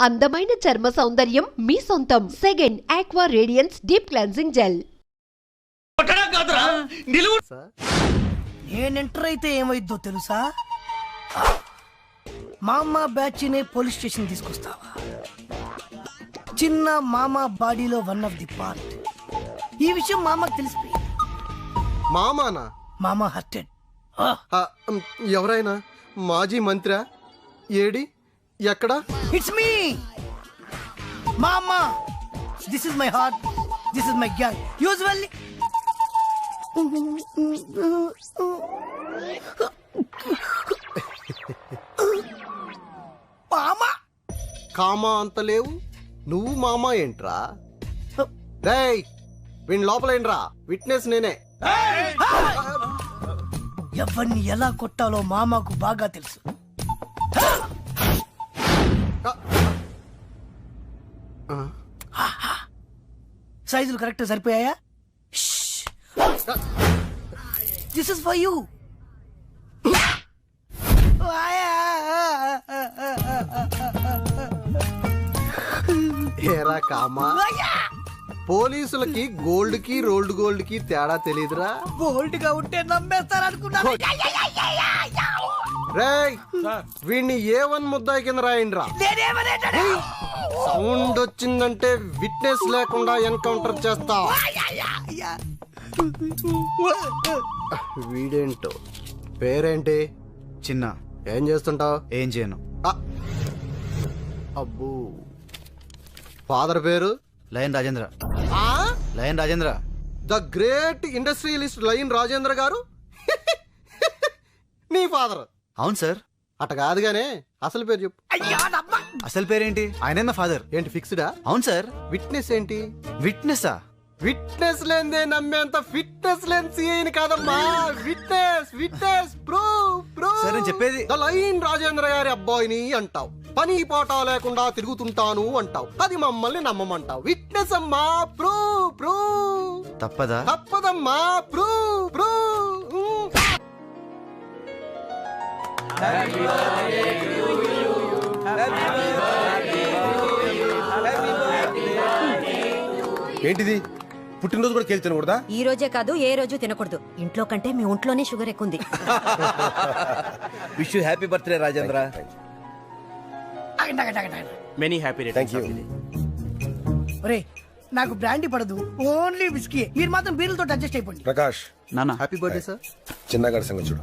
అందమైన చర్మ సౌందర్యం మీ సొంతం. Second aqua radiance deep cleansing gel. నేను ఎంటర్ అయితే ఏమైద్దో తెలుసా? మామా బ్యాచ్ నే పోలీస్ స్టేషన్ తీసుకొస్తావా? చిన్న మామా బాడీలో వన్ ఆఫ్ ది పార్ట్. ఈ విషయం మామకు తెలిసిపోయింది. మామానా? మామా హర్టెడ్. ఎవరైనా మాజీ మంత్రి? ఏడి? ఎక్కడ? ఇట్స్ మీ మామా. This is my heart, this is my gang. Usually మామా కామా అంత లేవు, నువ్వు మామా ఏంట్రా? రేయ్ వీణ్ లోపలేంట్రా? విట్నెస్ నేనే. ఎవరిని ఎలా కొట్టాలో మామాకు బాగా తెలుసు. సైజులు కరెక్ట్ సరిపోయాయా? This is for you. ఏరా కామా, పోలీసులకి గోల్డ్ కి రోల్డ్ గోల్డ్ కి తేడా తెలీదురా? బోల్డ్ గా ఉంటే నమ్మేస్తారనుకున్నా. రేయ్ వీడిని A1 ముద్దాయి కింద రాయండిరా. సౌండ్ వచ్చిందంటే విట్నెస్ లేకుండా ఎన్కౌంటర్ చేస్తా. వీడేంటో పేరేంటి? చిన్న. ఏం చేస్తుంటావు? ఏం చేయను. అబ్బో, ఫాదర్ పేరు? Lion Rajendra. Lion Rajendra, the great industrialist lion Rajendra గారు నీ ఫాదర్? అవును సార్. అట కాదుగానే అసలు పేరు చెప్పు. అసలు పేరేంటి? ఆయనే నా ఫాదర్. ఏంటి ఫిక్స్డా? అవును సార్. విట్నెస్ ఏంటి? విట్నెస్సా? విట్నెస్ లేదే నమ్మేంత ఫిట్నెస్ లేని సీఐని కాదమ్మా. Witness witness proof. సార్ నేను చెప్పేది. ద లయన్ రాజేంద్ర గారి అబ్బాయిని అంటావు, పని పాట లేకుండా తిరుగుతుంటాను అంటావు, అది మమ్మల్ని నమ్మమంటావు. విట్నెస్ అమ్మా, ప్రూఫ్. తప్పదా? తప్పదమ్మా, ప్రూఫ్. ఏంటిది? పుట్టినరోజు కూడా కేక్ తినకూడదా? ఈ రోజే కాదు, ఏ రోజు తినకూడదు. ఇంట్లో కంటే మీ ఒంట్లోనే షుగర్ ఎక్కువ ఉంది. Wish you happy birthday Rajendra. Many happy returns. ఒరే నాకు బ్రాండీ పడదు, ఓన్లీ విస్కీ. మీరు మాత్రం బీర్లతో అడ్జస్ట్ అయిపోండి. ప్రకాష్, నాన్న హ్యాపీ బర్త్డే సార్. చిన్నగాడి సంగతి చూడు,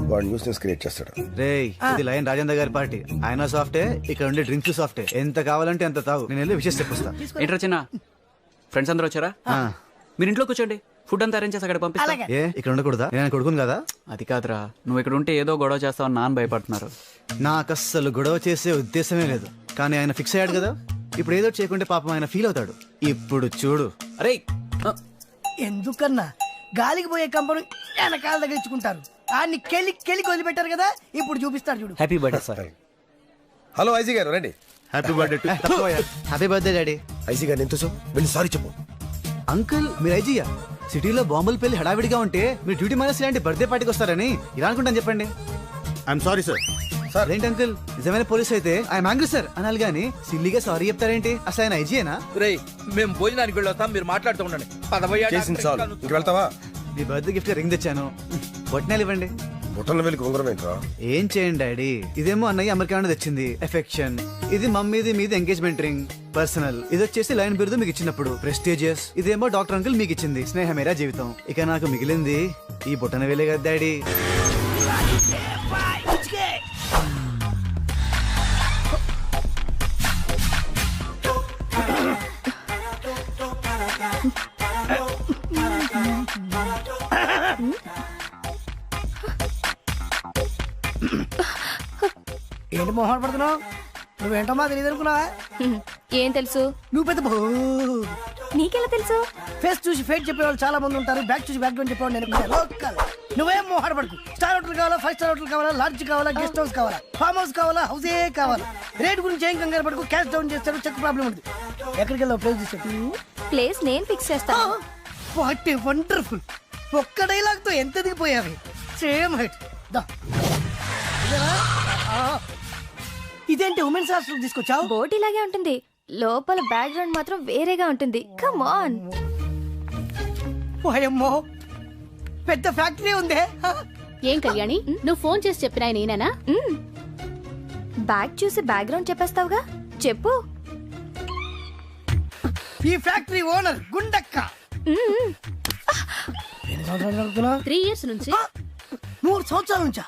వాడు న్యూస్ క్రియేట్ చేస్తాడు. రేయ్, ఇది లయన్ రాజేంద్ర గారి పార్టీ. ఆయన సాఫ్టే, ఇక్కడ ఉండే డ్రింక్స్ సాఫ్టే. ఎంత కావాలంటే ఎంత తాగు, నేను వెళ్ళి విషయం చెప్పొస్తా. ఏంట్రా చిన్న, ఫ్రెండ్స్ అందరూ వచ్చారా? మీరు ఇంట్లో కూర్చోండి, ఫుడ్ అంతా అరేంజ్ చేసి అక్కడ పంపిస్తా. ఏ ఇక్కడ ఉండకూడదా? నేను కొడుకును కదా. అది కాదురా, నువ్వు ఇక్కడ ఉంటే ఏదో గొడవ చేస్తావని నాన్న భయపడుతున్నారు. నాకు అస్సలు గొడవ చేసే ఉద్దేశమే లేదు. కానీ ఆయన ఫిక్స్ అయ్యాడు కదా, ఇప్పుడు ఏదో చేయకుంటే పాపం ఆయన ఫీల్ అవుతాడు. ఇప్పుడు చూడు. అరే ఎందుకన్నా గాలికి పోయే కంపను వెనకాల దగ్గర ఇచ్చుకుంటారు. ఆయన్ని కెలికి వదిలిపెట్టారు కదా, ఇప్పుడు చూపిస్తారు చూడు. Happy birthday sir. Hello IG గారు, రండి. Happy birthday. Happy birthday daddy. IG గారు ఎంతో వెళ్ళి సారీ చెప్పు. అంకుల్ మీరు ఐజీయా? సిటీలో బాంబులు పెళ్లి హడావిడిగా ఉంటే మీరు డ్యూటీ మానేసి ఇలాంటి బర్త్డే పార్టీకి వస్తారని ఇలా అనుకుంటాను చెప్పండి. I'm sorry sir. సార్ ఏంటి అంకుల్, నిజమైన పోలీస్ అయితే ఐఎమ్ యాంగ్రీ సార్ అనాలి గానీ సిల్లీగా సారీ చెప్తారేంటి? అసలు ఆయన ఐజీయేనా? రేయ్ మేము భోజనానికి వెళ్ళొస్తాం, మీరు మాట్లాడుతూ ఉండండి. చేసింది చాలు, ఇంక వెళ్తావా? మీ బర్త్డే గిఫ్ట్ రింగ్ తెచ్చాను, బొట్నాలు ఇవ్వండి. బుట్టల వెళ్ళి ఉంగరం ఏంట్రా? ఏం చేయండి డాడీ, ఇదేమో అన్నయ్య అమెరికా నుండి తెచ్చింది ఎఫెక్షన్, ఇది మమ్మీది మీది ఎంగేజ్మెంట్ రింగ్ పర్సనల్, ఇది వచ్చేసి లైన్ బిరుదు మీకు ఇచ్చినప్పుడు ప్రెస్టీజియస్, ఇదేమో డాక్టర్ అంకుల్ మీకు ఇచ్చింది స్నేహమేరా జీవితం. ఇక నాకు మిగిలింది ఈ బుట్టన వేలే కదా డాడీ. ఏంటి మొహం పడుతున్నావు? నువ్వేంటో మా తెలియదు అనుకున్నావా? ఏం తెలుసు? నువ్వు పెద్ద నీకెలా తెలుసు? ఫేస్ చూసి ఫేట్ చెప్పేవాళ్ళు చాలా మంది ఉంటారు, బ్యాక్ చూసి బ్యాక్ చెప్పేవాళ్ళు నేను లోకల్. నువ్వేం మొహం పడుకు. స్టార్ హోటల్ కావాలా, 5 స్టార్ హోటల్ కావాలా, లాడ్జ్ కావాలా, గెస్ట్ హౌస్ కావాలా, ఫామ్ హౌస్ కావాలా, హౌసే కావాలా? రేట్ గురించి ఏం కంగారు పడుకు. క్యాష్ డౌన్ చేస్తాడు, చెక్ ప్రాబ్లం ఉంది. ఎక్కడికి వెళ్ళావు? ప్లేస్ తీసాడు. ప్లేస్ నేను ఫిక్స్ చేస్తాను. What a wonderful. ఒక్క డైలాగ్ తో ఎంత దిగిపోయావి. Same height. ఇదేంటి ఉమెన్స్ హాస్టల్ తీసుకొచ్చావు? బోట్ ఇలాగే ఉంటుంది, లోపల బ్యాక్గ్రౌండ్ మాత్రం వేరేగా ఉంటుంది. Come on. ఓయమ్మో పెద్ద ఫ్యాక్టరీ ఉందే. ఏం కళ్యాణి, నువ్వు ఫోన్ చేసి చెప్పినా నేనేనా? బ్యాగ్ చూసి బ్యాక్గ్రౌండ్ చెప్పేస్తావుగా, చెప్పు. ఈ ఫ్యాక్టరీ ఓనర్ గుండక్క. 3 years నుంచి. 3 సంవత్సరాల నుంచా?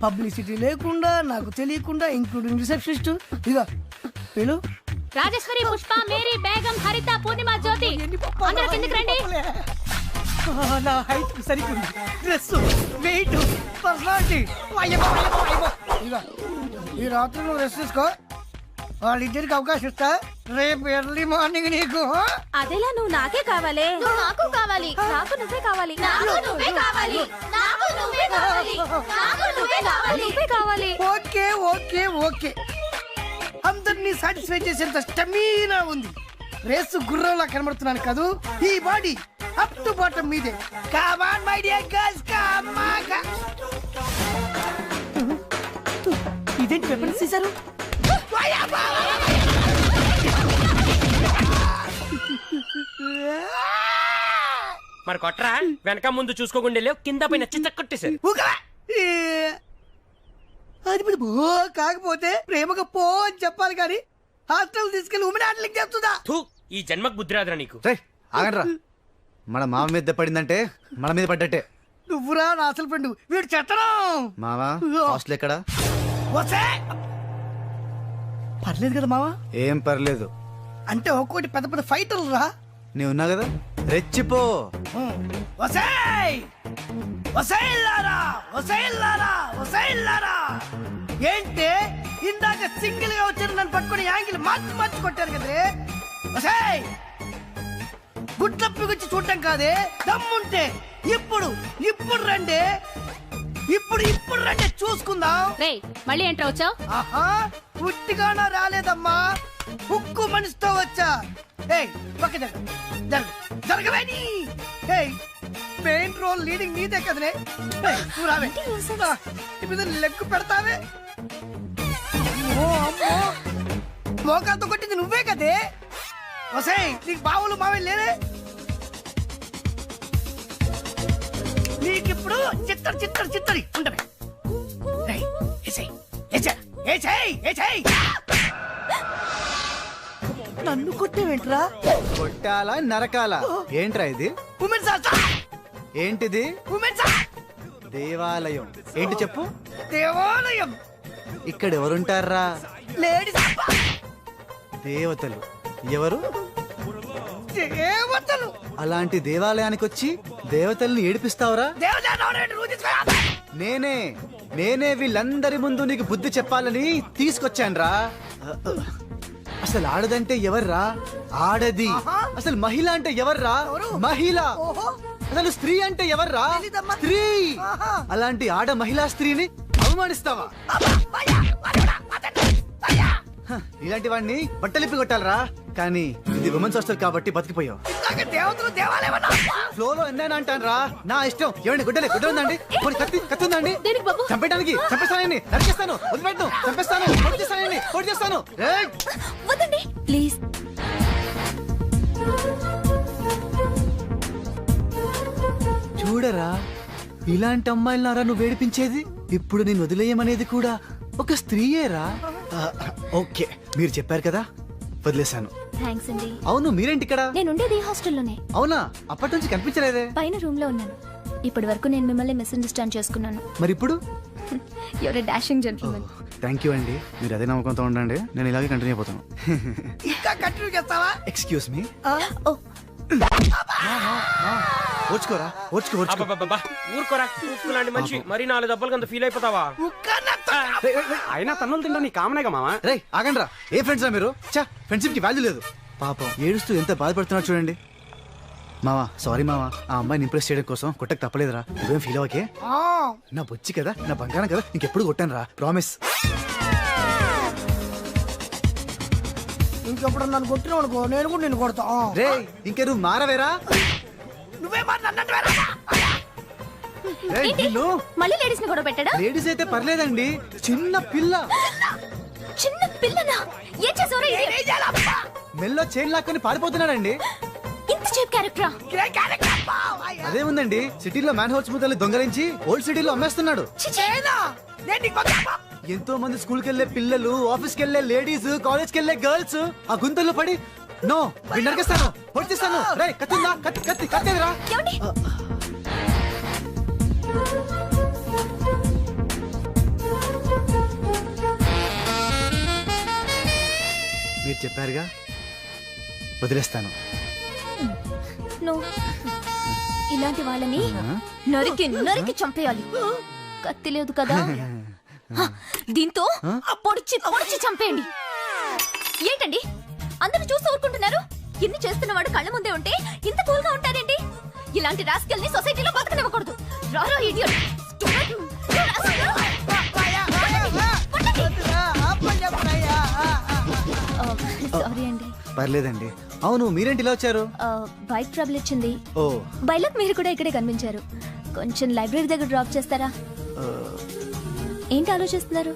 పబ్లిసిటీ లేకుండా, నాకు తెలియకుండా, ఇంక్లూడింగ్ రిసెప్షనిస్ట్. ఇదిగో వీళ్ళు రాజేశ్వరి, పుష్ప, మేరీ, బేగం, హరిత, పూర్ణిమ, జ్యోతి, అందరూ కిందకి రండి. నా హైట్ సరిగ్గా డ్రెస్, వెయిట్, పర్సనాలిటీ. ఈ రాత్రి నువ్వు రెస్ట్ తీసుకో, వాళ్ళిద్దరికి అవకాశం ఇస్తా. రేపు ఎర్లీ మార్నింగ్ నీకు. అదేలా నువ్వు నాకే కావాలి. నాకు కావాలి. నాకు నువ్వే కావాలి. నాకు నువ్వే కావాలి. నాకు నువ్వే కావాలి. నాకు నువ్వే కావాలి. నువ్వే కావాలి. ఓకే ఓకే ఓకే, అందరినీ సాటిస్ఫై చేసేంత స్టమీనా ఉంది. రేసు గుర్రంలా కనబడుతున్నాను కదూ. ఈ బాడీ అప్ టు బాటం మీదే. Come on my dear girls, come on. ఇదేంటి వెపన్స్ తీశారు? మరి కొట్రా, వెనక ముందు చూసుకోకుండా లేవు, కింద పైన చిచ్చకొట్టేశారు. అది పో కాకపోతే ప్రేమగా పో అని చెప్పాలి కానీ హాస్టల్ తీసుకెళ్లి ఉమెన్ ఆటలకి చెప్తుందా? ఈ జన్మకు బుద్ధి రాదురా నీకు. ఆగండ్రా, మన మామ మీద పడిందంటే మన మీద పడ్డట్టే. నువ్వురా నా అసలు ఫ్రెండ్, వీడు చెత్తడం. మావా హాస్టల్ ఎక్కడా? పర్లేదు కదా మావా? ఏం పర్లేదు అంటే ఒక్కోటి పెద్ద పెద్ద ఫైటర్లు రా. నీ ఉన్నా కదా, రెచ్చిపో. ఏంటి ఇందాక సింగిల్ గా వచ్చారు, నన్ను పట్టుకుని యాంగిల్ మార్చి మార్చి కొట్టారు కదరే. గుడ్లప్పి గుచ్చి చూడటం కాదే, దమ్ముంటే ఇప్పుడు ఇప్పుడు రండి, ఇప్పుడు ఇప్పుడు రండి చూసుకుందాం. మళ్ళీ ఎంటర్ వచ్చావు? ఆహా, పుట్టిగానా రాలేదమ్మా, ఉక్కు మనిషితో వచ్చా. పక్క జరగవేని. మెయిన్ రోల్ లీడింగ్ నీదే కదనే. లెగ్గు పెడతావే. మోకాలతో కొట్టింది నువ్వే కదే. వసై నీకు బావులు మావే లేరే. నీకిప్పుడు చిత్తడి చిత్తడి చిత్తడి ఉండవే. నన్ను కొట్టేవేంట్రా? కొట్టాలా నరకాలా? ఏంట్రా ఇది? ఉమెన్స్ ఏంటిది? ఉమెన్స్ దేవాలయం. ఏంటి చెప్పు? దేవాలయం. ఇక్కడ ఎవరుంటారా? లేడీస్. దేవతలు. ఎవరు? దేవతలు. అలాంటి దేవాలయానికి వచ్చి దేవతల్ని ఏడిపిస్తావురా? నేనే వీళ్ళందరి ముందు నీకు బుద్ధి చెప్పాలని తీసుకొచ్చాన్రా. అసలు ఆడదంటే ఎవర్రా? ఆడది. అసలు మహిళ అంటే ఎవర్రా? మహిళ. అసలు స్త్రీ అంటే ఎవర్రా? స్త్రీ. అలాంటి ఆడ మహిళా స్త్రీని అవమానిస్తావా? ఇలాంటి వాడిని బట్టలిప్పి కొట్టాలరా. కానీ ఇది ఉమెన్స్ హాస్టల్ కాబట్టి బతికిపోయావు. ఫ్లోలో ఎన్నైనా అంటాను రా, నా ఇష్టం. ఏమండి గుడ్డలే గుడ్డ ఉందండి, కత్తి ఉందండి, చంపేయడానికి చంపేస్తానండి, నరికేస్తాను, వదిలిపెట్టను, చంపేస్తాను, పొడి చేస్తానండి, పొడి చేస్తాను. ప్లీజ్. చూడరా, ఇలాంటి అమ్మాయిలనారా నువ్వు వేడిపించేది? ఇప్పుడు నేను వదిలేయమనేది కూడా ఒక స్త్రీయేరా. ఓకే, మీరు చెప్పారు కదా, వదిలేశాను. థాంక్స్ అండి. అవును, మీరేంటి ఇక్కడ? నేను ఉండేది ఈ హాస్టల్లోనే. అవునా? అప్పటి నుంచి కనిపించలేదే. పైన రూమ్ లో ఉన్నాను. ఇప్పటి వరకు నేను మిమ్మల్ని మిస్అండర్స్టాండ్ చేసుకున్నాను. మరి ఇప్పుడు? Your a dashing gentleman. Thank you అండి, మీరు అదే నమ్మకంతో ఉండండి. నేను ఇలాగే కంటిన్యూ అయిపోతాను. ఇంకా కంటిన్యూ చేస్తావా? Excuse me. ఓర్చుకోరా, ఊరుకోరా, చూసుకులాంటి మనిషి మరి 4 దెబ్బలు అంత ఫీల్ అయిపోతావా? అయినా తన్నులు తింటా నీ కామనేగా మామా. రే ఆగండ్రా, ఏ ఫ్రెండ్స్ రా మీరు? ఫ్రెండ్షిప్ కి వాల్యూ లేదు. పాపం ఏడుస్తూ ఎంత బాధపడుతున్నా చూడండి. మావా సారీ మావా, ఆ అమ్మాయిని ఇంప్రెస్ చేయడం కోసం కొట్టక తప్పలేదురా. నువ్వేం ఫీల్ అవ్వకే. నా బొచ్చి కదా, నా బంగారం కదా, ఇంకెప్పుడు కొట్టాను రా, ప్రామిస్. ఇంకెప్పుడు నన్ను కొట్టినావు అనుకో, నేను కూడా నిన్ను కొడతా. రే ఇంకే నువ్వు మారవేరా. నువ్వే మళ్ళీ లేడీస్ ని గొడవ పెట్టాడా? లేడీస్ అయితే పర్లేదండి, చిన్న పిల్ల చిన్న పిల్లనా? ఏం చేసావురా? మెల్లో చైన్ లాక్కొని పారిపోతున్నాడండి. ఇంత చీప్ క్యారెక్టరా? అదేముందండి, సిటీలో మ్యాన్ హోల్స్ ముద్దల్ని దొంగలించి ఓల్డ్ సిటీలో అమ్మేస్తున్నాడు. ఎంతో మంది స్కూల్కి వెళ్లే పిల్లలు, ఆఫీస్కి వెళ్లే లేడీస్, కాలేజ్కి వెళ్లే గర్ల్స్ ఆ గుంతల్లో పడి నో నరికేస్తాను, పొడిచేస్తాను. రే కత్తిందా? కత్తి కత్తి కత్తేదిరా. ఏమండి? మీరు చెప్పారుగా, వదిలేస్తాను. ఇలాంటి వాళ్ళని నరికి నరికి చంపేయాలి. కత్తి లేదు కదా, దీంతో పొడిచి పొడిచి చంపేయండి. ఏంటండి అందరూ చూస్తూ ఊరుకుంటున్నారు? ఇన్ని చేస్తున్నవాడు కళ్ళ ముందే ఉంటే ఇంత కూల్ గా ఉంటారేంటి? ఇలాంటి రాస్కెల్ని సొసైటీలో బతకనివ్వకూడదు. రారో ఇడియట్. సారీ అండి. పర్లేదండి. అవును, మీరేంటి ఇలా వచ్చారు? బైక్ ట్రబుల్ వచ్చింది. ఓ, బైలక్ మీరు కూడా ఇక్కడే కనిపించారు. కొంచెం లైబ్రరీ దగ్గర డ్రాప్ చేస్తారా? ఏంటి ఆలోచిస్తున్నారు?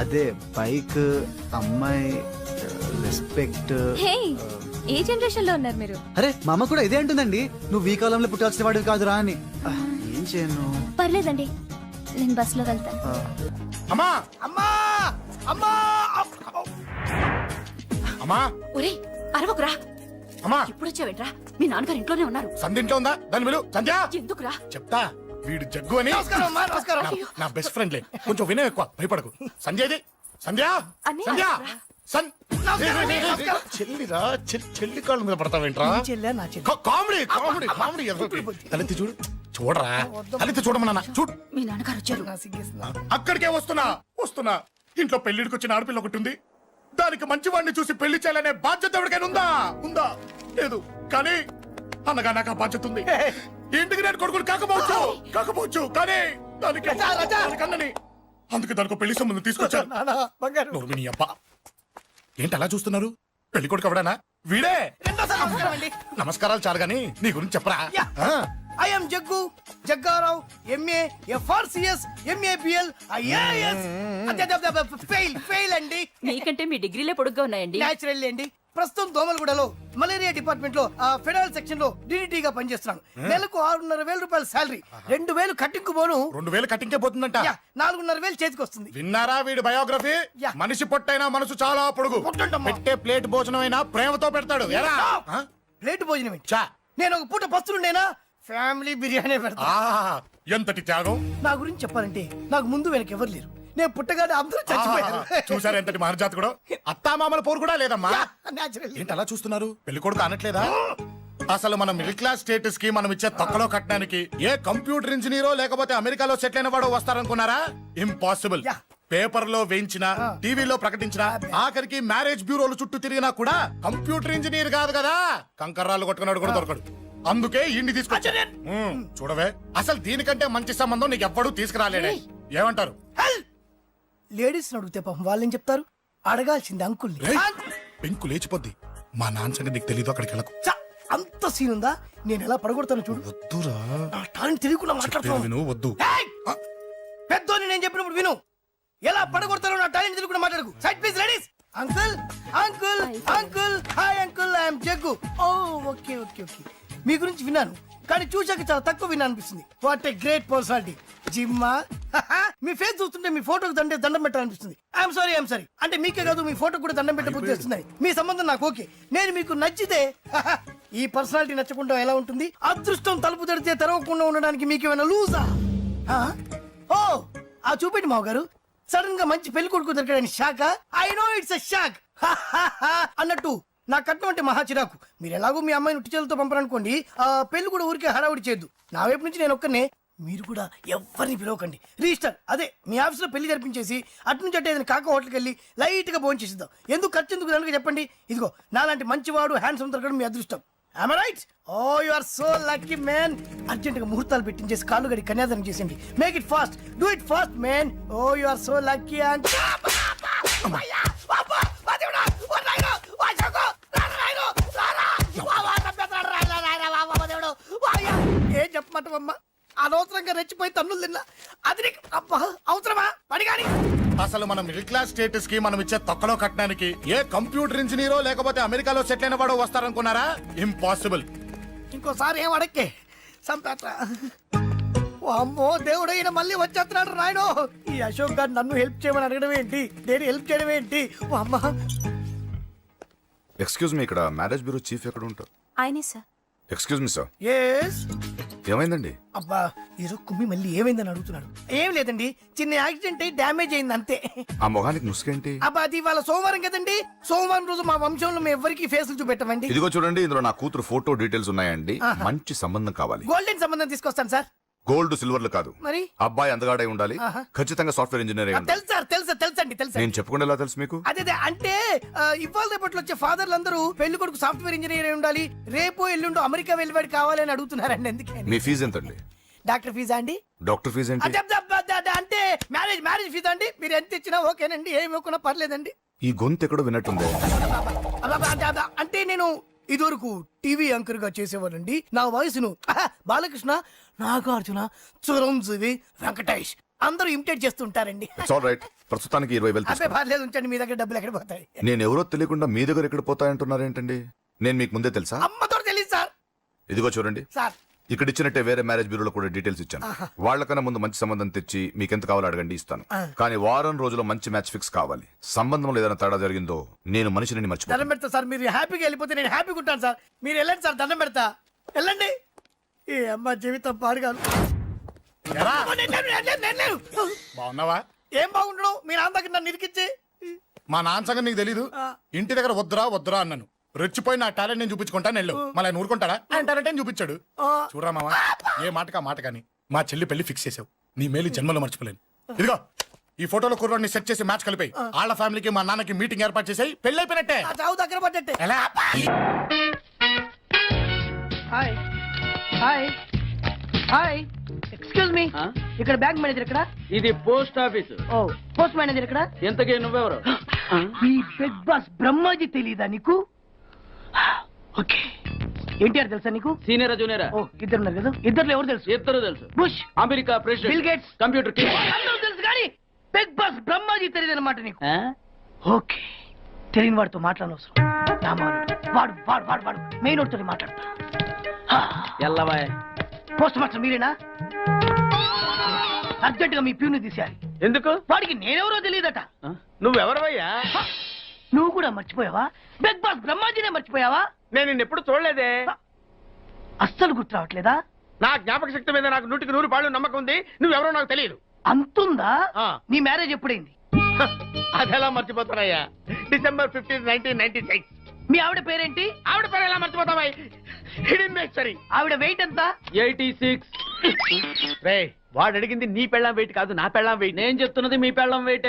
అదే బైక్, అమ్మాయి, రెస్పెక్ట్. హే, ఏ జనరేషన్ లో ఉన్నారు మీరు? అరే మా అమ్మ కూడా ఇదే అంటుందండి, నువ్వు ఈ కాలంలో పుట్టాల్సిన వాడివి కాదురా అని. ఏం చేయను? పర్లేదండి, నేను బస్ లో వెళ్తాను. అమ్మా అమ్మా అమ్మా అమ్మా ఒరే అరవకురా. అమ్మా ఇప్పుడు వచ్చావేంట్రా? మీ నాన్నగారు ఇంట్లోనే ఉన్నారు. సంధ్య ఇంట్లో ఉందా? దాని విలు. సంధ్య ఎందుకురా? చెప్తా, వీడు జగ్గు అని నమస్కారం అమ్మా, నమస్కారం. నా బెస్ట్ ఫ్రెండ్లే, కొంచెం వినయం ఎక్కువ, భయపడకు. సంధ్యది. సంధ్య అన్నయ్య. సంధ్య సన్ నమస్కారం. చెల్లిరా, చెల్లి కాళ్ళ మీద పడతావేంట్రా? నీ చెల్లె, నా చెల్లె. Comedy comedy comedy. తలెత్తి చూడు, చూడరా, తలెత్తి చూడమన్నా. చూడు, మీ నాన్నగారు వచ్చారు. నా సిగ్గేసింది. అక్కడికే వస్తున్నా వస్తున్నా. ఇంట్లో పెళ్లిడికి వచ్చిన ఆడపిల్ల ఒకటి ఉంది. దానికి మంచి వాడిని చూసి పెళ్లి చేయాలనే బాధ్యత ఎవరికైనా ఉందా? ఉందా? లేదు. కానీ అన్నగా నాకు ఆ బాధ్యత ఉంది. ఇంటికి నేను కొడుకుని కాకపోవచ్చు కానీ దానికి అన్నని, అందుకే దానికి పెళ్లి సంబంధం తీసుకొచ్చాను. నానా, బంగారు. నోర్మి నీ అబ్బా. ఏంటి అలా చూస్తున్నారు? పెళ్లి కొడుకు ఎవడానా? వీడే. రెండోసారి నమస్కారం అండి. నమస్కారాలు చాలు గాని నీ గురించి చెప్పరా. Yeah. I am Jaggu, Jaggarao, MA, FRCS, MABL, IAS. Fail అండి. మీకంటే మీ డిగ్రీలే పొడుగ్గా ఉన్నాయండి. న్యాచురల్ అండి. ప్రస్తుతం దోమలగూడలో మలేరియా డిపార్ట్మెంట్ లో ఫెడరల్ సెక్షన్ లో DDT గా పనిచేస్తున్నాను. నెలకు 6,500 రూపాయల శాలరీ, 2,000 కట్టింగ్ పోను. 2,000 కట్టింకే పోతుందంట. 4,500 చేతికి వస్తుంది. విన్నారా వీడి బయోగ్రఫీ? యా. మనిషి పొట్టైనా మనసు చాలా పొడుగు. పొట్టంటమ్మా. పెట్టే ప్లేట్ భోజనం అయినా ప్రేమతో పెడతాడు. ఎరా? ఆ? ప్లేట్ భోజనం ఏంటి? చా. నేను ఒక పూట పస్తులుండేనా ఫ్యామిలీ బిర్యానీ పెడతా. ఆ, ఎంతటి త్యాగం. నా గురించి చెప్పాలంటే నాకు ముందు వెనక ఎవరు లేరు. నేను పుట్టగానే అందరూ చచ్చిపోయారు. చూసారు ఎంతటి మహర్జాత్ కూడా. అత్తామామల పోరు కూడా లేదమ్మా. న్యాచురల్. ఏంటి అలా చూస్తున్నారు? పెళ్లి కొడుకు అనట్లేదా? అసలు మన మిడిల్ క్లాస్ స్టేటస్ కి మనం ఇచ్చే తక్కువలో కట్టడానికి ఏ కంప్యూటర్ ఇంజనీరో లేకపోతే అమెరికాలో సెటిల్ అయిన వాడు వస్తారనుకున్నారా? ఇంపాసిబుల్. యా. పేపర్ లో వేయించిన, టీవీలో ప్రకటించిన, ఆఖరికి మ్యారేజ్ బ్యూరోలు చుట్టూ తిరిగినా కూడా కంప్యూటర్ ఇంజనీర్ కాదు కదా, కంకర్రాలు కొట్టుకున్నాడు కూడా దొరకడు. అందుకే ఇండి తీసుకొచ్చా. చూడవే, అసలు దీనికంటే మంచి సంబంధం నీకు ఎవ్వడూ తీసుకురాలేడే. ఏమంటారు? లేడీస్ అడిగితే పాపం వాళ్ళేం చెప్తారు? అడగాల్సింది అంకుల్. పెంకు లేచిపోద్ది. మా నాన్న సంగతి నీకు తెలీదు, అక్కడికి వెళ్ళకు. అంత సీన్ ఉందా? నేను ఎలా పడగొడతాను చూడు. వద్దురా, నా టాలెంట్ తెలియకుండా మాట్లాడుతున్నాను. విను, వద్దు. పెద్దోని నేను చెప్పినప్పుడు విను. ఎలా పడగొడతారో నా టాలెంట్ తెలియకుండా మాట్లాడకు. Side please ladies. Uncle uncle uncle, hi uncle, I'm Jaggu. Oh okay okay okay. మీ గురించి విన్నాను, కానీ చూశాక చాలా తక్కువ విన్నా అనిపిస్తుంది. What a great personality. జిమ్మా, మీ ఫేస్ చూస్తుంటే మీ ఫోటోకి దండం పెట్టాలనిపిస్తుంది. ఐఎమ్ సారీ అంటే మీకే కాదు, మీ ఫోటో కూడా దండం పెట్టబుద్ధి వస్తున్నాయి. మీ సంబంధం నాకు ఓకే. నేను మీకు నచ్చితే ఈ పర్సనాలిటీ నచ్చకుండా ఎలా ఉంటుంది? అదృష్టం తలుపు తెరితే తెరవకుండా ఉండడానికి మీకేమైనా లూజా? ఓ ఆ చూపెట్టి మావ గారు, సడన్ గా మంచి పెళ్లి కొడుకు దొరికాడని shock. I know it's a shock అన్నట్టు నా కట్నం అంటే మహా చిరాకు. మీరు ఎలాగో మీ అమ్మాయిని ఉట్టి చేతులతో పంపరనుకోండి, ఆ పెళ్లి కూడా ఊరికే హడావుడి చేయొద్దు. నా వైపు నుంచి నేను ఒక్కనే, మీరు కూడా ఎవరిని పిలవకండి. రిజిస్టర్ అదే మీ ఆఫీస్లో పెళ్లి జరిపించేసి అటు నుంచి అంటే ఏదైనా కాక హోటల్కి వెళ్ళి లైట్ గా భోజనం చేసిద్దాం. ఎందుకు ఖర్చు ఎందుకు దానికి చెప్పండి. ఇదిగో నాలాంటి మంచివాడు హ్యాండ్సమ్ దొరకడం మీ అదృష్టం. Am I right? Oh, you are so lucky, man. Urgent గా ముహూర్తాలు పెట్టించేసి కాళ్ళు గడి కన్యాదానం చేసేయండి. Make it fast, do it fast, man. Oh, you are so lucky. And ఏం చెప్పమంటావమ్మా? అనవసరంగా రెచ్చిపోయి తన్నులు తిన్నా. అది నీకు అబ్బా అవసరమా? పడి కానీ అసలు మన మిడిల్ క్లాస్ స్టేటస్ కి మనం ఇచ్చే తొక్కలో కట్టడానికి ఏ కంప్యూటర్ ఇంజనీరో లేకపోతే అమెరికాలో సెటిల్ అయిన వాడు వస్తారనుకున్నారా? ఇంపాసిబుల్. ఇంకోసారి ఏం అడక్కే సంపేట. ఓ అమ్మో దేవుడు, ఈయన మళ్ళీ వచ్చేస్తున్నాడు రాయడు. ఈ అశోక్ గారు నన్ను హెల్ప్ చేయమని అడగడం ఏంటి, నేను హెల్ప్ చేయడం ఏంటి? ఓ అమ్మ. ఎక్స్క్యూజ్ మీ, ఇక్కడ మ్యారేజ్ బ్యూరో చీఫ్ ఎక్కడ ఉంటారు? ఆయనే sir. Excuse me sir, yes. ఏమైందండి? అబ్బా ఈరోజు కుమ్మి మళ్ళీ ఏమైందని అడుగుతున్నాడు. ఏం లేదండి, చిన్న యాక్సిడెంట్ అయ్యి డ్యామేజ్ అయింది అంతే. ఆ మొహానికి ముసుకేంటి? అబ్బా అది ఇవాళ సోమవారం కదండి, సోమవారం రోజు మా వంశంలో మేము ఎవరికి ఫేసులు చూపెట్టమండి. ఇదిగో చూడండి, ఇందులో నా కూతురు ఫోటో డీటెయిల్స్ ఉన్నాయండి. మంచి సంబంధం కావాలి. గోల్డెన్ సంబంధం తీసుకొస్తాను సార్. గోల్డ్ సిల్వర్లు కాదు, మరి అబ్బాయి అందగాడై ఉండాలి. ఖచ్చితంగా సాఫ్ట్వేర్ ఇంజనీర్ అయి ఉండాలి. తెలుసు సార్, తెలుసండి తెలుసు. నేను చెప్పకుండా ఎలా తెలుసు మీకు? అదే అంటే ఇవాళ రేపట్లో వచ్చే ఫాదర్లు అందరూ పెళ్లి కొడుకు సాఫ్ట్వేర్ ఇంజనీర్ అయి ఉండాలి, రేపు ఎల్లుండో అమెరికా వెళ్ళివాడు కావాలని అడుగుతున్నారండి. ఎందుకే? మీ ఫీజు ఎంతండి? డాక్టర్ ఫీజా అండి? డాక్టర్ ఫీజు ఏంటి? అంటే మ్యారేజ్ ఫీజా అండి. మీరు ఎంత ఇచ్చినా ఓకేనండి, ఏమి ఇవ్వకున్నా పర్లేదండి. ఈ గొంతు ఎక్కడో విన్నట్టుంది. అంటే నేను ఇదివరకు టీవీ యాంకర్ గా చేసేవాడండి. నా వయసును బాలకృష్ణ, నాగార్జున, చిరంజీవి, వెంకటేష్ అందరూ ఇమిటేట్ చేస్తుంటారండి. It's all right. ప్రస్తుతానికి 20,000 అబ్బే పర్లేదు, ఉంచండి. మీ దగ్గర డబ్బులు ఎక్కడ పోతాయి? నేను ఎవరో తెలియకుండా మీ దగ్గర ఎక్కడ పోతాయంటున్నారేంటండి? నేను మీకు ముందే తెలుసా? అమ్మతో తెలియదు సార్. ఇదిగో చూడండి సార్, ఇక్కడ ఇచ్చినట్టే వేరే మ్యారేజ్ బ్యూరోలో కూడా డీటెయిల్స్ ఇచ్చాను. వాళ్ళకన్నా ముందు మంచి సంబంధం తెచ్చి మీకు ఎంత కావాలో అడగండి, ఇస్తాను. కానీ వారం రోజుల్లో మంచి మ్యాచ్ ఫిక్స్ కావాలి. సంబంధంలో ఏదైనా తేడా జరిగిందో నేను మనిషిని మర్చిపోతాను. దండం పెడతా సార్. మీరు హ్యాపీగా వెళ్ళిపోతే నేను హ్యాపీగా ఉంటాను సార్. మీరు వెళ్ళండి సార్, దండం పెడతా. వెళ్ళండి. ఏ అమ్మ జీవితం పాడుగాను. బాగున్నావా? ఏం బాగుండడం, మీ నాన్న దగ్గర నన్ను ఇరికిచ్చి. మా నాన్న సంగతి నీకు తెలీదు. ఇంటి దగ్గర వద్దురా అన్నాను. రెచ్చిపోయి నా టాలెంట్ నేను చూపించుకుంటాను వెళ్ళు. మళ్ళీ ఆయన ఊరుకుంటాడా? ఆయన టాలెంట్ అని చూపించాడు. చూడరా మావా, ఏ మాటకా మాట కానీ మా చెల్లి పెళ్లి ఫిక్స్ చేసావు. నీ మేలు జన్మలో మర్చిపోలేను. ఇదిగో ఈ ఫోటోలో కుర్రాడిని సెట్ చేసి మ్యాచ్ కలిపాయి. వాళ్ళ ఫ్యామిలీకి మా నాన్నకి మీటింగ్ ఏర్పాటు చేసాయి. పెళ్లి అయిపోయినట్టే. చావు దగ్గర పడ్డట్టే. ఎలా? Hi hi hi, excuse me, ఇక్కడ బ్యాంక్ మేనేజర్ ఇక్కడ? ఇది పోస్ట్ ఆఫీస్. ఓ, పోస్ట్ మేనేజర్ ఇక్కడ? ఎంతకీ నువ్వెవరు? ఈ బిగ్ బాస్ బ్రహ్మాజీ తెలీదా నీకు? ఓకే, ఎన్టీఆర్ తెలుసా నీకు? సీనియరా జూనియరా? ఓ, ఇద్దరు ఉన్నారు కదా. ఇద్దరు ఎవరు తెలుసు? ఇద్దరు తెలుసు. Bush, America president, bill gates, computer king. అందరూ తెలుసు కానీ బిగ్ బాస్ బ్రహ్మాజీ తెలియదు అనమాట నీకు. ఓకే, తెలియని వాడితో మాట్లాడనవసరం. వాడు వాడు వాడు వాడు మెయిన్ వాడితో మాట్లాడతా. ఎల్లవాయ్. పోస్ట్ మాస్టర్ మీరేనా? అర్జెంట్ గా మీ ప్యూని తీసేయాలి. ఎందుకు? వాడికి నేనెవరో తెలియదట. నువ్వెవరవయ్యా? నువ్వు కూడా మర్చిపోయావా? బిగ్ బాస్ బ్రహ్మాజీనే మర్చిపోయావా? నేను నిన్నెప్పుడు చూడలేదే. అస్సలు గుర్తు రావట్లేదా? నా జ్ఞాపక శక్తి మీద నాకు 100% నమ్మకం ఉంది. నువ్వెవరో నాకు తెలియదు. అంతుందా? నీ మ్యారేజ్ ఎప్పుడైంది? అదెలా మర్చిపోతానయ్యా? December 15, 1996. మీ ఆవిడ పేరేంటి? ఆవిడ పేరు ఎలా మర్చిపోతావా? ఆవిడ వెయిట్ ఎంత? 86. రే, వాడు అడిగింది నీ పెళ్ళాం వెయిట్ కాదు, నా పెళ్ళాం వెయిట్. నేను చెప్తున్నది మీ పెళ్ళాం వెయిట్.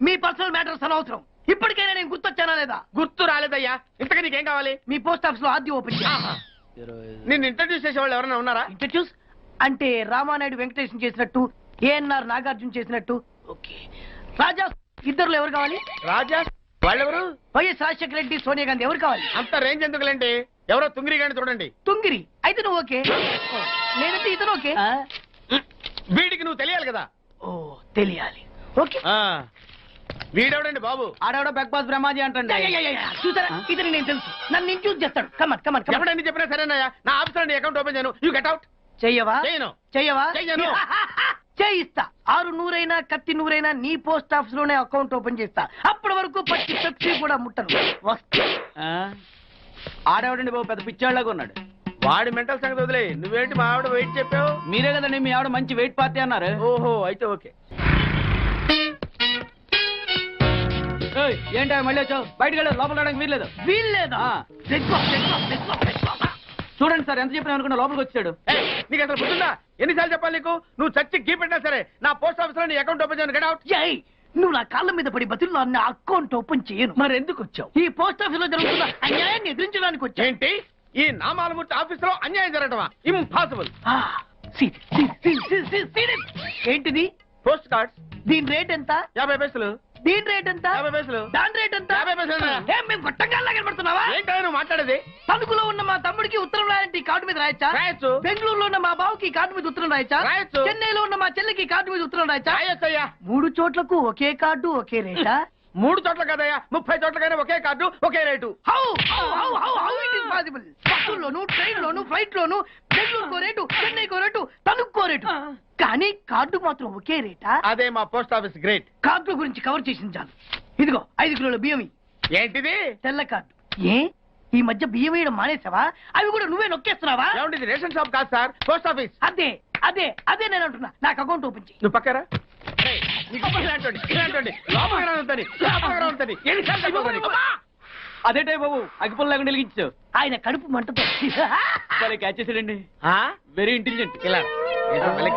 మీ పర్సనల్ మ్యాటర్స్ అనవసరం. ఇప్పటికైనా నేను గుర్తొచ్చానా లేదా? గుర్తు రాలేదయ్యా. ఇంతకీ నీకేం కావాలి? మీ పోస్ట్ ఆఫీస్ లో ఆద్యం ఓపెన్ చేయాలి. నిన్ను ఇంట్రడ్యూస్ చేసే వాళ్ళు ఎవరైనా ఉన్నారా? ఇంట్రడ్యూస్ అంటే రామానాయుడు వెంకటేశం చేసినట్టు, ఏఎన్ఆర్ నాగార్జున చేసినట్టు. ఓకే, రాజా ఇద్దరులో ఎవరు కావాలి? రాజా వాళ్ళెవరు? వైఎస్ రాజశేఖర రెడ్డి, సోనియా గాంధీ ఎవరు కావాలి? అంత రేంజ్ ఎందుకులేండి, ఎవరో తుంగిరి గాని చూడండి. తుంగిరి అయితే నువ్వు ఓకే, నేనైతే ఇతను ఓకే. వీడికి నువ్వు తెలియాలి కదా. ఓ, తెలియాలి. ఓకే, వీడెవడండి బాబు? ఆడవిడ బిగ్ బాస్ బ్రహ్మాజీ అంటండి. చూసారా, ఇతని నేను తెలుసు. నన్ను ఇంట్రడ్యూస్ చేస్తాడు. Come on come on. ఎవడండి చెప్పినా సరేనయ్యా. నా ఆఫీస్ లో అకౌంట్ ఓపెన్ చేయను. You get out. చెయ్యవా? చేయను. చెయ్యవా? చెయ్యను. చేయిస్తా. 6 నూరైనా కత్తి నూరైనా నీ పోస్ట్ ఆఫీస్ లోనే అకౌంట్ ఓపెన్ చేస్తా. అప్పటి వరకు పచ్చి పెప్సీ కూడా ముట్టను. ఆడేవాడండి బాబు, పెద్ద పిచ్చాళ్ళగా ఉన్నాడు. వాడి మెంటల్ సంగతి వదిలే. నువ్వేంటి మా ఆవిడ వెయిట్ చెప్పావు? మీరే కదండి మీ ఆవిడ మంచి వెయిట్ పార్టీ అన్నారు. ఓహో, అయితే ఓకే. ఏంటో మళ్ళీ వచ్చావు? బయటకు వెళ్ళి లోపల రావడానికి వీల్లేదు. వీల్లేదా? చూడండి సార్, ఎంత చెప్పినా అనుకున్నా లోపలికి వచ్చాడు. నీకు అసలు గుర్తుందా? ఎన్నిసార్లు చెప్పాలి నీకు? నువ్వు చచ్చి గీ పెట్టినా సరే నా పోస్ట్ ఆఫీస్ లో నీ అకౌంట్ ఓపెన్ చేయను. Get out. నువ్వు నా కాళ్ళ మీద పడి బతులు నా అకౌంట్ ఓపెన్ చేయను. మరి ఎందుకు వచ్చావు? ఈ పోస్ట్ ఆఫీస్ లో జరుగుతున్న అన్యాయాన్ని ఎదిరించడానికి వచ్చా. ఏంటి? ఈ నామాలమూర్తి ఆఫీస్ లో అన్యాయం జరగటమా? ఇంపాసిబుల్. ఏంటిది? Post cards. దీని రేట్ ఎంత? 50 పైసలు. దీని రేట్ ఎంత 50 పైసలు. దాని రేట్ ఎంత 50 పైసలు. ఏం మేము గొట్టంగా కనబడుతున్నావా? ఏంటో నువ్వు మాట్లాడేది? తణుకులో ఉన్న మా తమ్ముడికి ఉత్తరం రాయంటే ఈ కార్డు మీద రాయచ్చా? రాయొచ్చు. బెంగళూరులో ఉన్న మా బావుకి ఈ కార్డు మీద ఉత్తరం రాయచ్చా? రాయొచ్చు. చెన్నైలో ఉన్న మా చెల్లికి ఈ కార్డు మీద ఉత్తరం రాయచ్చా? రాయొచ్చయ్యా. 3 చోట్లకు ఒకే కార్డు ఒకే రేటా? 3 చోట్ల కదయ్యా, 30 చోట్లకైనా ఒకే కార్డు ఒకే rate. How it is possible? బస్సుల్లోను, ట్రైన్ లోను, ఫ్లైట్ లోను బెంగళూరుకో రేటు, చెన్నైకో రేటు, తణుక్కో రేటు, కానీ కార్డు మాత్రం ఒకే రేటా? అదే మా పోస్ట్ ఆఫీస్ గ్రేట్. కార్డు గురించి కవర్ చేసింది చాలు. ఇదిగో 5 కిలోల బియ్యం. ఏంటిది? తెల్ల కార్డు. ఏ ఈ మధ్య బియ్యం వేయడం మానేసావా? అవి కూడా నువ్వే నొక్కేస్తున్నావా? ఏమంటే రేషన్ షాప్ కాదు సార్, పోస్ట్ ఆఫీస్. అదే అదే అదే నేను అంటున్నా. నాకు అకౌంట్ ఓపెన్ చేయి. నువ్వు పక్కరా. అదేటే బాబు అగ్గిపుల్ల లేకుండా వెలిగించు. ఆయన కడుపు మంటతో క్యాచ్ చేసాడండి. Very intelligent. ఇలా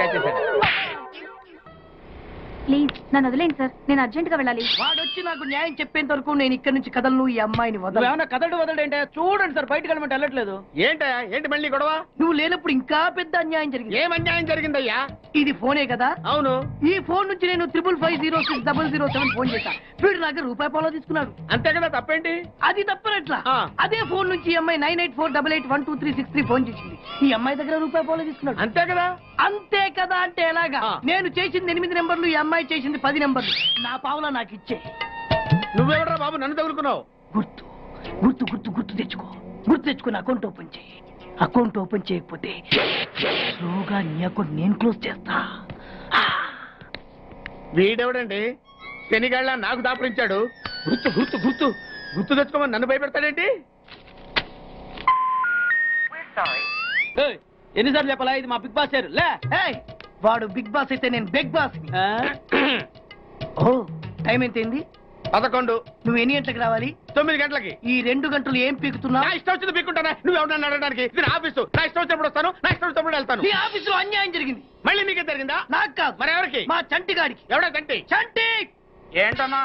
క్యాచ్ చేశాడు. ప్లీజ్ నన్ను వదిలేండి సార్, నేను అర్జెంట్ గా వెళ్ళాలి. వాడొచ్చి నాకు న్యాయం చెప్పేంత వరకు నేను ఇక్కడి నుంచి కదలను. ఈ అమ్మాయిని వదలు. ఏమన్నా కదలడు వదలంటే చూడండి సార్, బయటకు వెళ్ళమంటే వెళ్ళట్లేదు. ఏంటయ్యా, ఏంటి మళ్ళీ గొడవ? నువ్వు లేనప్పుడు ఇంకా పెద్ద అన్యాయం జరిగింది. ఏం అన్యాయం జరిగిందయ్యా? ఇది ఫోనే కదా? అవును. ఈ ఫోన్ నుంచి నేను 555060007 ఫోన్ చేశా. వీడు నాకు ₹1 తీసుకున్నాడు. అంతే కదా, తప్పేంటి? అది తప్పనట్లా. అదే ఫోన్ నుంచి ఈ అమ్మాయి 984888123363 ఫోన్ చేసింది. ఈ అమ్మాయి దగ్గర ₹1 తీసుకున్నాడు. అంతే కదా? అంతే కదా అంటే ఎలాగా? నేను చేసింది 8 నెంబర్లు, ఈ అమ్మాయి చేసింది 10 నెంబర్లు. నా పావులా నాకు ఇచ్చే. నువ్వెవడరా బాబు నన్ను తగులుకున్నావు? గుర్తు గుర్తు గుర్తు గుర్తు తెచ్చుకో. గుర్తు తెచ్చుకుని అకౌంట్ ఓపెన్ చేయి. అకౌంట్ ఓపెన్ చేయకపోతే స్లోగా నీ అకౌంట్ నేను క్లోజ్ చేస్తా. వీడెవడండి శనిగాళ్ళ నాకు దాపరించాడు? గుర్తు గుర్తు గుర్తు గుర్తు తెచ్చుకోమని నన్ను భయపెడతాడేంటి? ఎన్నిసార్లు చెప్పాలా, ఇది మా బిగ్ బాస్ సార్. లే వాడు బిగ్ బాస్ అయితే నేను బిగ్ బాస్. ఓ టైం ఎంతైంది? 11. నువ్వు ఎన్ని గంటలకు రావాలి? 9 గంటలకి. ఈ 2 గంటలు ఏం పీకుతున్నా? నా ఇష్టం వచ్చింది పీక్కుంటానా? నువ్వు ఎవడన్నా అడగడానికి? ఇది నా ఆఫీసు. నా ఇష్టం వచ్చినప్పుడు వస్తాను, నా ఇష్టం వచ్చినప్పుడు వెళ్తాను. ఈ ఆఫీసులో అన్యాయం జరిగింది. మళ్ళీ మీకే జరిగిందా? నాకు కాదు. మరి ఎవరికి? మా చంటి గాడికి. ఎవడా తంటి? చంటి ఏంటన్నా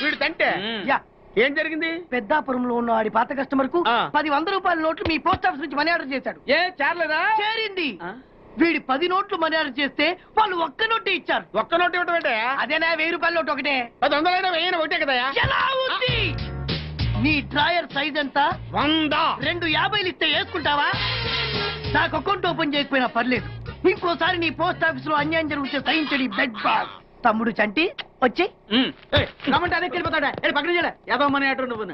వీడు తంటే? యా. ఏం జరిగింది? పెద్దాపురంలో ఉన్న వాడి పాత కస్టమర్ కు 10 100 నోట్లు మీ పోస్ట్ ఆఫీస్ నుంచి మనీ ఆర్డర్ చేశాడు. ఏ చేరలేదా? చేరింది. వీడి 10 నోట్లు మనీ ఆర్డర్ చేస్తే వాళ్ళు ఒక్క నోటు ఇచ్చారు. ఒక్క నోటు ఇవ్వటం ఏంటే? అదేనా ₹1000 నోటు ఒకటే. 100 వెయ్యి ఒకటే కదా? ఎలా ఉంది? నీ డ్రాయర్ సైజ్ ఎంత? 100. 2 50 ఇస్తే వేసుకుంటావా? నాకు అకౌంట్ ఓపెన్ చేయకపోయినా పర్లేదు. ఇంకోసారి నీ పోస్ట్ ఆఫీస్ లో అన్యాయం జరిగితే సహించడి బెడ్ బాస్. తమ్ముడు చంటి వచ్చి రమ్మంటే అదే వెళ్ళిపోతాడా? పక్కన చేయలే యాదవమని అటు నువ్వు.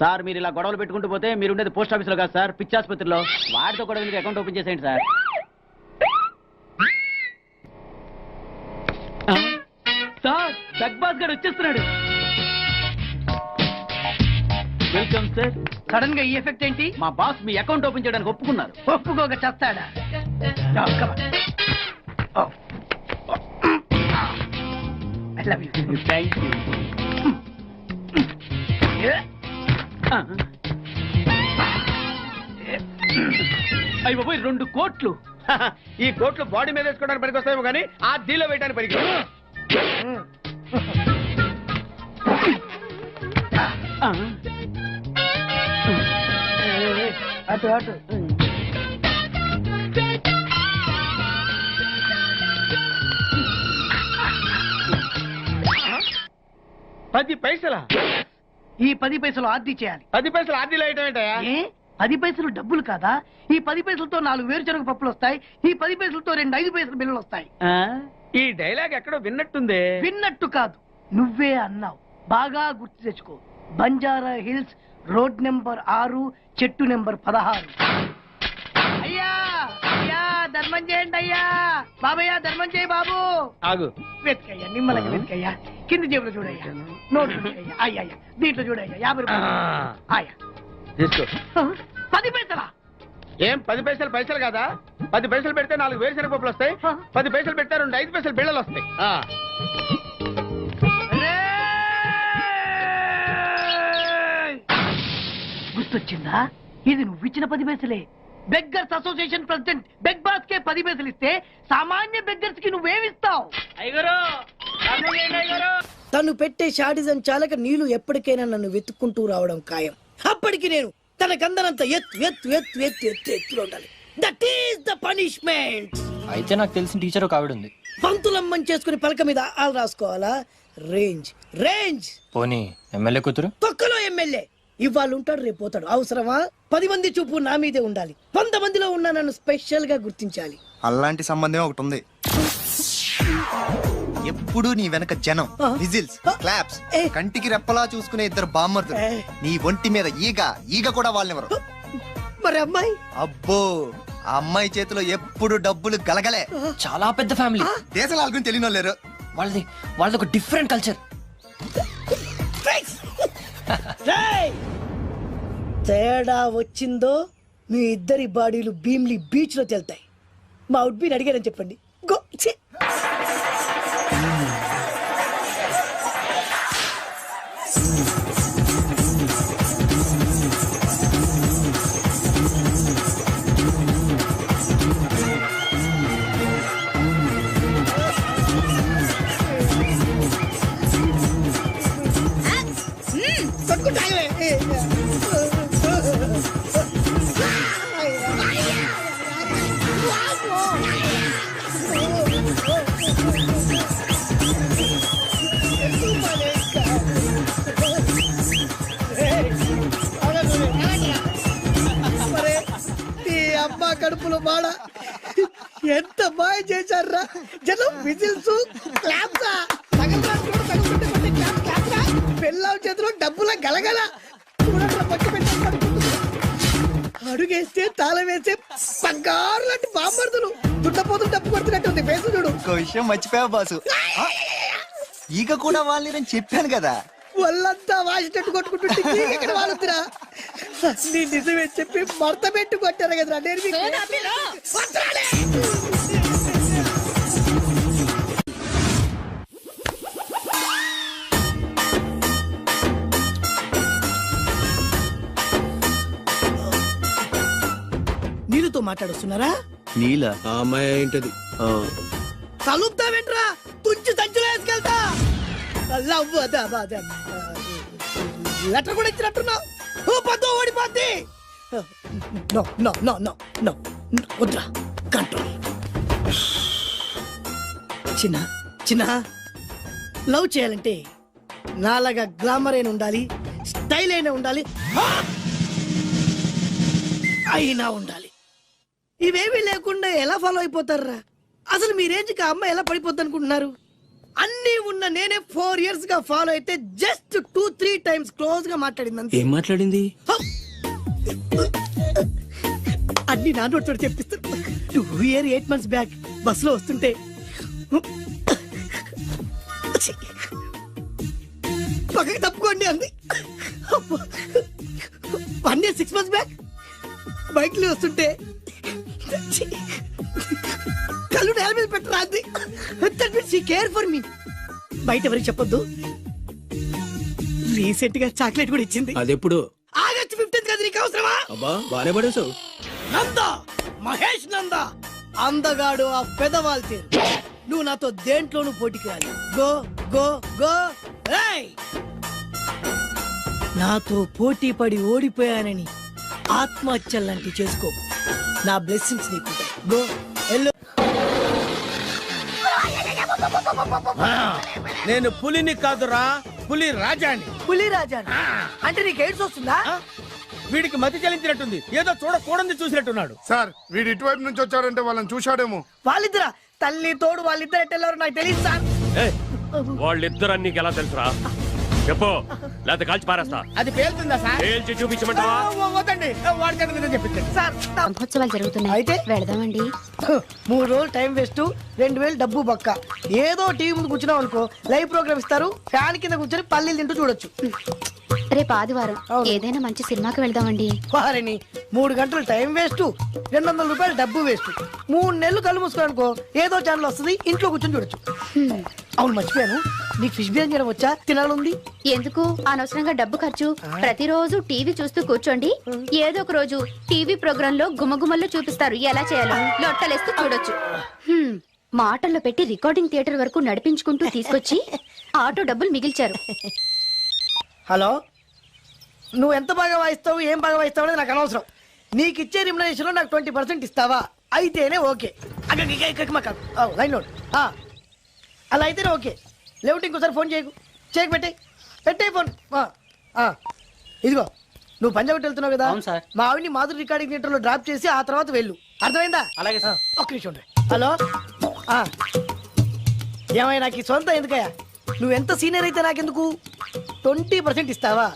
సార్ మీరు ఇలా గొడవలు పెట్టుకుంటూ పోతే మీరు ఉండేది పోస్ట్ ఆఫీస్ లో కాదు సార్, పిచ్చాసుపత్రిలో. వాడితో కూడా మీకు అకౌంట్ ఓపెన్ చేసేయండి సార్. సార్ బిగ్ బాస్ గారు వచ్చేస్తున్నాడు. Welcome sir. సడన్ గా ఈ ఎఫెక్ట్ ఏంటి? మా బాస్ మీ అకౌంట్ ఓపెన్ చేయడానికి ఒప్పుకున్నారు. ఒప్పుకోక చస్తాడా? I love you. Thank you. అయ్యి బాబోయ్ 2 కోట్లు. ఈ కోట్లు బాడీ మీద వేసుకోవడానికి పనికి వస్తాయేమో కానీ ఆ డీలో వేయడానికి పనికి. అటు అటు. $10 పైసలా? ఈ 10 పైసలు ఆర్డీ చేయాలి. 10 పైసలు ఆర్డీలో వేయటం ఏంటయ్యా? ఏ 10 పైసలు డబ్బులు కాదా? ఈ 10 పైసలతో 4 వేరుశనగ పప్పులు వస్తాయి. ఈ 10 పైసలతో 2 5 పైసల బిల్లులు వస్తాయి. ఈ డైలాగ్ ఎక్కడో విన్నట్టుంది. విన్నట్టు కాదు, నువ్వే అన్నావు. బాగా గుర్తు తెచ్చుకో. బంజారా హిల్స్, రోడ్ నెంబర్ 6, చెట్టు నెంబర్ 16. అయ్యా అయ్యా ధర్మం చేయండి అయ్యా. బాబయ్యా ధర్మం చేయి బాబు. ఆగు. వెతికయ్యా, నిమ్మలంగా వెతికయ్యా. కింది జేబులో చూడయ్యా. నోట్ చూడయ్యా. అయ్యా దీంట్లో చూడయ్యా. 50 రూపాయలు. అయ్యా తీసుకో. 10 పైసలా? ఏం 10 పైసలు పైసలు కాదా? 10 పైసలు పెడితే 4 వేరుశనగ పప్పులు వస్తాయి. 10 పైసలు పెడితే 2 5 పైసలు బిళ్ళలు వస్తాయి. గుర్తొచ్చిందా? ఇది నువ్వు ఇచ్చిన 10 పైసలే. Beggars association president beg boss కే 10 పైసలు ఇస్తే సామాన్య బెగ్గర్స్ కి నువ్వేమిస్తావు? తను పెట్టే షాడిజం చాలక నీళ్లు ఎప్పటికైనా నన్ను వెతుక్కుంటూ రావడం ఖాయం. అప్పటికి నేను తనకందనంత ఎత్తులో ఉండాలి. That is the punishment. అయితే నాకు తెలిసిన టీచర్ ఒక ఆవిడ ఉంది. పంతులమ్మని చేసుకుని పలక మీద ఆలు రాసుకోవాలా? Range range. పోనీ ఎమ్మెల్యే కూతురు తొక్కలో ఎమ్మెల్యే ఇవాళ ఉంటాడు రేపు పోతాడు. అవసరమా? 10 మంది చూపు నా మీదే ఉండాలి. 100 మందిలో ఉన్న నన్ను స్పెషల్ గా గుర్తించాలి. అలాంటి సంబంధం ఒకటి ఉంది. ఎప్పుడు నీ వెనక జనం, విజిల్స్, క్లాప్స్, కంటికి రెప్పలా చూసుకునే ఇద్దరు బామ్మర్దులు. నీ ఒంటి మీద ఈగ కూడా వాళ్ళెవరు. మరి అమ్మాయి? అబ్బో, ఆ అమ్మాయి చేతిలో ఎప్పుడు డబ్బులు గలగలే. చాలా పెద్ద ఫ్యామిలీ. దేశాల గురించి తెలియని లేరు. వాళ్ళది ఒక డిఫరెంట్ కల్చర్. తేడా వచ్చిందో మీ ఇద్దరి బాడీలు భీమ్లీ బీచ్ లో తేలుతాయి. మా ఉడ్బీని అడిగారని చెప్పండి. గో. అబ్బా కడుపులో బాడ ఎంత బాగా చేశారా జనం. విజిల్స్, క్లాప్సా, పిల్లల చేతిలో డబ్బుల గలగల. అడుగేస్తే తాళం వేస్తే బంగారు లాంటి బాంబర్దులు. దుడ్డపోతులు డబ్బు కొడుతున్నట్టుంది ఫేసు చూడు. ఇంకో విషయం మర్చిపోయావు బాసు, ఈగ కూడా వాళ్ళని నేను చెప్పాను కదా. వాళ్ళంతా వాసినట్టు కొట్టుకుంటుంటే ఇక్కడ వాళ్ళురా. నీ నిజమే చెప్పి మడత పెట్టి కొట్టారు కదరా. నేను నీళ్ళతో మాట్లాడుస్తున్నారా? నీలా ఆ అమ్మాయి ఏంటది? కలుపుతావేంట్రా? తుంచి సంచులో వేసుకెళ్తా. లెటర్ కూడా ఇచ్చినట్టున్నావు. పద్దు ఓడిపోద్ది. No no no no no వద్రా. కంట్రోల్. చిన్న చిన్న లవ్ చేయాలంటే నాలాగా గ్లామర్ అయినా ఉండాలి, స్టైల్ అయినా ఉండాలి, అయినా ఉండాలి. ఇవేమీ లేకుండా ఎలా ఫాలో అయిపోతారా? అసలు మీ రేంజ్కి ఆ అమ్మాయి ఎలా పడిపోద్ది అనుకుంటున్నారు? అన్ని ఉన్న నేనే 4 years గా ఫాలో అయితే జస్ట్ 2-3 times క్లోజ్ గా మాట్లాడింది. ఏం మాట్లాడింది? అన్ని నా నోటితో చెప్పిస్తాను. 2 years 8 months బ్యాక్ బస్సులో వస్తుంటే పక్కకి తప్పుకోండి అంది. 1 year 6 months బ్యాక్ బైక్ లో వస్తుంటే కళ్ళు నేల మీద పెట్టరా అంది. Care for me. బయట ఎవరికి చెప్పొద్దు. రీసెంట్ గా చాక్లెట్ కూడా ఇచ్చింది. అదెప్పుడు? ఆగస్ట్ 15th కదా. నీకు అవసరమా? అబ్బా బానే పడేసావు. నందా, మహేష్ నందా, అందగాడు ఆ పెదవాల్ తీరు. నువ్వు నాతో దేంట్లోనూ పోటీకి రాలి. Go go go. నాతో పోటీ పడి ఓడిపోయానని ఆత్మహత్యలాంటి చేసుకో. నా బ్లెస్సింగ్స్ నీకు. Go yellow. నేను పులిని కాదురా, పులి రాజాని. పులి రాజా అంటే నీకు ఎయిడ్స్ వస్తుందా? వీడికి మతి చెల్లించినట్టుంది. ఏదో చూడకూడదు చూసినట్టున్నాడు. సార్ వీడి ఇటువైపు నుంచి వచ్చారంటే వాళ్ళని చూశాడేమో. వాళ్ళిద్దరా? తల్లి తోడు వాళ్ళిద్దరు ఎట్టెళ్ళారు నాకు తెలియదు సార్. వాళ్ళిద్దరు నీకు ఎలా తెలుసురా? చెప్పు, లేకపోతే కాల్చి పారేస్తా. అది పేలుతుందా సార్? పేల్చి చూపించమంటావా? వద్దండి, వాడికి నిజం చెప్పించండి సార్. మహోత్సవాలు జరుగుతున్నాయి, అయితే వెళదామండి. 3 రోజులు టైం వేస్ట్, 2000 డబ్బు బక్క. ఏదో టీవీ ముందు కూర్చున్నావు అనుకో, లైవ్ ప్రోగ్రామ్ ఇస్తారు, ఫ్యాన్ కింద కూర్చొని పల్లీలు తింటూ చూడొచ్చు. రేపు ఆదివారం ఏదైనా మంచి సినిమాకి వెళ్దామండి. వారిని 3 గంటలు టైం వేస్ట్, 200 రూపాయలు డబ్బు వేస్ట్. 3 నెలలు కళ్ళు మూసుకోనుకో, ఏదో ఛానల్ వస్తుంది, ఇంట్లో కూర్చొని చూడొచ్చు. అవును మర్చిపోయాను, నీకు ఫిష్ బిర్యానీ చేయడం వచ్చా? తినాలుంది. ఎందుకు అనవసరంగా డబ్బు ఖర్చు? ప్రతిరోజు టీవీ చూస్తూ కూర్చోండి, ఏదో ఒక రోజు టీవీ ప్రోగ్రామ్ లో గుమగుమల్లో చూపిస్తారు ఎలా చేయాలో. లొట్టలేస్తూ చూడొచ్చు. మాటల్లో పెట్టి రికార్డింగ్ థియేటర్ వరకు నడిపించుకుంటూ తీసుకొచ్చి ఆటో డబ్బులు మిగిల్చారు. హలో, నువ్వు ఎంత బాగా వాయిస్తావు, ఏం బాగా వాయిస్తావు అనేది నాకు అనవసరం. నీకు ఇచ్చే రిమ్యునరేషన్ లో నాకు 20% ఇస్తావా? అయితేనే ఓకే. Line note. అలా అయితేనే ఓకే. లేవుంటే ఇంకోసారి ఫోన్ చేయకు. చేయకు పెట్టే ఫోన్. ఇదిగో నువ్వు పంజాబ్ వెళ్తున్నావు కదా, మా ఆవిడ్ని మాధురి రికార్డింగ్ థియేటర్లో డ్రాప్ చేసి ఆ తర్వాత వెళ్ళు. అర్థమైందా? అలాగే సార్. ఒక్క నిమిషం ఉండు. హలో ఏమైనా నాకు ఈ సొంత ఎందుకయ్యా? నువ్వెంత సీనియర్ అయితే నాకెందుకు? 20% ఇస్తావా?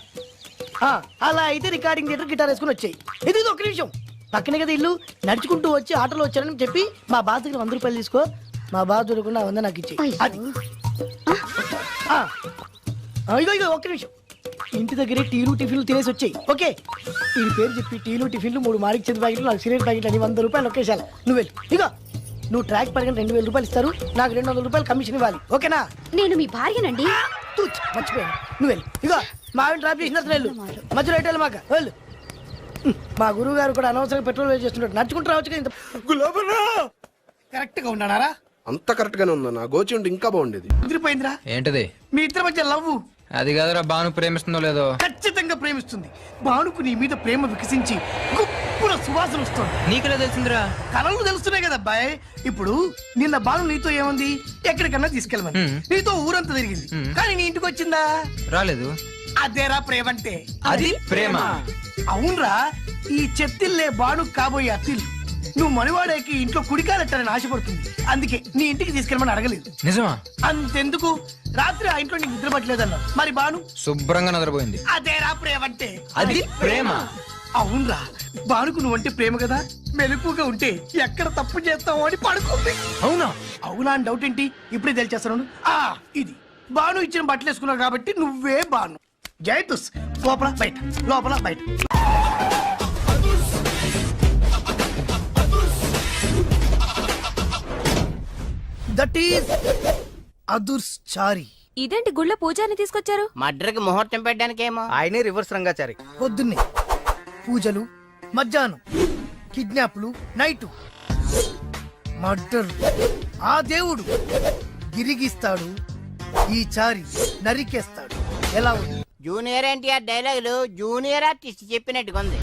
అలా అయితే రికార్డింగ్ థియేటర్ గిటార్ వేసుకుని వచ్చాయి. ఇది ఒక్క నిమిషం, పక్కనే కదా ఇల్లు. నడుచుకుంటూ వచ్చి ఆటోలో వచ్చానని చెప్పి మా బాస్ దగ్గర 100 రూపాయలు తీసుకో. మా బాస్ దొరకకుండా 100 నాకు ఇచ్చేయి. ఇగో ఒక్క నిమిషం. ఇంటి దగ్గరే టీలు టిఫిన్లు తినేసి వచ్చాయి. ఓకే, ఈ పేరు చెప్పి టీలు టిఫిన్లు 3 మారికి చేతి ప్యాకెట్లు, 4 సిగరెట్ ప్యాకెట్లు అని 100 రూపాయలు ఒకేసారి. నువ్వు వెళ్ళు. ఇగో నువ్వు ట్రాక్ పడగానే 2000 రూపాయలు ఇస్తారు, నాకు 200 రూపాయలు కమిషన్ ఇవ్వాలి. ఓకేనా? నేను మీ భార్యనండి. మర్చిపోయాను. నువ్వు వెళ్ళు. ఇగో మా ఆవిడ డ్రాప్ చేసిన వెళ్ళు. మధ్యలో ఎటు మాక వెళ్ళు. మా గురువు గారు కూడా అనవసరంగా పెట్రోల్ వేస్ట్ చేస్తుంటాడు. నడుచుకుంటూ రావచ్చు. ఇంత కరెక్ట్ గా ఉన్నారా? అంత కరెక్ట్ గానే ఉందా? నా గోచి ఉంటే ఇంకా బాగుండేది. కుదిరిపోయిందిరా. ఏంటది? మీ ఇద్దరి మధ్య లవ్. అది కాదురా, భాను ప్రేమిస్తుందో లేదో. ఖచ్చితంగా ప్రేమిస్తుంది. భానుకు నీ మీద ప్రేమ వికసించి గుప్పుల సువాసన వస్తుంది. నీకెలా తెలిసిందిరా? కలలు తెలుస్తున్నాయి కదా అబ్బాయి. ఇప్పుడు నిన్న భాను నీతో ఏముంది, ఎక్కడికన్నా తీసుకెళ్ళమని నీతో ఊరంతా తిరిగింది, కానీ నీ ఇంటికి వచ్చిందా? రాలేదు. అదేరా ప్రేమ అంటే. అది ప్రేమ. అవునరా, ఈ చెత్తిల్లే భాను కాబోయే అత్తిల్లు. నువ్వు మనివాడేకి ఇంట్లో కుడికాలెట్టాలని ఆశపడుతుంది, అందుకే నీ ఇంటికి తీసుకెళ్ళమని అడగలేదు. నిజమా? అంతెందుకు, రాత్రి ఆ ఇంట్లో నీకు నిద్ర పట్టలేదన్నా. మరి భాను శుభ్రంగా నిద్రపోయింది. అదేరా ప్రేమ అంటే. అది ప్రేమ. అవునరా, భానుకు నువ్వంటే ప్రేమ కదా. మెలకుగా ఉంటే ఎక్కడ తప్పు చేస్తావు అని పడుకుంది. అవునా? అవునా అని డౌట్ ఏంటి, ఇప్పుడే తెలిచేస్తాను. ఇది భాను ఇచ్చిన బట్టలు వేసుకున్నావు కాబట్టి నువ్వే భాను. జైతుస్ లోపల బయట, లోపల బయట. దట్ ఈస్ అదుర్స్ చారి. ఇదేంటి గుళ్ళ పూజాని తీసుకొచ్చారు? మడ్రకి ముహూర్తం పెట్టడానికేమో. ఆయనే రివర్స్ రంగాచారి. పొద్దున్నే పూజలు, మధ్యాహ్నం కిడ్నాప్లు, నైటు మర్డర్. ఆ దేవుడు గిరిగిస్తాడు, ఈ చారి నరికేస్తాడు. ఎలా ఉంది? జూనియర్ ఎన్టీఆర్ డైలాగులు జూనియర్ ఆర్టిస్ట్ చెప్పినట్టుగా ఉంది.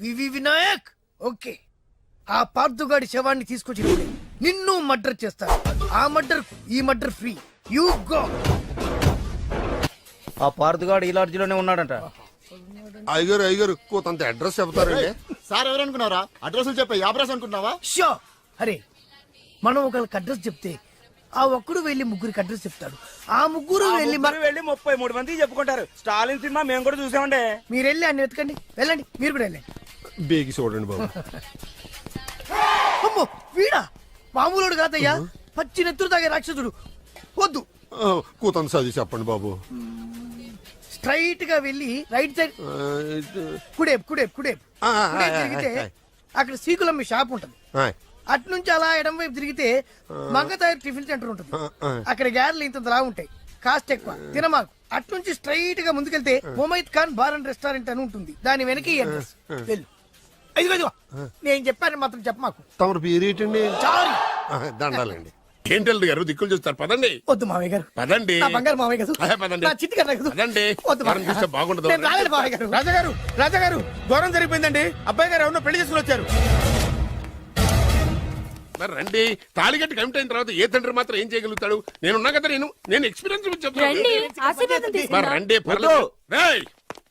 వివి వినాయక్. ఓకే, ఆ పార్థుగాడి శవాన్ని తీసుకొచ్చి నిన్ను మర్డర్ చేస్తాడు. ఆ మర్డర్ ఈ మర్డర్ ఫ్రీ. You go. ఆ పార్థుగాడు ఈ లాడ్జిలోనే ఉన్నాడంట. అయ్యగారు కొంత అడ్రస్ చెప్తారండి. సార్ ఎవరనుకున్నారా? అడ్రస్ చెప్పే అడ్రస్ అనుకున్నావా? షో. అరే, మనం ఒకరికి అడ్రస్ చెప్తే ఆ ఒక్కడు వెళ్ళి ముగ్గురికి అడ్రస్ చెప్తాడు. ఆ ముగ్గురు వెళ్ళి 33 మంది చెప్పుకుంటారు. స్టాలిన్ సినిమా మేము కూడా చూసామండి. మీరు వెళ్ళి అన్ని వెతకండి. వెళ్ళండి, మీరు కూడా వెళ్ళండి. బేగి చూడండి బాబు. అమ్మో, వీడా? మామూలుడు కాదయ్యా, పచ్చి నెత్తురు తాగే రాక్షసుడు. వద్దు, కూతంత చదివి చెప్పండి బాబు. స్ట్రైట్ గా వెళ్ళి రైట్ సైడ్ కుడేపు కుడేపు కుడేపు తిరిగితే అక్కడ సీకులమ్మి షాప్ ఉంటుంది. అటు నుంచి అలా ఎడం వైపు తిరిగితే మంగతాయర్ టిఫిన్ సెంటర్ ఉంటుంది. అక్కడ గ్యారెలు ఇంతలా ఉంటాయి, కాస్ట్ ఎక్కువ, తినమాకు. అటు నుంచి స్ట్రైట్ గా ముందుకెళ్తే Mumaith Khan bar and restaurant అని ఉంటుంది. దాని వెనక అడ్రస్. వెళ్ళు. ఇదిగో నేను చెప్పాను మాత్రం చెప్పమాకు. తమరు పేరేటండి? చారి. దండాలండి. ఏంటల్లి గారు దిక్కులు చూస్తారు, పదండి. వద్దు మామయ్య గారు, పదండి. నా బంగారు మామయ్య గారు, పదండి. నా చిట్టి గారు వద్దు. చూస్తే బాగుండదు. నేను రాలేదు మామయ్య గారు. రాజాగారు ఘోరం జరిగిపోయిందండి. అబ్బాయి గారు ఎవరినో పెళ్లి చేసుకుని వచ్చారు. మరి రండి. తాళిగట్టి కమిట్ అయిన తర్వాత ఏ తండ్రి మాత్రం ఏం చేయగలుగుతాడు? నేనున్నా కదా, నేను ఎక్స్పీరియన్స్ చెప్తాను. మరి రండి, పర్లేదు.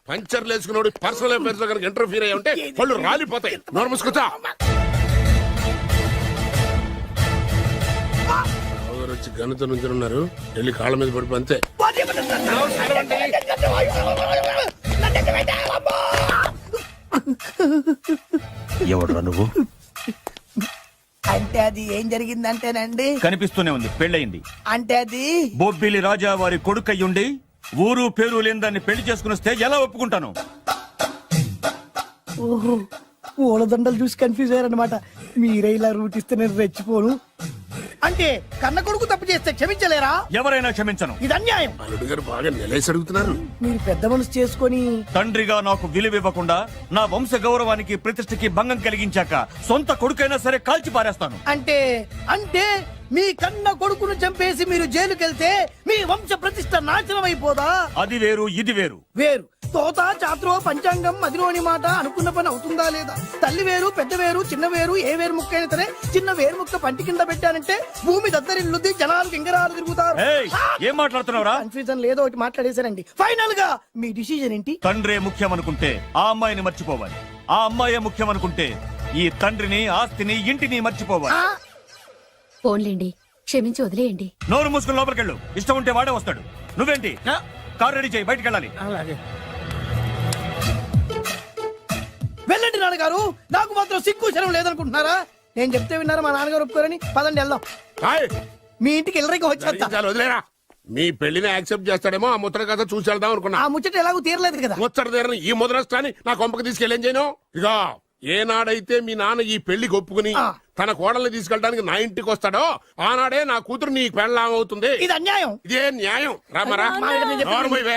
పంచర్లు వేసుకున్నాడు పర్సనల్ అఫైర్స్ లో కనుక ఇంటర్ఫీర్ అయ్యి ఉంటే పళ్ళు రాలిపోతాయి. నోరు మూసుకొచ్చా. వచ్చి గనుత నుంచి ఉన్నారు, వెళ్ళి కాళ్ళ మీద పడిపో అంతే. ఎవడ్రా నువ్వు? అంటే అది ఏం జరిగిందంటేనండి, కనిపిస్తూనే ఉంది, పెళ్ళయింది. అంటే అది బొబ్బిలి రాజా వారి కొడుకయ్యుండి ఊరు పేరు లేని దాన్ని పెళ్లి చేసుకుని వస్తే ఎలా ఒప్పుకుంటాను? ఓహో, ఓలదండలు చూసి కన్ఫ్యూజ్ అయ్యారనమాట. మీరే ఇలా రూట్ ఇస్తే నేను రెచ్చిపోను. అంటే కన్న కొడుకు తప్పు చేస్తే క్షమించలేరా? ఎవరైనా క్షమించను. ఇది అన్యాయం. అల్లుడు గారు బాగా నిలేసి అడుగుతున్నారు. మీరు పెద్ద మనసు చేసుకొని తండ్రిగా నాకు విలువ ఇవ్వకుండా నా వంశ గౌరవానికి ప్రతిష్టకి భంగం కలిగించాక సొంత కొడుకైనా సరే కాల్చి పారేస్తాను. అంటే అంటే మీ కన్న కొడుకును చంపేసి మీరు జైలుకెళ్తే మీ వంశ ప్రతిష్ట నాశనం అయిపోదా? అది వేరు, ఇది వేరు. వేరు. తోత చాత్రో పంచాంగం మదిలోని మాట అనుకున్న పని అవుతుందా లేదా? తల్లి వేరు పెద్ద వేరు చిన్న వేరు ఏ వేరు ముక్క అయినా సరే చిన్న వేరు ముక్క పంటి కింద పెట్టానంటే భూమి దద్దరిల్లుద్ది, జనాలు గింగరాలు తిరుగుతారు. ఏయ్, ఏం మాట్లాడుతున్నావురా? కన్ఫ్యూజన్ లేదో ఒకటి మాట్లాడేశారండి. ఫైనల్ గా మీ డిసిజన్ ఏంటి? తండ్రే ముఖ్యం అనుకుంటే ఆ అమ్మాయిని మర్చిపోవాలి. ఆ అమ్మాయే ముఖ్యం అనుకుంటే ఈ తండ్రిని, ఆస్తిని, ఇంటిని మర్చిపోవాలి. ఫోన్లేండి, క్షమించి వదిలేయండి. నోరు మూసుకుని లోపలికెళ్ళు. ఇష్టం ఉంటే వాడే వస్తాడు. నువ్వేంటి? కారు రెడీ చేయి, బయటికి వెళ్ళాలి. వెళ్ళండి నాన్నగారు, నాకు మాత్రం సిగ్గు శరం లేదనుకుంటున్నారా? నేను చెప్తే విన్నారా మా నాన్నగారు ఒప్పుకోరని? పదండి వెళ్దాం. మీ ఇంటికి ఎల్లరికి వచ్చేస్తా. వదిలేరా, మీ పెళ్లిని యాక్సెప్ట్ చేస్తాడేమో ఆ ముద్ర కథ చూసి వెళ్దాం అనుకున్నా. ఆ ముచ్చట ఎలాగో తీరలేదు కదా. ముచ్చట తీరని ఈ ముద్రష్టాన్ని నా కొంపకి తీసుకెళ్ళేం చేయను. ఇక ఏనాడైతే మీ నాన్న ఈ పెళ్లికి ఒప్పుకుని తన కోడల్ని తీసుకెళ్ళడానికి నా ఇంటికి వస్తాడో ఆనాడే నా కూతురు నీ పెళ్ళాం అవుతుంది. ఇది అన్యాయం. ఇదే న్యాయం. రామరా,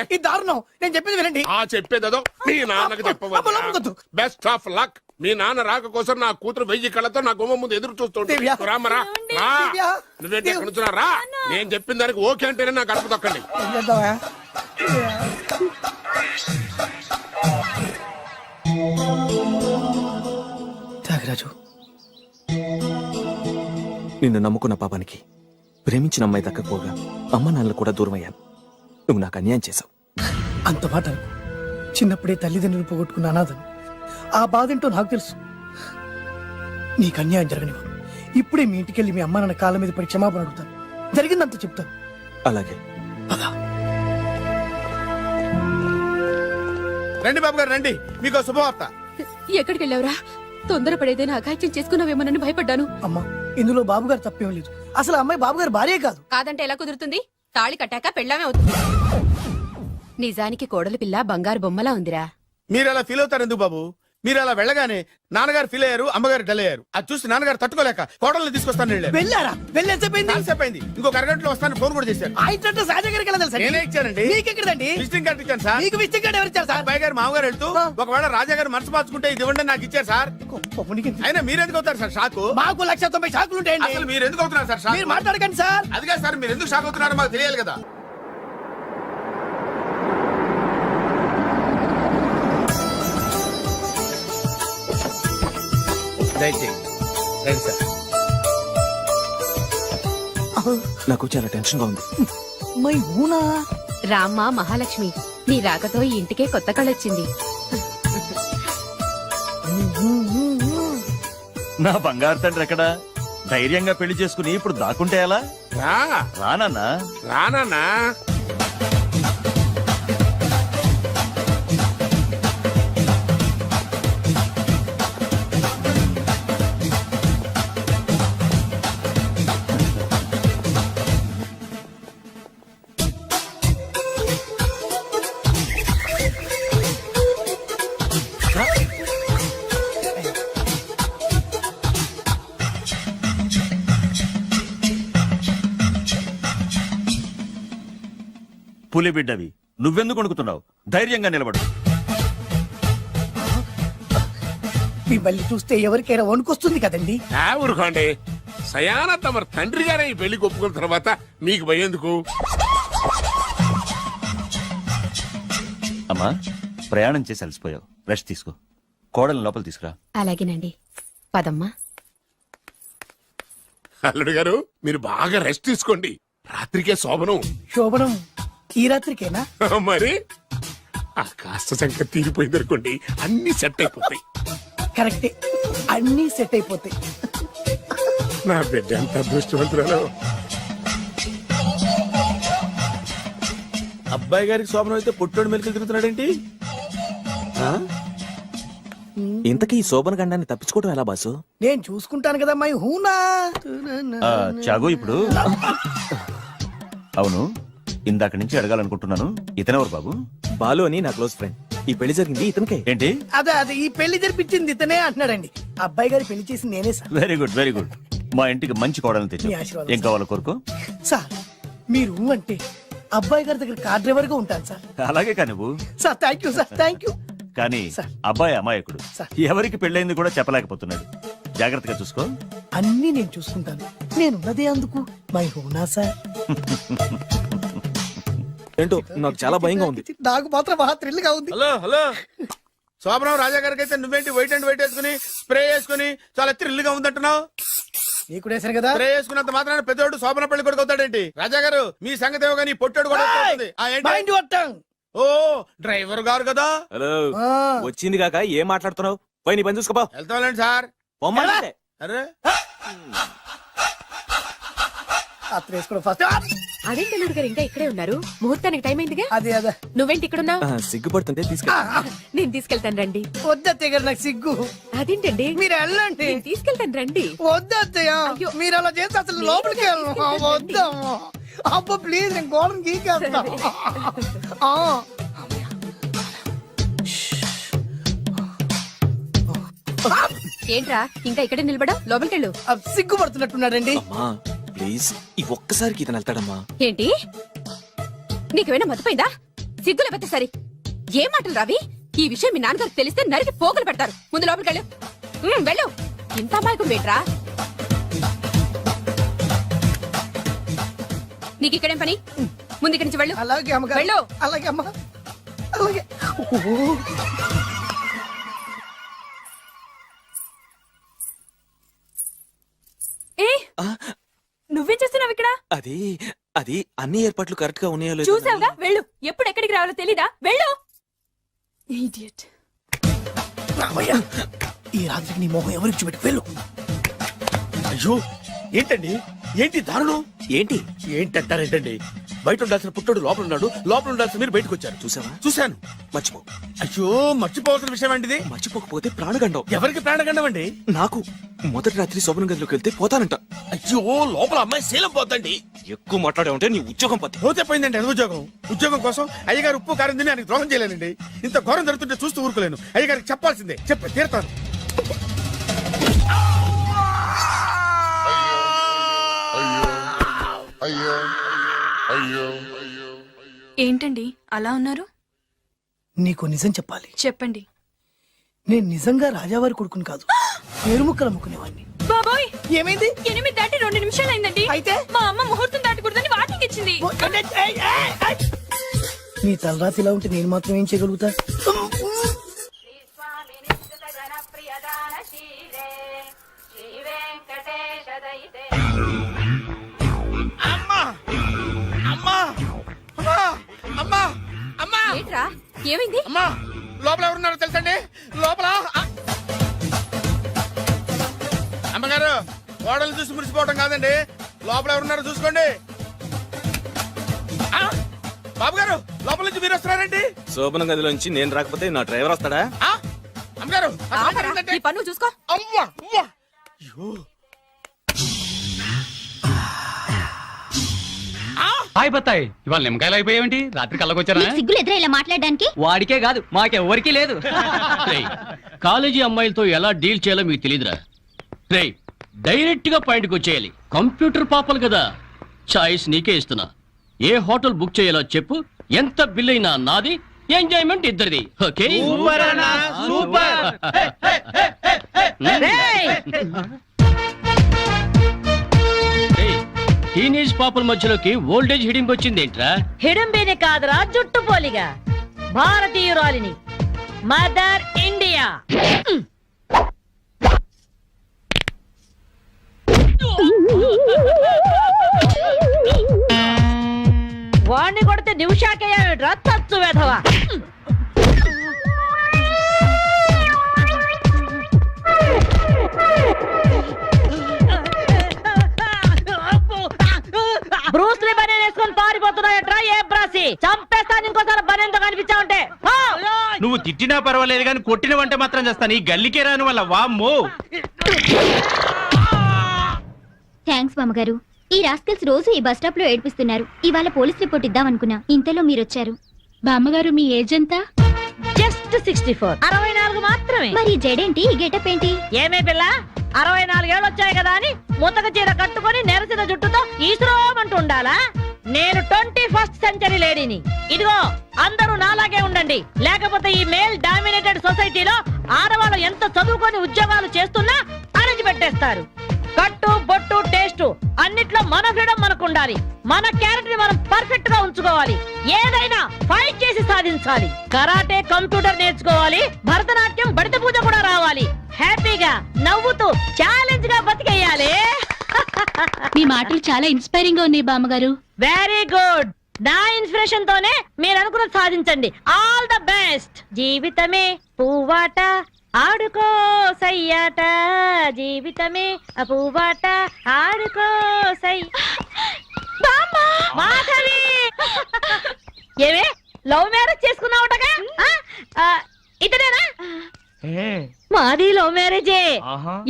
ఇది దారుణం. నేను చెప్పేది వినండి. ఆ చెప్పేదో మీ నాన్నకి చెప్పవచ్చు. Best of luck. మీ నాన్న రాక కోసం నా కూతురు 1000 కళ్ళతో నా గుమ్మ ముందు ఎదురు చూస్తుంటే రామరా, నువ్వేంటి ఎక్కడ నుంచున్నా రా. నేను చెప్పిన దానికి ఓకే అంటేనే నా గడప తొక్కండి. త్యాగరాజు, నిన్ను నమ్ముకున్న పాపానికి ప్రేమించిన అమ్మాయి దక్కకపోగా అమ్మ నాన్నలు కూడా దూరం అయ్యాను. నువ్వు నాకు అన్యాయం చేశావు. అంత మాట అనుకో. చిన్నప్పుడే తల్లిదండ్రులు పోగొట్టుకున్న అనాథను. ఆ బాధేంటో నాకు తెలుసు. నీకు అన్యాయం జరగనివ్వ. ఇప్పుడే మీ ఇంటికెళ్ళి మీ అమ్మ నాన్న కాళ్ళ మీద పడి క్షమాపణ అడుగుతాను. జరిగిందంత చెప్తాను. అలాగే. రండి బాబు గారు రండి, మీకు శుభవార్త. ఎక్కడికి వెళ్ళావురా? తొందరపడేదైనా అఘాయిత్యం చేసుకున్నావేమోనని భయపడ్డాను. అమ్మా, ఇందులో బాబు గారు తప్పేం లేదు. అసలు అమ్మాయి బాబు గారు భార్యే కాదు. కాదంటే ఎలా కుదురుతుంది? తాళి కట్టాక పెళ్ళామే అవుతుంది. నిజానికి కోడలి పిల్ల బంగారు బొమ్మలా ఉందిరా. మీరు అలా ఫీల్ అవుతారు ఎందుకు బాబు? మీరు అలా వెళ్ళగానే నాన్నగారు ఫీల్ అయ్యారు, అమ్మగారు డల్ అయ్యారు. అది చూసి నాన్నగారు తట్టుకోలేక కోడల్ని తీసుకొస్తాను వెళ్ళారా? వెళ్ళేసేపోయింది. ఇంకొక అరగంటలో వస్తాను ఫోన్ కూడా చేశారు. నేనే ఇచ్చానండి. విజిటింగ్ కార్డు ఇచ్చాను సార్. మీకు విజిటింగ్ కార్డు ఎవరు ఇచ్చారు సార్? అబ్బాయి గారు మామగారు వెళ్తూ ఒకవేళ రాజా గారు మనసు మార్చుకుంటే ఇది ఇవ్వండి నాకు ఇచ్చారు సార్. అయినా మీరు ఎందుకు అవుతారు సార్ షాకు? మాకు 190 షాకులు ఉంటాయండి. అసలు మీరు ఎందుకు అవుతున్నారు సార్ షాక్? మీరు మాట్లాడకండి సార్. అదిగా సార్, మీరు ఎందుకు షాక్ అవుతున్నారో మాకు తెలియాలి కదా. నాకు చాలా టెన్షన్ గా ఉంది. రామ్మ మహాలక్ష్మి, నీ రాకతో ఈ ఇంటికే కొత్త కళొచ్చింది. నా బంగారు తండ్రి ఎక్కడా? ధైర్యంగా పెళ్లి చేసుకుని ఇప్పుడు దాక్కుంటే ఎలా? రానన్నా రానన్నా. పులి బిడ్డవి, నువ్వెందుకు వణుకుతున్నావు? ధైర్యంగా నిలబడు. మిమ్మల్ని చూస్తే ఎవరికైనా వణుకొస్తుంది కదండి. ఊరుకోండి. సయానా తమ తండ్రి గారే ఈ పెళ్లి ఒప్పుకున్న తర్వాత మీకు భయందుకు? అమ్మా, ప్రయాణం చేసి అలసిపోయావు, రెస్ట్ తీసుకో. కోడలు లోపల తీసుకురా. అలాగేనండి, పదమ్మా. అల్లుడు గారు, మీరు బాగా రెస్ట్ తీసుకోండి. రాత్రికే శోభనం. శోభనం ఈ రాత్రికేనా? మరి ఆ కాస్త సంఖ్య తీరిపోయింది అనుకోండి, అన్ని సెట్ అయిపోతాయి. కరెక్టే, అన్ని సెట్ అయిపోతాయి. నా బిడ్డ ఎంత అదృష్టవంతురాలు. అబ్బాయి గారికి శోభనం అయితే పుట్టోడు మెలికలు తిరుగుతున్నాడేంటి? ఇంతకీ ఈ శోభన గండాన్ని తప్పించుకోవడం ఎలా బాసు? నేను చూసుకుంటాను కదా మై హూనా. చాగు ఇప్పుడు. అవును, ఇందాక నుంచి అడగాలనుకుంటున్నాను, ఇతనెవరు బాబు? బాలు అని నా క్లోజ్ ఫ్రెండ్. ఈ పెళ్లి జరిగింది ఇతనికే. ఏంటి? అదే ఈ పెళ్లి జరిపించింది ఇతనే అంటున్నాడండి. అబ్బాయి గారి పెళ్లి చేసింది నేనే sir. Very good, very good. మా ఇంటికి మంచి కోడల్ని తెచ్చు. మీ ఆశీర్వాదం ఏం కావాలో కోరుకో. సార్, మీరు అంటే అబ్బాయి గారి దగ్గర కార్ డ్రైవర్ గా ఉంటాను సార్. అలాగే కానీ నువ్వు. Sir thank you sir, thank you. కానీ అబ్బాయి అమాయకుడు, ఎవరికి పెళ్ళైంది కూడా చెప్పలేకపోతున్నాడు. జాగ్రత్తగా చూసుకో. అన్ని నేను చూసుకుంటాను. నేనున్నదే అందుకు మై హూనా సార్. ఏంటో నాకు చాలా భయంగా ఉంది. నాకు మాత్రం బాగా థ్రిల్ గా ఉంది. హలో హలో శోభనం రాజా గారికి అయితే నువ్వేంటి వైట్ అండ్ వైట్ వేసుకుని స్ప్రే వేసుకుని చాలా థ్రిల్గా ఉందంటున్నావు. నీకు వేసాను కదా. స్ప్రే వేసుకున్నంత మాత్రాన పెద్దోడు శోభన పెళ్లి కొడుకు అవుతాడేంటి? రాజా గారు మీ సంగతి ఏమో కానీ పొట్టాడు కూడా అవుతుంది. మైండ్ కొట్టాం. ఓ డ్రైవర్ గారు కదా. హలో వచ్చింది కాక ఏం మాట్లాడుతున్నావు? పోయి నీ పని చూసుకోపో. వెళ్తాండి సార్. అరే ఫస్ట్ అదేంటి అల్లుడు గారు ఇంకా ఇక్కడే ఉన్నారు? ముహూర్తానికి టైం అయిందిగా. అదే అదే. నువ్వేంటి ఇక్కడున్నా? సిగ్గుపడుతుంటే తీసుకెళ్ళి. నేను తీసుకెళ్తాను రండి. వద్దత్తయ్య గారు నాకు సిగ్గు. అదేంటండి? మీరు వెళ్ళండి. నేను తీసుకెళ్తాను రండి. వద్దత్తయ్య మీరు అలా చేస్తే అసలు లోపలికి వెళ్ళను. వద్దమ్మా అబ్బా ప్లీజ్ నేను గోడను గీకేస్తా. ఏంట్రా ఇంకా ఇక్కడే నిలబడా? లోపలికెళ్ళు. సిగ్గుపడుతున్నట్టున్నాడండి. ప్లీజ్ ఈ ఒక్కసారికి ఇతను వెళ్తాడమ్మా. ఏంటి నీకేమైనా మతిపోయిందా? సిగ్గు లేకపోతే సరి. ఏ మాటలు రావి? ఈ విషయం మీ నాన్నగారికి తెలిస్తే నరికి పోగులు పెడతారు. ముందు లోపలికెళ్ళు. వెళ్ళు. ఇంత అమాయకం వేట్రా? నీకు ఇక్కడేం పని? ముందు ఇక్కడి నుంచి వెళ్ళు. అలాగే అమ్మ. వెళ్ళు. అలాగే అమ్మ. అలాగే. నువ్వేం చేస్తున్నావు ఇక్కడ? అది అది అన్ని ఏర్పాట్లు కరెక్ట్ గా ఉన్నాయో లేదో చూసావుగా. వెళ్ళు. ఎప్పుడు ఎక్కడికి రావాలో తెలీదా? వెళ్ళు. ఇడియట్. ఈ రాత్రికి నీ మొహం ఎవరికి చూపెట్టి వెళ్ళు. అయ్యో ఏంటండి ఏంటి దారుణం? ఏంటి ఏంటంటారేంటండి? బయట ఉండాల్సిన పుట్టోడు లోపల ఉన్నాడు, లోపల ఉండాల్సిన మీరు బయటకు వచ్చారు. చూసావా? చూశాను. మర్చిపో. అయ్యో మర్చిపోవాల్సిన విషయం అండి ఇది. మర్చిపోకపోతే ప్రాణగండం. ఎవరికి ప్రాణగండం అండి? నాకు మొదటి రాత్రి శోభన గదిలోకి వెళ్తే పోతానంట. అయ్యో లోపల అమ్మాయి శీలం పోతండి. ఎక్కువ మాట్లాడే ఉంటే నీ ఉద్యోగం పోతే. పోతే పోయిందండి అది ఉద్యోగం. ఉద్యోగం కోసం అయ్యగారు ఉప్పు కారం తిని ఆయనకు ద్రోహం చేయలేనండి. ఇంత ఘోరం జరుగుతుంటే చూస్తూ ఊరుకోలేను. అయ్యగారికి చెప్పాల్సిందే. చెప్పి తీరుతాను. ఏంటండి అలా ఉన్నారు? నీకు నిజం చెప్పాలి. చెప్పండి. నేను నిజంగా రాజావారి కొడుకుని కాదు, పేరుముక్కలు అమ్ముకునేవాడిని. బాబోయ్ ఏమైంది? 8 దాటి 2 నిమిషాలు అయిందండి. అయితే మా అమ్మ ముహూర్తం దాటకూడదని వాటికి ఇచ్చింది. నీ తలరాతి ఇలా ఉంటే నేను మాత్రం ఏం చేయగలుగుతా? ఏంట్రా ఏమైంది? అమ్మా లోపల ఎవరున్నారో తెలుసండి? లోపల అమ్మగారు గోడలు చూసి మురిసిపోవడం కాదండి, లోపల ఎవరున్నారో చూసుకోండి. బాబు గారు లోపల నుంచి మీరు వస్తున్నారండి? శోభన గదిలోంచి నేను రాకపోతే నా డ్రైవర్ వస్తాడా? అమ్మగారు ఈ పన్ను చూసుకో. అమ్మా హాయ్ బత్తాయి, ఇవాళ నిమ్మకాయలు అయిపోయావేంటి? రాత్రి కళ్ళకొచ్చారా? సిగ్గులు ఎదురా ఇలా మాట్లాడడానికి? వాడికే కాదు మాకెవ్వరికీ లేదు. కాలేజీ అమ్మాయిలతో ఎలా డీల్ చేయాలో మీకు తెలియదురా. రేయ్ డైరెక్ట్ గా పాయింట్కి వచ్చేయాలి. కంప్యూటర్ పాపలు కదా, చాయిస్ నీకే ఇస్తున్నా. ఏ హోటల్ బుక్ చేయాలో చెప్పు, ఎంత బిల్ అయినా నాది, ఎంజాయ్మెంట్ ఇద్దరిది. ఓకే? టీనేజ్ పాపల మధ్యలోకి ఓల్డేజ్ హిడింపు వచ్చింది ఏంట్రా? హిడంబేనే కాదురా, జుట్టు పోలిగా భారతీయురాలిని, మదర్ ఇండియా. వాణ్ణి కొడితే నిమిషాకేయా తత్తు వెధవా. బ్రూస్లీ బనేన్ వేసుకొని పారిపోతున్నాయట్రా ఏ బ్రాసి? చంపేస్తాను ఇంకోసారి బనేన్తో కనిపించావంటే. నువ్వు తిట్టినా పర్వాలేదు కానీ కొట్టినవంటే మాత్రం చేస్తాను. ఈ గల్లికే రాను వల్ల వామ్మో. థ్యాంక్స్ మామగారు. ఈ రాస్కల్స్ రోజు ఈ బస్ స్టాప్ లో ఏడిపిస్తున్నారు. ఇవాళ పోలీస్ రిపోర్ట్ ఇద్దాం అనుకున్నా, ఇంతలో మీరొచ్చారు. బామ్మగారు మీ ఏజ్ ఎంత? జస్ట్ 64. 64 మాత్రమే. మరి జడేంటి, ఈ గెటప్ ఏంటి? ఏమే పిల్ల, 64 ఏళ్ళు వచ్చాయి కదా అని ముతక చీర కట్టుకొని నెరసిన జుట్టుతో ఈశ్వరమంటూ ఉండాలా? నేను 21st సెంచరీ లేడీని. ఇదిగో అందరూ నాలాగే ఉండండి, లేకపోతే ఈ మేల్ డామినేటెడ్ సొసైటీలో ఆడవాళ్ళు ఎంత చదువుకొని ఉద్యోగాలు చేస్తున్నా అణిచి పెట్టేస్తారు. కట్టు బొట్టు టేస్ట్ అన్నిట్లో మన ఫ్రీడమ్ మనకు ఉండాలి. మన క్యారెక్టర్ మనం పర్ఫెక్ట్ గా ఉంచుకోవాలి. ఏదైనా ఫైట్ చేసి సాధించాలి. కరాటే, కంప్యూటర్ నేర్చుకోవాలి. భరతనాట్యం, బడిత పూజ కూడా రావాలి. హ్యాపీగా నవ్వుతూ ఛాలెంజ్ గా బతికేయాలి. మీ మాటలు చాలా ఇన్స్పైరింగ్ గా ఉన్నాయి బామ్మగారు. Very good. నా ఇన్స్పిరేషన్ తోనే మీరు అనుకున్నది సాధించండి. All the best. జీవితమే పువ్వాట, ఆడుకో సయ్యాట. జీవితమే పువ్వాట, ఆడుకో సై. మాధవి, ఏమే లవ్ మ్యారేజ్ చేసుకున్నావుటగా? ఇతనేనా? మాది లవ్ మ్యారేజే.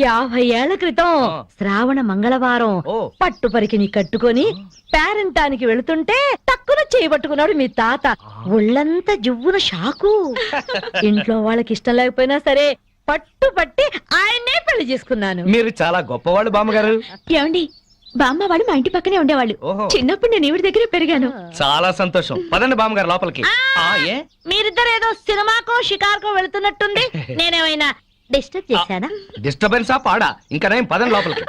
50 ఏళ్ల క్రితం శ్రావణ మంగళవారం పట్టు పరికిని కట్టుకొని పేరంటానికి వెళుతుంటే టక్కున చేయబట్టుకున్నాడు మీ తాత. ఒళ్ళంతా జువ్వున షాకు. ఇంట్లో వాళ్ళకి ఇష్టం లేకపోయినా సరే పట్టు పట్టి ఆయన్నే పెళ్లి చేసుకున్నాను. మీరు చాలా గొప్పవాళ్ళు బామ్మగారు. ఏమండి, బామ్మ వాడు మా ఇంటి పక్కనే ఉండేవాళ్ళు. చిన్నప్పుడు నేను ఈవిడ దగ్గరే పెరిగాను. చాలా సంతోషం. పదండి బామ్మగారు లోపలికి. ఏ మీరిద్దరు ఏదో సినిమాకో షికార్కో వెళుతున్నట్టుంది. నేనేమైనా డిస్టర్బ్ చేశానా? డిస్టర్బెన్సా పాడా? ఇంకా నేను పదండి లోపలికి.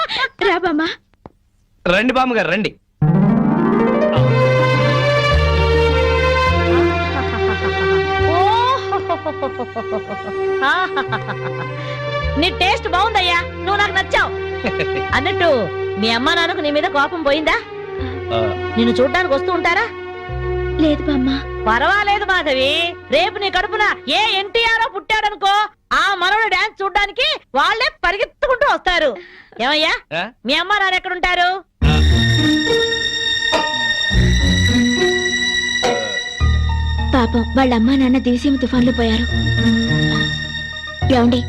రా బామ్మ. రండి బామ్మగారు రండి. నీ టేస్ట్ బాగుందయ్యా, నువ్వు నాకు నచ్చావు. అన్నట్టు మీ అమ్మ నాన్నకు నీ మీద కోపం పోయిందా? నిన్ను చూడ్డానికి వస్తూ ఉంటారా? లేదు బామ్మ. పర్వాలేదు మాధవి. రేపు నీ కడుపున ఏ ఎన్టీఆర్ పుట్టాడనుకో, ఆ మనవడు డాన్స్ చూడ్డానికి వాళ్ళే పరిగెత్తుకుంటూ వస్తారు. ఏమయ్యా, మీ అమ్మ నాన్న ఎక్కడుంటారు? పాపం వాళ్ళ అమ్మా నాన్న దివిసీమ తుఫాన్లో పోయారు. ఏమండి,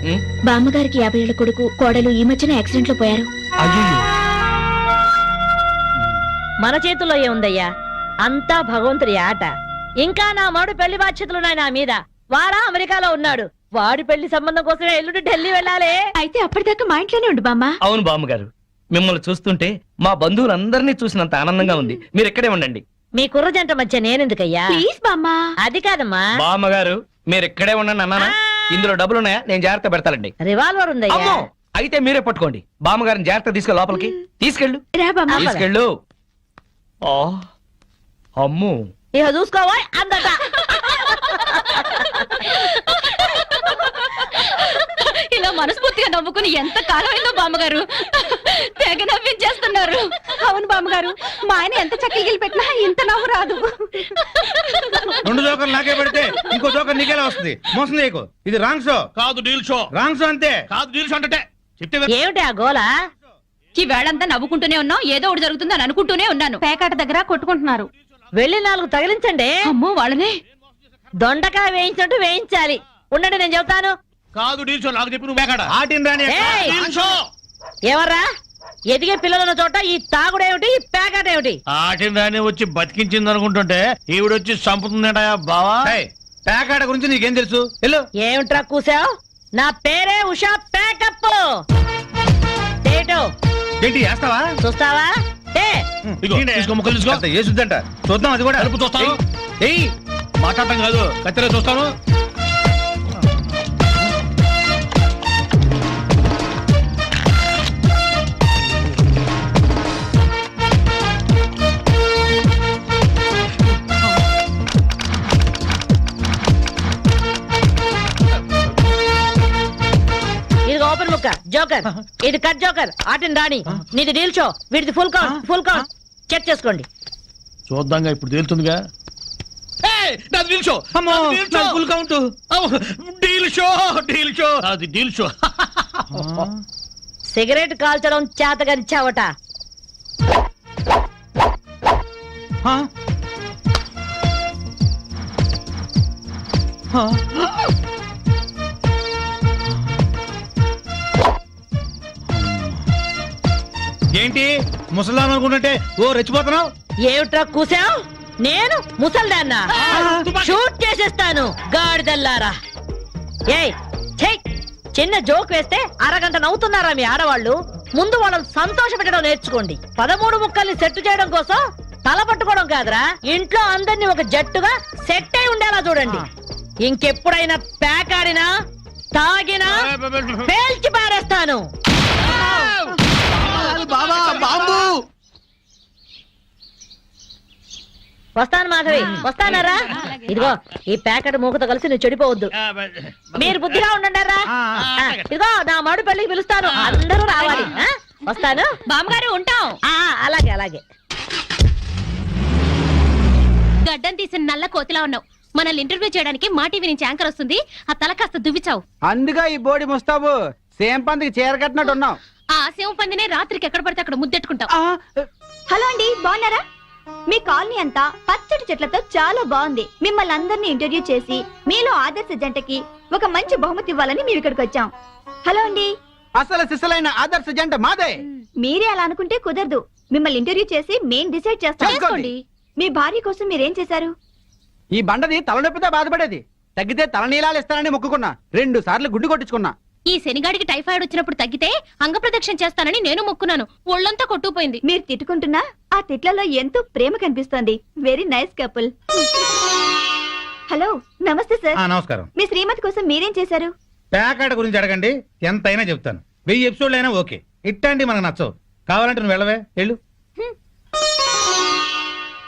బామ్మగారికి 50 ఏళ్ల కొడుకు కోడలు ఈ మధ్యన యాక్సిడెంట్ లో పోయారు. మన చేతుల్లో ఏముందయ్యా, అంతా భగవంతుడి ఆట. ఇంకా నా మాడు పెళ్లి బాధ్యతలున్నాయి నా మీద. వాడా అమెరికాలో ఉన్నాడు. వాడి పెళ్లి సంబంధం కోసమే ఎల్లుండి ఢిల్లీ వెళ్ళాలి. అయితే అప్పటిదాకా మా ఇంట్లోనే ఉండు బామ్మ. అవును బామ్మగారు, మిమ్మల్ని చూస్తుంటే మా బంధువులందరినీ చూసినంత ఆనందంగా ఉంది. మీరు ఇక్కడే ఉండండి. మీ కుర్ర జంట మధ్య నేనెందుకయ్యా? ప్లీజ్ బామ్మ. అది కాదమ్మా. బామ్మగారు మీరు ఇక్కడే ఉండండి అన్నానా? ఇందులో డబ్బులున్నాయా? నేను జాగ్రత్త పెడతానండి. రివాల్వర్ ఉందయ్యా. అయితే మీరే పట్టుకోండి. బామ్మగారిని జాగ్రత్త తీసుకెళ్ళి లోపలికి తీసుకెళ్ళు. తీసుకెళ్ళు. అమ్ము, ఇక చూసుకోవా అందట. ఇలా మనస్ఫూర్తిగా నవ్వుకుని ఎంత కాలమైందో బామ్మగారు. తెగ నవ్వించేస్తున్నారు. అవును బామ్మగారు, మా ఆయన ఎంత చక్కగిలి పెట్టినా ఇంత నవ్వు రాదు. 2 జోకర్లు నాకే పెడితే ఇంకో జోకర్ నీకేలా వస్తుంది? మోసం చేయకు. ఇది రాంగ్ షో కాదు, డీల్ షో. రాంగ్ షో అంతే. కాదు, డీల్ షో అంటే ఏమిటి ఆ గోలా? ఈ వేళంతా నవ్వుకుంటూనే ఉన్నాం. ఏదో ఒకటి జరుగుతుందని అనుకుంటూనే ఉన్నాను. పేకాట దగ్గర కొట్టుకుంటున్నారు. వెళ్ళి 4 తగిలించండి. అమ్మో, వాళ్ళనే దొండకాయ వేయించినట్టు వేయించాలి. ఉండండి, నేను చెబుతాను. కాదు, డీల్ షో. నాకు చెప్పి నువ్వు మేకాడ. ఎవర్రా ఎదిగే పిల్లలున్న చోట ఈ తాగుడేమిటి, ఈ పేకాట ఏమిటి? ఆటిన దాన్ని వచ్చి బతికించింది అనుకుంటుంటే ఈవిడొచ్చి చంపుతుందట బావా. పేకాట గురించి నీకేం తెలుసు? ఏమిట్రా కూసావు? నా పేరే ఉషా పేకప్. ఏంటి వేస్తావా? చూస్తావా? ఏసుద్దంట చూద్దాం. అది కూడా చూస్తాను. మాట్లాడటం కాదు, కత్తిరే చూస్తాను. జోకర్, ఇది కట్ జోకర్. ఆటిని రాణి, నీది డీల్ షో, వీడిది full count. Full count check చేసుకోండి. చూద్దాంగా, ఇప్పుడు తేలుతుందిగా. Deal show, full count. Deal show, deal show, అది డీల్ షో. సిగరెట్ కాల్చడం చేతగరిచావట. ఏంటి ముసల్దాన్ అనుకుంటుంటే ఓ రెచ్చిపోతున్నావు? ఏమిట్రా కూసావు? నేను ముసల్దాన్నా? షూట్ చేసేస్తాను గాడిదల్లారా. ఏయ్, చిన్న జోక్ వేస్తే అరగంట నవ్వుతున్నారా మీ ఆడవాళ్ళు? ముందు వాళ్ళని సంతోష పెట్టడం నేర్చుకోండి. 13 ముక్కల్ని సెట్ చేయడం కోసం తల పట్టుకోవడం కాదురా, ఇంట్లో అందరినీ ఒక జట్టుగా సెట్ అయి ఉండేలా చూడండి. ఇంకెప్పుడైనా ప్యాక్ ఆడినా తాగినా పేల్చి పారేస్తాను. బాబా బాంబు. వస్తాను మాధవి, వస్తానరా. ఇదిగో ఈ ప్యాకెట్ మూకతో కలిసి నువ్వు చెడిపోవద్దు. మీరు బుద్ధిగా ఉండండిరా. ఇదిగో నా మామిడి పెళ్లికి పిలుస్తాను, అందరూ రావాలి. వస్తాను బామ్మగారు, ఉంటాం. అలాగే అలాగే. గడ్డం తీసిన నల్ల కోతిలా ఉన్నావు. మనల్ని ఇంటర్వ్యూ చేయడానికి మా టీవీ నుంచి యాంకర్ వస్తుంది. ఆ తల కాస్త దువ్విచావు. అందుగా ఈ బోడి ముస్తాబు సేమ్ పందికి చీర కట్టినట్టు ఉన్నావు. ఆ సేవ పందినే రాత్రికి ఎక్కడ పడితే అక్కడ ముద్దెట్టుకుంటావు. హలో అండి, బాగున్నారా? మీ కాలనీ అంతా పచ్చడి చెట్లతో చాలా బాగుంది. మిమ్మల్ని అందరినీ ఇంటర్వ్యూ చేసి మీలో ఆదర్శ జంటకి ఒక మంచి బహుమతి ఇవ్వాలని మేము ఇక్కడికి వచ్చాం. హలో అండి. అసలు సిసలైన ఆదర్శ జంట మాదే. మీరే అలా అనుకుంటే కుదరదు. మిమ్మల్ని ఇంటర్వ్యూ చేసి మేం డిసైడ్ చేస్తాం. మీ భార్య కోసం మీరేం చేశారు? ఈ బండది తలనొప్పితో బాధపడేది. తగ్గితే తలనీలాలు ఇస్తానని మొక్కుకున్నా. 2 సార్లు గుడ్డు కొట్టించుకున్నా. ఈ శనిగాడికి టైఫాయిడ్ వచ్చినప్పుడు తగ్గితే అంగప్రదక్షిణ చేస్తానని నేను మొక్కున్నాను. ఒళ్ళంతా కొట్టుకుపోయింది. మీరు తిట్టుకుంటున్నా ఆ తిట్లలో ఎంతో ప్రేమ కనిపిస్తోంది. Very nice couple. హలో, నమస్తే సార్. నమస్కారం. మీ శ్రీమతి కోసం మీరేం చేశారు? ప్యాకెట్ గురించి అడగండి, ఎంతైనా చెప్తాను. 1000 ఎపిసోడ్లు అయినా ఓకే. ఇట్టండి మనకు నచ్చవు. కావాలంటే నువ్వు వెళ్ళవే, వెళ్ళు.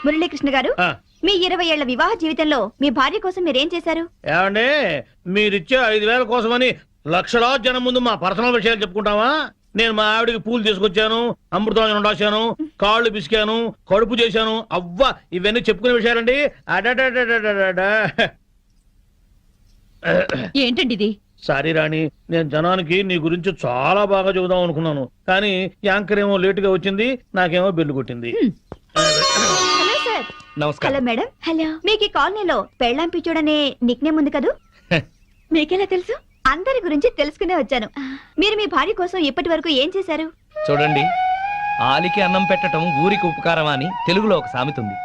మురళీకృష్ణ గారు, మీ 20 ఏళ్ల వివాహ జీవితంలో మీ భార్య కోసం మీరేం చేశారు? ఏమండి, మీరిచ్చే 5000 కోసమని లక్షలాది జనం ముందు మా పర్సనల్ విషయాలు చెప్పుకుంటావా? నేను మా ఆవిడికి పూలు తీసుకొచ్చాను, అమృతం రాశాను, కాళ్ళు పిసికాను, కడుపు చేశాను. అవ్వా, ఇవన్నీ చెప్పుకునే విషయాలండి. ఏంటండి ఇది? సారీ రాణి, నేను జనానికి నీ గురించి చాలా బాగా చెబుదాం అనుకున్నాను, కానీ యాంకర్ ఏమో లేటుగా వచ్చింది, నాకేమో బెల్లు కొట్టింది. Hello sir. Hello madam. Hello. మీకు ఈ కాలనీలో పెళ్ళాం పిచ్చోడనే నిక్ నేమ్ ఉంది కదూ? మీకెలా తెలుసు? అందరి గురించి తెలుసుకునే వచ్చాను. మీరు మీ భార్య కోసం ఇప్పటి వరకు ఏం చేశారు? చూడండి, ఆలికి అన్నం పెట్టడం ఊరికి ఉపకారం అని తెలుగులో ఒక సామెత ఉంది.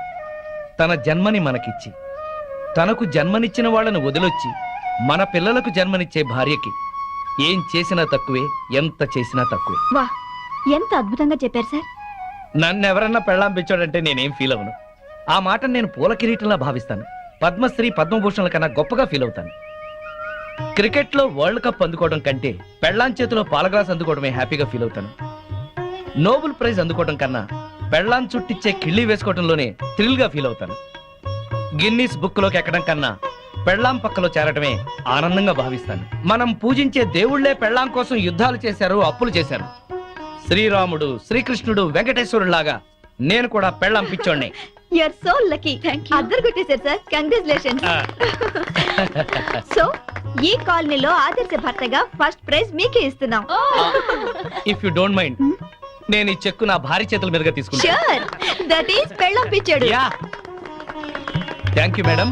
తన జన్మని మనకిచ్చి తనకు జన్మనిచ్చిన వాళ్ళను వదిలొచ్చి మన పిల్లలకు జన్మనిచ్చే భార్యకి ఏం చేసినా తక్కువే, ఎంత చేసినా తక్కువే. వా, ఎంత అద్భుతంగా చెప్పారు సార్. నన్నెవరన్నా పెళ్ళాం పిచ్చాడంటే నేనేం ఫీల్ అవను. ఆ మాట నేను పూల కిరీటంలా భావిస్తాను. పద్మశ్రీ పద్మభూషణల కన్నా గొప్పగా ఫీల్ అవుతాను. క్రికెట్ లో వరల్డ్ కప్ అందుకోవడం కంటే పెళ్ళాం చేతిలో పాల గ్లాస్ అందుకోవడమే హ్యాపీగా ఫీల్ అవుతాను. నోబెల్ ప్రైజ్ అందుకోవడం కన్నా పెళ్ళాం చుట్టిచ్చే కిళ్ళి వేసుకోవడంలోనే థ్రిల్ గా ఫీల్ అవుతాను. గిన్నీస్ బుక్ లోకి ఎక్కడం కన్నా పెళ్ళాం పక్కలో చేరటమే ఆనందంగా భావిస్తాను. మనం పూజించే దేవుళ్లే పెళ్ళాం కోసం యుద్ధాలు చేశారు, అప్పులు చేశారు. శ్రీరాముడు, శ్రీకృష్ణుడు, వెంకటేశ్వరులాగా నేను కూడా పెళ్ళాం పిచ్చోడ్నే. You are so lucky. అద్దరు కొట్టేశారు సార్. కంగ్రాచులేషన్స్. సో ఈ కాలనీలో ఆదర్శ భర్తగా ఫస్ట్ ప్రైజ్ మీకే ఇస్తున్నాం. ఇఫ్ యు డోంట్ మైండ్, నేను ఈ చెక్కు నా భార్య చేతుల మీదుగా తీసుకుంటా. షూర్, దట్ ఈస్ పెళ్ళాం పిచ్చాడు. Yeah, thank you madam.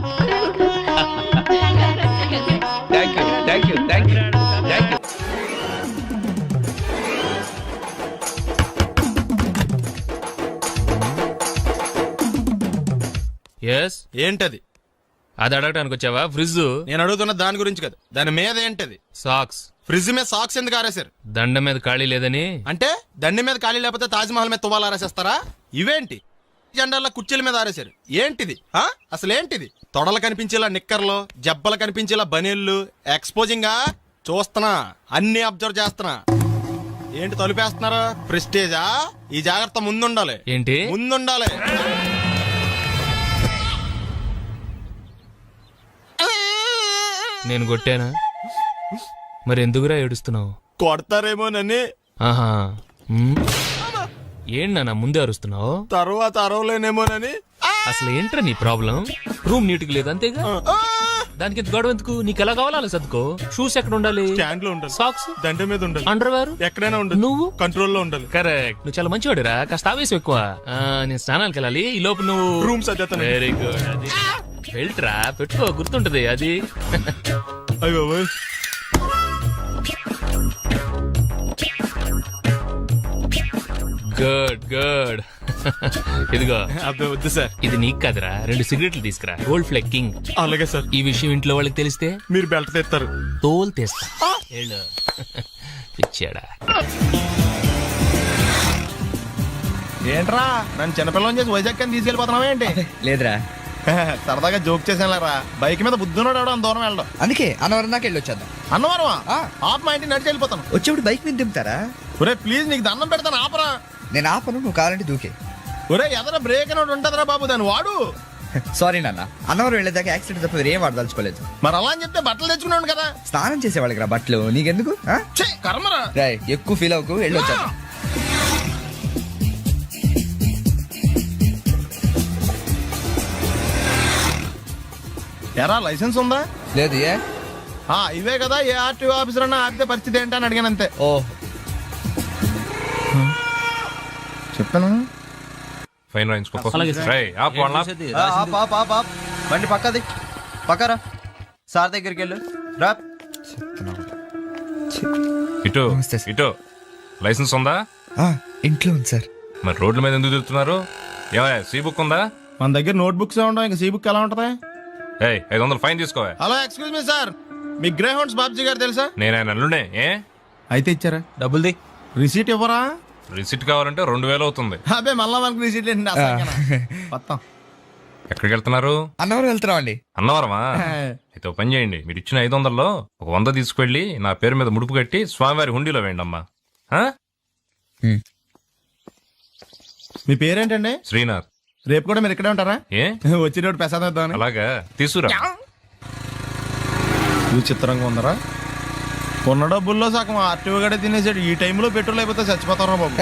Thank you, thank you, thank you, thank you. ఏంటది? అది అడగటానికి వచ్చావా? ఫ్రిడ్జ్. నేను అడుగుతున్న దాని గురించి కదా, దాని మీద ఏంటది? సాక్స్. ఫ్రిడ్జ్ మీద సాక్స్ ఎందుకు ఆరేశారు? దండ మీద ఖాళీ లేదని. అంటే దండి మీద ఖాళీ లేకపోతే తాజ్ మహల్ మీద తువ్వాలు ఆరేసేస్తారా? ఇవేంటి జెండాల కుర్చీల మీద ఆరేశారు? ఏంటిది? అసలు ఏంటిది? తొడలు కనిపించేలా నిక్కర్లు, జబ్బలు కనిపించేలా బనీళ్లు, ఎక్స్పోజింగ్ చూస్తున్నా, అన్ని అబ్జర్వ్ చేస్తున్నా. ఏంటి తలుపేస్తున్నారా? ప్రెస్టేజా? ఈ జాగ్రత్త ముందుండాలి. ఏంటి ముందుండాలి? నేను కొట్టానా? మరి ఎందుకురా ఏడుస్తున్నావు? కొడతారేమోనని. ఆహా, ఏంటి నాన్న ముందే అరుస్తున్నావు? తర్వాత అరవలేనేమోనని. అసలు ఏంట్రా నీ ప్రాబ్లం? రూమ్ నీట్ గా లేదు అంతేగా, దానికి ఎంత గొడవ ఎందుకు? నీకు ఎలా కావాలో అలా సర్దుకో. షూస్ ఎక్కడ ఉండాలి? స్టాండ్ లో ఉండాలి. సాక్స్ దండ మీద ఉండాలి. అండర్వేర్ ఎక్కడైనా ఉండాలి. నువ్వు కంట్రోల్లో ఉండాలి. కరెక్ట్. నువ్వు చాలా మంచివాడిరా, కాస్త ఆవేశం ఎక్కువ. నేను స్నానానికి వెళ్ళాలి, ఈ లోపు నువ్వు రూమ్ సర్దేస్తాను. Very good. అది బెల్ట్రా, పెట్టుకో, గుర్తుంటది అది. అయ్యో, గుడ్ గుడ్. ఇదిగో. అబ్బాయి వద్దు సార్. ఇది నీకు కాదురా, 2 సిగరెట్లు తీసుకురా. Gold Flake King. అలాగే సార్. ఈ విషయం ఇంట్లో వాళ్ళకి తెలిస్తే మీరు బెల్ట్ తెస్తారు. తోలు తెస్తా. పిచ్చాడా? ఏంట్రా నన్ను చిన్నపిల్లని చేసి వైజాగ్ అని తీసుకెళ్ళిపోతున్నావా ఏంటి? లేదురా, సరదాగా జోక్ చేసానులేరా. బైక్ మీద బుద్ధున్నాడు అంత దూరం వెళ్ళడం. అందుకే అన్నవరం దాకా వెళ్ళి వచ్చేద్దాం. అన్నవరమా? ఆప్ మా ఇంటికి నడిచి వెళ్ళిపోతాను. వచ్చేప్పుడు బైక్ మీద దింపుతారా? ఒరే ప్లీజ్, నీకు దండం పెడతాను, ఆపరా. నేను ఆపను, నువ్వు కావాలంటే దూకే. ఒరే ఎదర బ్రేక్ అని ఉంటదరా బాబు, దాన్ని వాడు. సారీ నాన్న, అన్నవరం వెళ్ళేదాకా యాక్సిడెంట్ తప్ప వేరే ఏం వాడదలుచుకోలేదు. మరి అలా అని చెప్తే బట్టలు తెచ్చుకున్నాను కదా. స్నానం చేసేవాళ్ళకి రా బట్టలు, నీకెందుకు? కర్మరా. రాయ్ ఎక్కువ ఫీల్ అవ్వకు, వెళ్ళొచ్చా. ఎరా లైసెన్స్ ఉందా? లేదు. ఏ ఇవే కదా, ఏ ఆర్టీఓ ఆఫీసర్ అన్నా ఆపితే పరిస్థితి ఏంటని అడిగాను అంతే. ఓ చెప్పాను. ఫైన్ బండి పక్కది పక్కరా, సార్ దగ్గరికి వెళ్ళు రా. ఇటు ఇటు లైసెన్స్ ఉందా? ఇంట్లో ఉంది సార్. మరి రోడ్ల మీద ఎందుకు తిరుగుతున్నారు? ఏమయ్యా సీ బుక్ ఉందా? మన దగ్గర నోట్ బుక్స్ ఉండవు, ఇంకా సీ బుక్ ఎలా ఉంటది? 500 ఫైన్ తీసుకోవా. హలో ఎక్స్క్యూజ్ మీ సార్, మీ గ్రే హౌండ్స్ బాబ్జీ గారు తెలుసా? నేను ఆయన అల్లుడే. ఏ అయితే ఇచ్చారా? డబ్బుల్ది రిసీట్ ఇవ్వరా? రిసిట్ కావాలంటే 2000 అవుతుంది. అబ్బే మళ్ళా మనకు రిసీట్ ఏంటి? మొత్తం ఎక్కడికి వెళ్తున్నారు? అన్నవరం వెళ్తున్నాం అండి. అన్నవరమా? అయితే ఓ పని చేయండి, మీరు ఇచ్చిన 500లో 100 తీసుకెళ్లి నా పేరు మీద ముడుపు కట్టి స్వామివారి హుండీలో వేయండి అమ్మా. మీ పేరేంటండి? శ్రీనాథ్. రేపు కూడా మీరు ఇక్కడే ఉంటారా? ఏ వచ్చినప్పుడు ప్రసాదం. అలాగా తీసుకురా. చిత్రంగా ఉందరా. ఉన్న డబ్బుల్లో సగం ఆర్టీఓ గడే తినేసాడు. ఈ టైంలో పెట్రోల్ అయిపోతే చచ్చిపోతారా బాబు.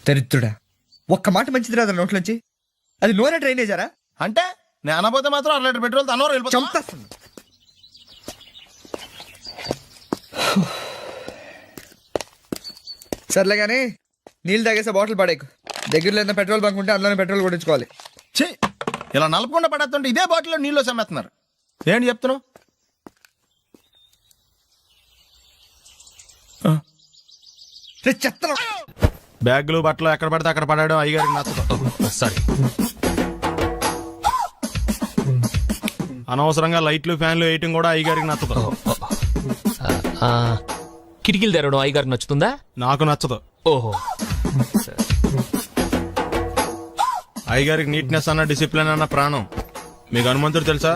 దరిద్రుడా, ఒక్క మాట మంచిది రాదు నోట్లోంచి. అది నూనె డ్రైనేజారా? అంటే నేను అనబోతే మాత్రం 1 లీటర్ పెట్రోల్ తనవరం వెళ్ళిపోతా. సర్లే కానీ నీళ్ళు తాగేసే బాటిల్ పడేకు. దగ్గరలో ఏదైనా పెట్రోల్ బంక్ ఉంటే అందులోనే పెట్రోల్ కొట్టించుకోవాలి. ఇలా నలపకుండా పడేస్తుంటే ఇదే బాటిల్లో నీళ్ళు సమ్మేస్తున్నారు. ఏంటి చెప్తున్నావు? బ్యాగులు బట్టలు ఎక్కడ పడితే అక్కడ పడాడు అయ్యగారికి నచ్చదు. సారీ. అనవసరంగా లైట్లు ఫ్యాన్లు వేయటం కూడా అయ్యగారికి నచ్చదు. కిటికీలు తెరవడం అయ్యగారికి నచ్చుతుందా? నాకు నచ్చదు. ఓహో. అయ్యగారికి నీట్నెస్ అన్న డిసిప్లిన్ అన్న ప్రాణం. మీకు హనుమంతుడు తెలుసా?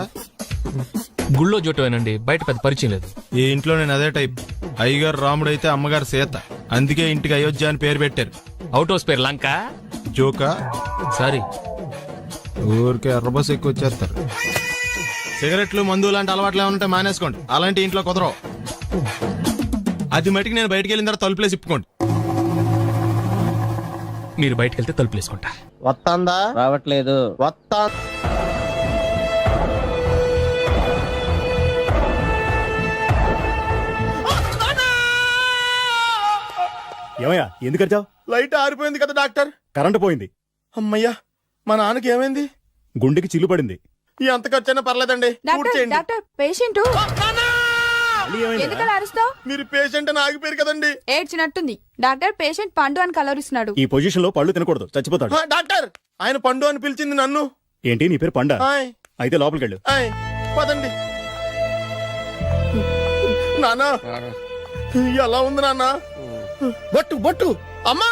గుళ్ళో జోటమేనండి, బయట పెద్ద పరిచయం లేదు. ఈ ఇంట్లో నేను అదే టైప్. అయ్యగారు రాముడు అయితే అమ్మగారు సీత. అందుకే ఇంటికి అయోధ్య అని పేరు పెట్టారు. అవుట్ హౌస్ పేరు లంక. జోకా? సారీ. ఊరికే ఎర్రబస్ ఎక్కువ వచ్చేస్తారు. సిగరెట్లు మందు లాంటి అలవాట్లు ఏమంటే మానేసుకోండి. అలాంటి ఇంట్లో కుదరవు. అది మటుకు నేను బయటకు వెళ్ళిన తర్వాత తలుపులేసి ఇప్పుకోండి. మీరు బయటకు వెళ్తే తలుపులు వేసుకుంటా. వస్తాందా? రావట్లేదు. వస్తా. ఏమయ్యా ఎందుకు వచ్చావు? లైట్ ఆరిపోయింది కదా డాక్టర్. కరెంటు పోయింది. అమ్మయ్యా, మా నాన్నకి ఏమైంది? గుండెకి చిల్లు పడింది. ఎంత ఖర్చైనా పర్లేదండి. పేషెంట్ ఎందుకలా అరుస్తావు? మీరు పేషెంట్ అని ఆగిపోయారు కదండి. ఏడ్చినట్టుంది. డాక్టర్ పేషెంట్ పండు అని కలవరిస్తున్నాడు. ఈ పొజిషన్ లో పళ్ళు తినకూడదు, చచ్చిపోతాడు. డాక్టర్ ఆయన పండు అని పిలిచింది నన్ను. ఏంటి నీ పేరు పండా? ఆయ్. అయితే లోపలికి వెళ్ళు. పదండి. నానా ఎలా ఉంది నాన్న? బొట్టు బొట్టు. అమ్మా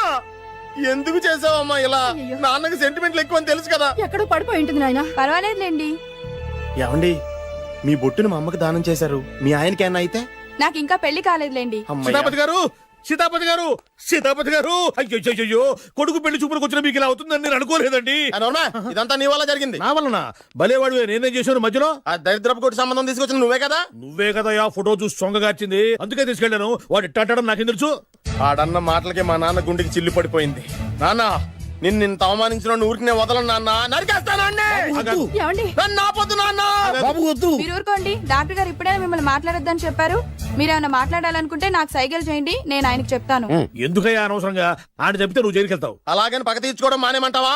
ఎందుకు చేసావమ్మా ఇలా? నాన్నకి సెంటిమెంట్లు ఎక్కువ అని తెలుసు కదా. ఎక్కడో పడిపోయి ఉంటుంది నాయన. పర్వాలేదులేండి. ఏమండి, మీ బొట్టును మా అమ్మకి దానం చేశారు, మీ ఆయనకి ఏమన్నా అయితే? నాకు ఇంకా పెళ్లి కాలేదులేండి. సీతాపతి గారు, సీతాపతి గారు, సీతాపతి గారు, అయ్యో కొడుకు పెళ్లి చూపులకు వచ్చిన మీకు ఇలా అవుతుందని నేను అనుకోలేదండి. ఇదంతా నీ వల్ల జరిగింది. నా వలన? భలేవాడు, నేనేం చేశాను మధ్యలో? ఆ దరిద్రపు కొట్టి సంబంధం తీసుకొచ్చిన నువ్వే కదా. నువ్వే కదా ఆ ఫోటో చూసి సొంగగార్చింది, అందుకే తీసుకెళ్లాను. వాడు ఇట్టాడడం నాకేం తెలుసు? ఆడన్న మాటలకే మా నాన్న గుండెకి చిల్లు పడిపోయింది. నాన్న నిన్ను అవమానించిన ఊరికి వదలను నాన్న. నరికేస్తానండి. మీరు ఊరుకోండి. డాక్టర్ గారు ఇప్పుడే మిమ్మల్ని మాట్లాడొద్దని చెప్పారు. మీరేమైనా మాట్లాడాలనుకుంటే నాకు సైగలు చేయండి, నేను ఆయనకు చెప్తాను. ఎందుకయ్యా అనవసరంగా? ఆయన చెప్తే నువ్వు జైలుకి వెళ్తావు. అలాగని పక్క తీర్చుకోవడం మానేమంటావా?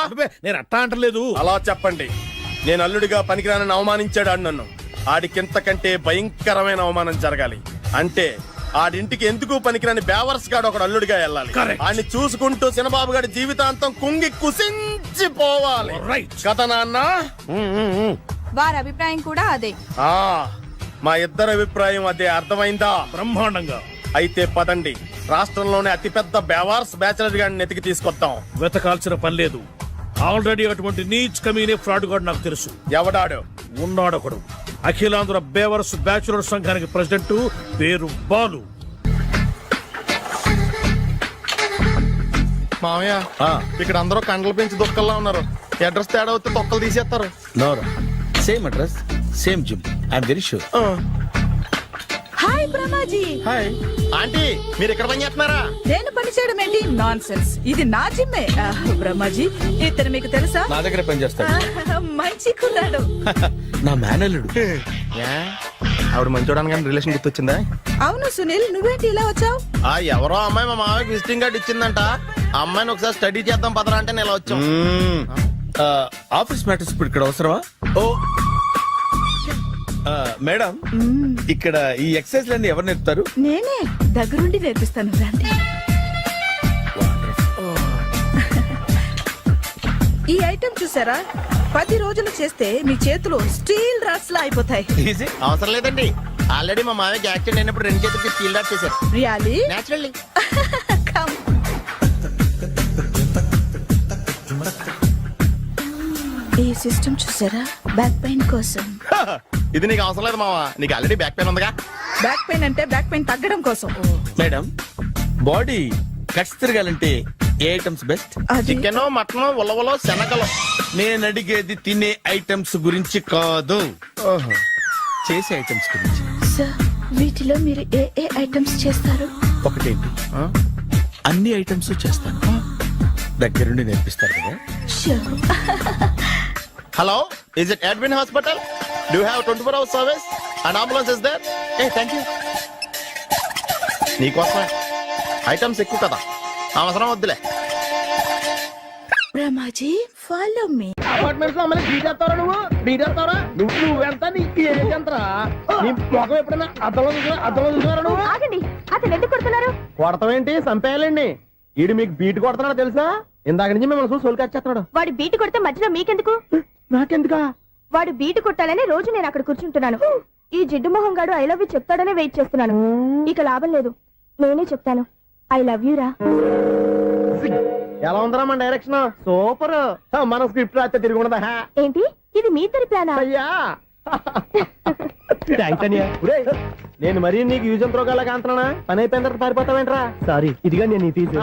నేను అట్టా అంటలేదు. అలా చెప్పండి. నేను అల్లుడిగా పనికిరానని అవమానించాడు ఆడు నన్ను. ఆడికింతకంటే భయంకరమైన అవమానం జరగాలి. అంటే ఆడింటికి ఎందుకు పనికిరాని బేవర్స్ గాడు ఒకడు అల్లుడిగా వెళ్ళాలి. ఆడిని చూసుకుంటూ చిన్నబాబు గారి జీవితాంతం కుంగి కుసించిపోవాలి కదా నాన్న. వారి అభిప్రాయం కూడా అదే. మా ఇద్దరి అభిప్రాయం అదే. అర్థమైందా? బ్రహ్మాండంగా. అయితే పదండి, రాష్ట్రంలోనే అతిపెద్ద బేవార్స్ బ్యాచిలర్ గాడిని ఎతికి తీసుకొద్దాం. వెతకాల్సిన పని లేదు. ఆల్రెడీ అటువంటి నీచ్ కమీనే ఫ్రాడ్ గాడు నాకు తెలుసు. ఎవడాడు? ఉన్నాడొకడు. అఖిలాంధ్ర బేవర్స్ బ్యాచులర్ సంఘానికి ప్రెసిడెంట్, పేరు బాలు. మామయ్య ఇక్కడ అందరూ కండలు పెంచి దుక్కల్లా ఉన్నారు. అడ్రస్ తేడా వస్తే తొక్కలు తీసేస్తారు. నోరా same address same gym I'm very sure. Hi Brahmaji. Hi aunty, మీరు ఇక్కడ పని చేస్తున్నారా? నేను పని చేయడం ఏంటి? Nonsense. ఇది నా జిమ్మే. బ్రహ్మాజీ ఇతను మీకు తెలుసా? నా దగ్గర పని చేస్తాడు. మంచి కుర్రాడు. నా మేనల్లుడు. ఆవిడ మంచి చూడడానికి రిలేషన్ గుర్తొచ్చిందా? అవును సునీల్, నువ్వేంటి ఇలా వచ్చావు? ఎవరో అమ్మాయి మా మామయ్యకి విజిటింగ్ కార్డు ఇచ్చిందంట. ఆ అమ్మాయిని ఒకసారి స్టడీ చేద్దాం పదరా అంటే నేను ఇలా వచ్చాం. ఆఫీస్ మ్యాటర్స్ ఇప్పుడు ఇక్కడ అవసరమా? ఓ మేడం, ఇక్కడ ఈ ఎక్సర్సైజ్ లన్నీ ఎవరు నేర్పుతారు? నేనే దగ్గరుండి నేర్పిస్తాను. రండి. ఈ ఐటమ్ చూసారా? 10 రోజులు చేస్తే మీ చేతులు స్టీల్ రాట్స్ లా అయిపోతాయి. అవసరం లేదండి, ఆల్రెడీ మా మామయ్యకి యాక్సిడెంట్ అయినప్పుడు 2 చేతులకి స్టీల్ డాట్ చేశారు. రియల్లీ? నేచురల్లీ. ఈ సిస్టమ్ చూసారా? బ్యాక్ పెయిన్ కోసం. ఇది నీకు అవసరం లేదు మావా, నీకు ఆల్రెడీ బ్యాక్ పెయిన్ ఉందిగా. బ్యాక్ పెయిన్ అంటే బ్యాక్ పెయిన్ తగ్గడం కోసం. మేడం, బాడీ కట్స్ తిరగాలంటే ఏ ఐటమ్స్ బెస్ట్? చికెన్, మటన్, ఉలవలో, శనగలు. నేను అడిగేది తినే ఐటమ్స్ గురించి కాదు, చేసే ఐటమ్స్ గురించి. సార్, వీటిలో మీరు ఏ ఏ ఐటమ్స్ చేస్తారు? ఒకటేంటి, అన్ని ఐటమ్స్ చేస్తాను. దగ్గరుండి నేర్పిస్తారు కదా. Hello, is it admin hospital? Do have 24 hours service and ambulance is there? Thank you. నీకోసమే ఐటమ్స్ ఎక్కువ కదా, అవసరం వద్దులే. Brahmaji, follow me. అపార్ట్మెంట్స్ లో అమ్మని బీటేస్తారా? నువ్వెంత నీకు ఏంటంతరా? నీ మొఖం ఎప్పుడైనా అర్థంలో చూసారా నువ్వు? ఆగండి, అతను ఎందుకు కొడుతున్నారు? కొడతావేంటి? చంపేయాలండి. ఈడు మీకు బీట్ కొడుతున్నాడు తెలుసా? ఇందాక నుంచి మిమ్మల్ని చూసి సోల్కొచ్చేస్తున్నాడు. వాడు బీటు కొడితే మధ్యలో మీకెందుకు? నాకెందుకా? వాడు బీటు కొట్టాలని రోజు నేను అక్కడ కూర్చుంటున్నాను. ఈ జిడ్డు మొహం గాడు ఐ లవ్ యూ చెప్తాడనే వెయిట్ చేస్తున్నాను. ఇక లాభం లేదు, నేనే చెప్తాను. ఐ లవ్ యూ రా. ఎలా ఉందరా మన డైరెక్షన్? సూపర్. మన స్క్రిప్ట్ రాస్తే తిరిగి ఉండదా? ఏంటి ఇది మీ ఇద్దరి ప్లానా? అయ్యా నేను మరీ నీకు యూజ్ అంత రోగాలకు అంటున్నా. పని అయిపోయిన తర్వాత పారిపోతావేంట్రా? సారీ, ఇదిగా నేను తీసు.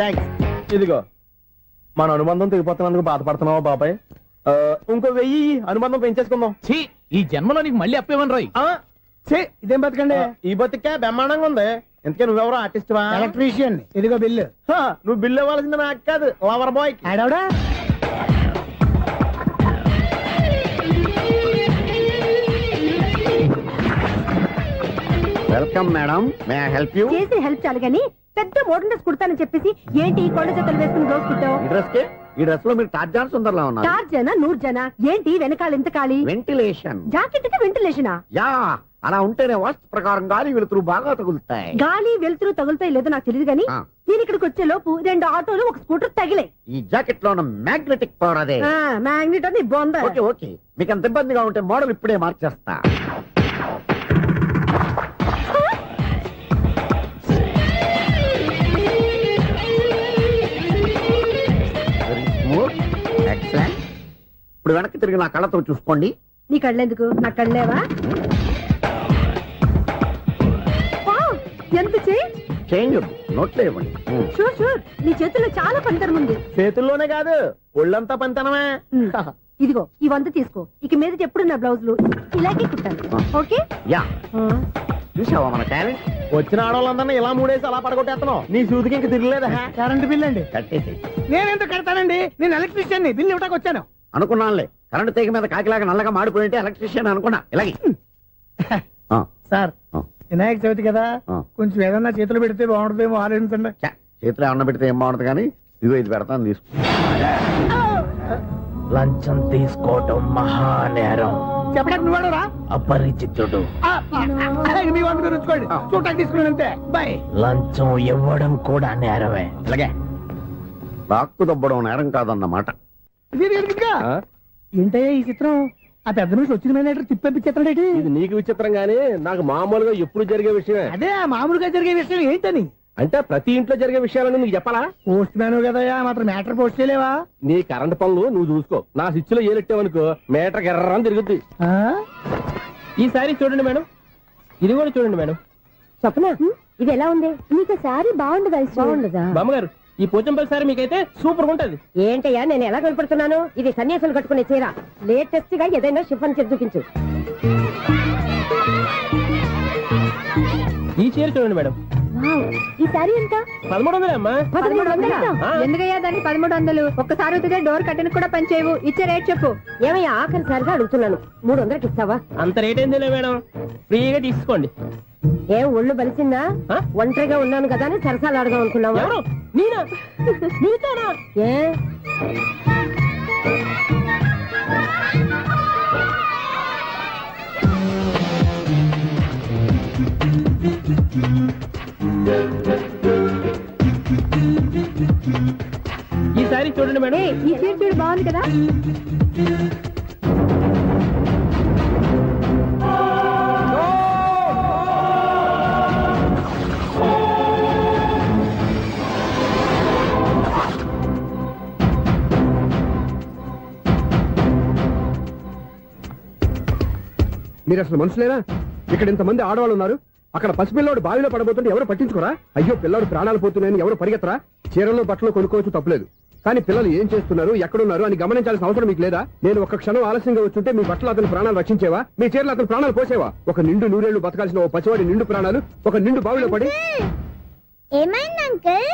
థ్యాంక్స్. ఇదిగో, మన అనుబంధం తెగిపోతున్నందుకు బాధపడుతున్నావా బాబాయ్? ఇంకో 1000 అనుబంధం పెంచేసుకుందాం. ఈ జన్మలో నీకు మళ్ళీ అప్పేమని రాయి. ఇదేం బతకండి? ఈ బతికే బ్రహ్మాండంగా ఉంది. ఎందుకే నువ్వెవరో ఆర్టిస్ట్ వా? ఎలక్ట్రీషియన్. ఇదిగో బిల్లు. నువ్వు బిల్లు ఇవ్వాల్సింది నాకు కాదు, లవర్ బాయ్. ఆడవడా? Welcome madam, may I help you? చేసి హెల్ప్ చాలు గాని పెద్ద మోడల్ డ్రెస్ కుడతానని చెప్పేసి ఏంటి కొండ జతలు వేసుకుని రోజు కుట్టావు? ఈ డ్రెస్ కి, ఈ డ్రెస్ లో మీరు టార్జాన్ సుందర్లా ఉన్నారు. టార్జనా నూర్జనా? ఏంటి వెనకాల ఇంత ఖాళీ? వెంటిలేషన్. జాకెట్ కి వెంటిలేషనా? యా, అలా ఉంటేనే వాస్తు ప్రకారం గాలి వెలుతురు బాగా తగులుతాయి. గాలి వెలుతురు తగులుతాయి లేదో నాకు తెలియదు గానీ నేను ఇక్కడికి వచ్చే లోపు 2 ఆటోలు, 1 స్కూటర్ తగిలే. ఈ జాకెట్ లో ఉన్న మ్యాగ్నెటిక్ పవర్ అదే. మ్యాగ్నెట్ అని బొంద. ఓకే ఓకే, మీకు అంత ఇబ్బందిగా ఉంటే మోడల్ ఇప్పుడే మార్చేస్తా. ఎక్సలెంట్. ఇప్పుడు వెనక్కి తిరిగి నా కళ్ళతో చూసుకోండి. నీ కళ్ళెందుకు? నా కళ్ళేవా? ఎంత చేంజ్ నోట్లో ఇవ్వండి. షూర్ షూర్, నీ చేతుల్లో చాలా పనితనం ఉంది. చేతుల్లోనే కాదు, ఒళ్ళంతా పనితనమే. ఇదిగో ఈ 100 తీసుకో. ఇక మీద ఎప్పుడు నా బ్లౌజులు ఇలాగే కుట్టాను. ఓకే? యా, చూసావా మన టాలెంట్? వచ్చిన ఆడవాళ్ళందరినీ ఇలా మూడేసి అలా పడగొట్టేస్తున్నావు. నీ సూదికి ఇంక తిరగలేదా? కరెంట్ బిల్ అండి. కట్టేసి. నేనెందుకు కడతానండి? నేను ఎలక్ట్రీషియన్, బిల్ ఇవ్వడానికి వచ్చాను. అనుకున్నానులే, కరెంట్ తీగ మీద కాకిలాగా నల్లగా మాడిపోయింటే ఎలక్ట్రీషియన్ అనుకున్నా. ఇలాగే సార్, వినాయక చవితి కదా, కొంచెం ఏదన్నా చేతులు పెడితే బాగుంటుందేమో ఆలోచించండి. చేతులు ఏమన్నా పెడితే ఏం బాగుంటుంది కానీ ఇదిగో ఇది పెడతాను, తీసుకో. లంచం తీసుకోవటం మహానేరం. చెప్పడానికి నువ్వేడరా? అపరిచితుడు. మీ వంట గురించుకోండి, చూడటానికి తీసుకున్నాను అంతే. బై. లంచం ఇవ్వడం కూడా నేరమే. ఇలాగే రాక్కు దబ్బడం నేరం కాదన్నమాట. ఏంటయ్యా ఈ చిత్రం? ఆ పెద్ద నుంచి వచ్చిన మేనేటర్ తిప్పించేస్తాడేటి? ఇది నీకు విచిత్రం గానీ నాకు మామూలుగా ఎప్పుడు జరిగే విషయమే. అదే మామూలుగా జరిగే విషయం ఏంటని? అంటే ప్రతి ఇంట్లో జరిగే విషయాలను నీకు చెప్పాలా? పోస్ట్ మ్యాన్ కదయ్యా, మాత్రం మ్యాటర్ పోస్ట్ చేయలేవా? నీ కరెంట్ పనులు నువ్వు చూసుకో. నా స్విచ్ లో ఏలెట్టావనుకో మీటర్ ఎర్రని తిరుగుద్ది. ఈసారి చూడండి మేడం, ఇది కూడా చూడండి మేడం. చెప్పనా ఇది ఎలా ఉంది? నీకు సారీ బాగుండదా? బాగుండదా బామ్మగారు, ఈ పోచంపల్లి సారీ మీకైతే సూపర్ ఉంటది. ఏంటయ్యా నేను ఎలా కనపడుతున్నాను? ఇది సన్యాసులు కట్టుకునే చీర. లేటెస్ట్ గా ఏదైనా షిఫన్ చేసి చూపించు. ఈ చీర చూడండి మేడం. ఈ సారీ ఎంత? 1300 అమ్మా. 1300? ఎందుకయ్యా దానికి 1300? ఒక్కసారి ఉతితే డోర్ కట్టెన్ కూడా పనిచేయవు. ఇచ్చే రేట్ చెప్పు. ఏమయ్యా ఆఖరిసారిగా అడుగుతున్నాను, 300కి ఇస్తావా? అంత రేట్ ఏందిలే మేడం, ఫ్రీగా తీసుకోండి. ఏం ఒళ్ళు బలిసిందా? ఒంటరిగా ఉన్నాను కదా అని సరసాలు అడదాం అనుకున్నావా? ఎవరు? నేనా? మీతోనా? ఏ ఈ సారీ చూడండి మేడం. ఈ చీర చూడు, బాగుంది కదా? మీరు అసలు మనుషులేనా? ఇక్కడ ఇంతమంది ఆడవాళ్ళు ఉన్నారు, అక్కడ పసిపిల్లాడు బావిలో పడబోతుంటే ఎవరు పట్టించుకోరా? అయ్యో పిల్లాడు ప్రాణాలు పోతున్నాయని ఎవరు పరిగెత్తరా? చీరలు బట్టలు కొనుక్కోవచ్చు, తప్పులేదు. కానీ పిల్లలు ఏం చేస్తున్నారు, ఎక్కడున్నారు అని గమనించాల్సిన అవసరం మీకు లేదా? నేను ఒక్క క్షణం ఆలస్యంగా వచ్చుంటే మీ బట్టలు అతని ప్రాణాలు రక్షించేవా? మీ చీరలు అతని ప్రాణాలు పోసేవా? ఒక నిండు నూరేళ్లు బతకాల్సిన ఓ పసివాడి నిండు ప్రాణాలు ఒక నిండు బావిలో పడి. ఏమైంది అంకుల్?